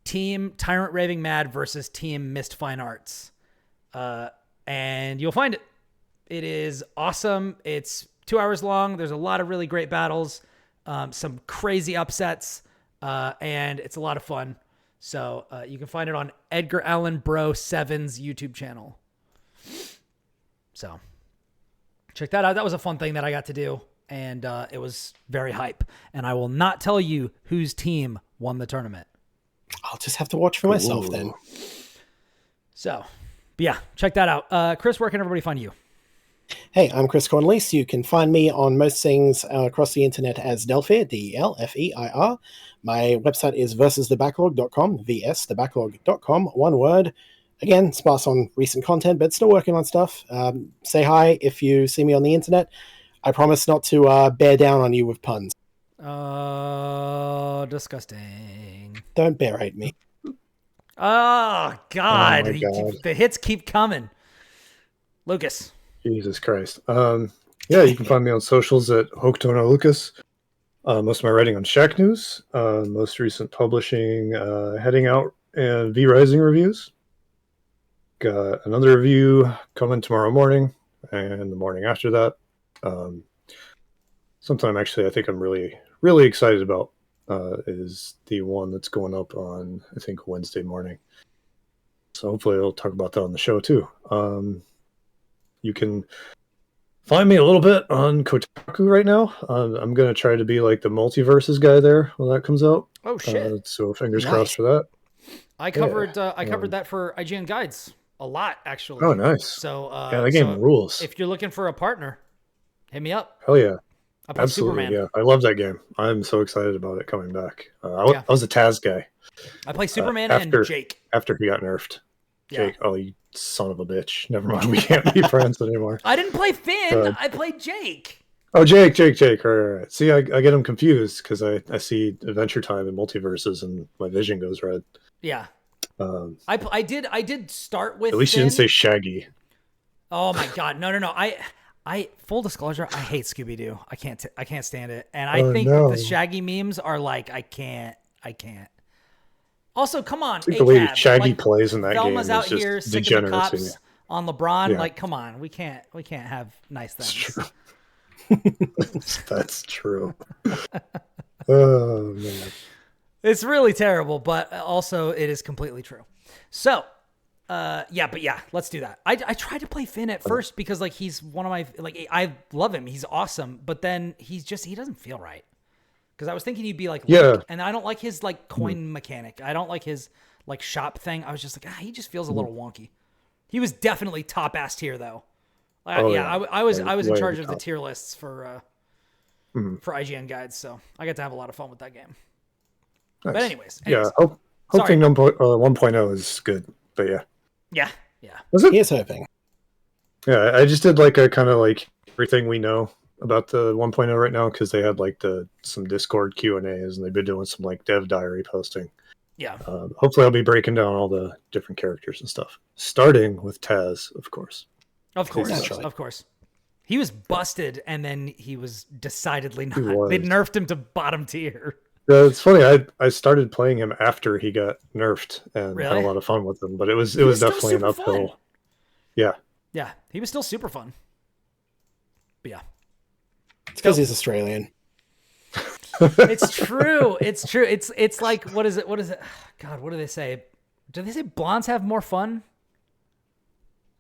Team Tyrant Raving Mad versus Team Mist Fine Arts. And you'll find it. It is awesome. It's 2 hours long. There's a lot of really great battles, some crazy upsets, and it's a lot of fun. So you can find it on Edgar Allan Bro 7's YouTube channel. So check that out. That was a fun thing that I got to do, and it was very hype. And I will not tell you whose team won the tournament. I'll just have to watch for myself then. So, but yeah, check that out. Chris, where can everybody find you? Hey, I'm Chris Cornelius. You can find me on most things across the internet as Delpheir, DELFEIR. My website is versusthebacklog.com, vsthebacklog.com, one word. Again, sparse on recent content, but still working on stuff. Say hi if you see me on the internet. I promise not to bear down on you with puns. Disgusting. Don't berate me. Oh, God. Oh, my God. The hits keep coming. Lucas. Jesus Christ. Yeah, you can find me on socials at Hokutono Lucas. Most of my writing on Shack News. Most recent publishing, Heading Out and V-Rising reviews. Got another review coming tomorrow morning and the morning after that. Sometime actually I think I'm really, really excited about is the one that's going up on, I think, Wednesday morning. So hopefully I'll talk about that on the show too. You can find me a little bit on Kotaku right now. I'm gonna try to be like the Multiversus guy there when that comes out. Oh shit! So fingers Nice. crossed for that. I covered that for IGN Guides a lot actually. Oh, nice. So Yeah, that game rules. If you're looking for a partner, hit me up. Hell yeah. I play Absolutely, Superman. yeah. I love that game. I'm so excited about it coming back. I Yeah. was a Taz guy I play Superman after- and Jake. after he got nerfed. Yeah. Jake, oh, you son of a bitch. Never mind, we can't be friends anymore. I didn't play Finn. I played Jake. Oh, Jake. Right. See, I get him confused because I see Adventure Time and Multiverses and my vision goes red. Yeah. Um, I did start with at least Finn. you didn't say Shaggy. Oh my god, no. I full disclosure, I hate Scooby Doo. I can't stand it, and I think no. the Shaggy memes are like I can't. Also, come on, I think the way ACAB, Shaggy like, plays in that Velma's game out is just here sick of the degeneracy. cops on LeBron. Yeah. Like, come on, we can't have nice That's things. true. That's true. Oh man. It's really terrible, but also it is completely true. So, let's do that. I tried to play Finn at first because like he's one of my I love him. He's awesome, but then he doesn't feel right. Because I was thinking he'd be like Link, and I don't like his like coin mechanic. I don't like his like shop thing. I was just like, he just feels a little wonky. He was definitely top ass tier though. I was in charge of the tier lists for IGN Guides, so I got to have a lot of fun with that game. Nice. But anyways. Hoping 1.0 is good, but Yeah. Was it? Here's hoping. Yeah, I just did like a kind of like everything we know about the 1.0 right now because they had like some Discord Q&As and they've been doing some like dev diary posting. Yeah. Hopefully I'll be breaking down all the different characters and stuff, starting with Taz, of course. Of course. Naturally. Of course. He was busted and then he was decidedly not. was. They nerfed him to bottom tier. It's funny. I started playing him after he got nerfed and had Really? a lot of fun with him, but it was was still definitely an super uphill. fun. Yeah. Yeah. He was still super fun. But yeah. It's because he's Australian. It's true. It's true. It's like, what is it? God, what do they say? Do they say blondes have more fun?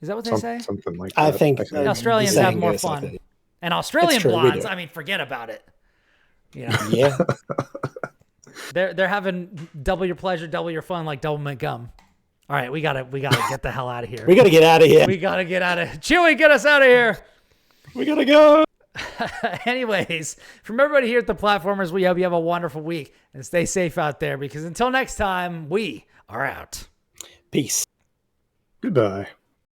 Is that what they say? Something like that. I think Australians the have saying more goes like fun. that. And Australian It's true, we blondes, do. I mean, forget about it. You know, Yeah. they're having double your pleasure, double your fun, like double mint gum. All right, we gotta get the hell out of here. We got to get out of here. We gotta get out of Chewy, get us out of here. We got to go. Anyways, from everybody here at the Platformers, we hope you have a wonderful week and stay safe out there because until next time, we are out. Peace. Goodbye.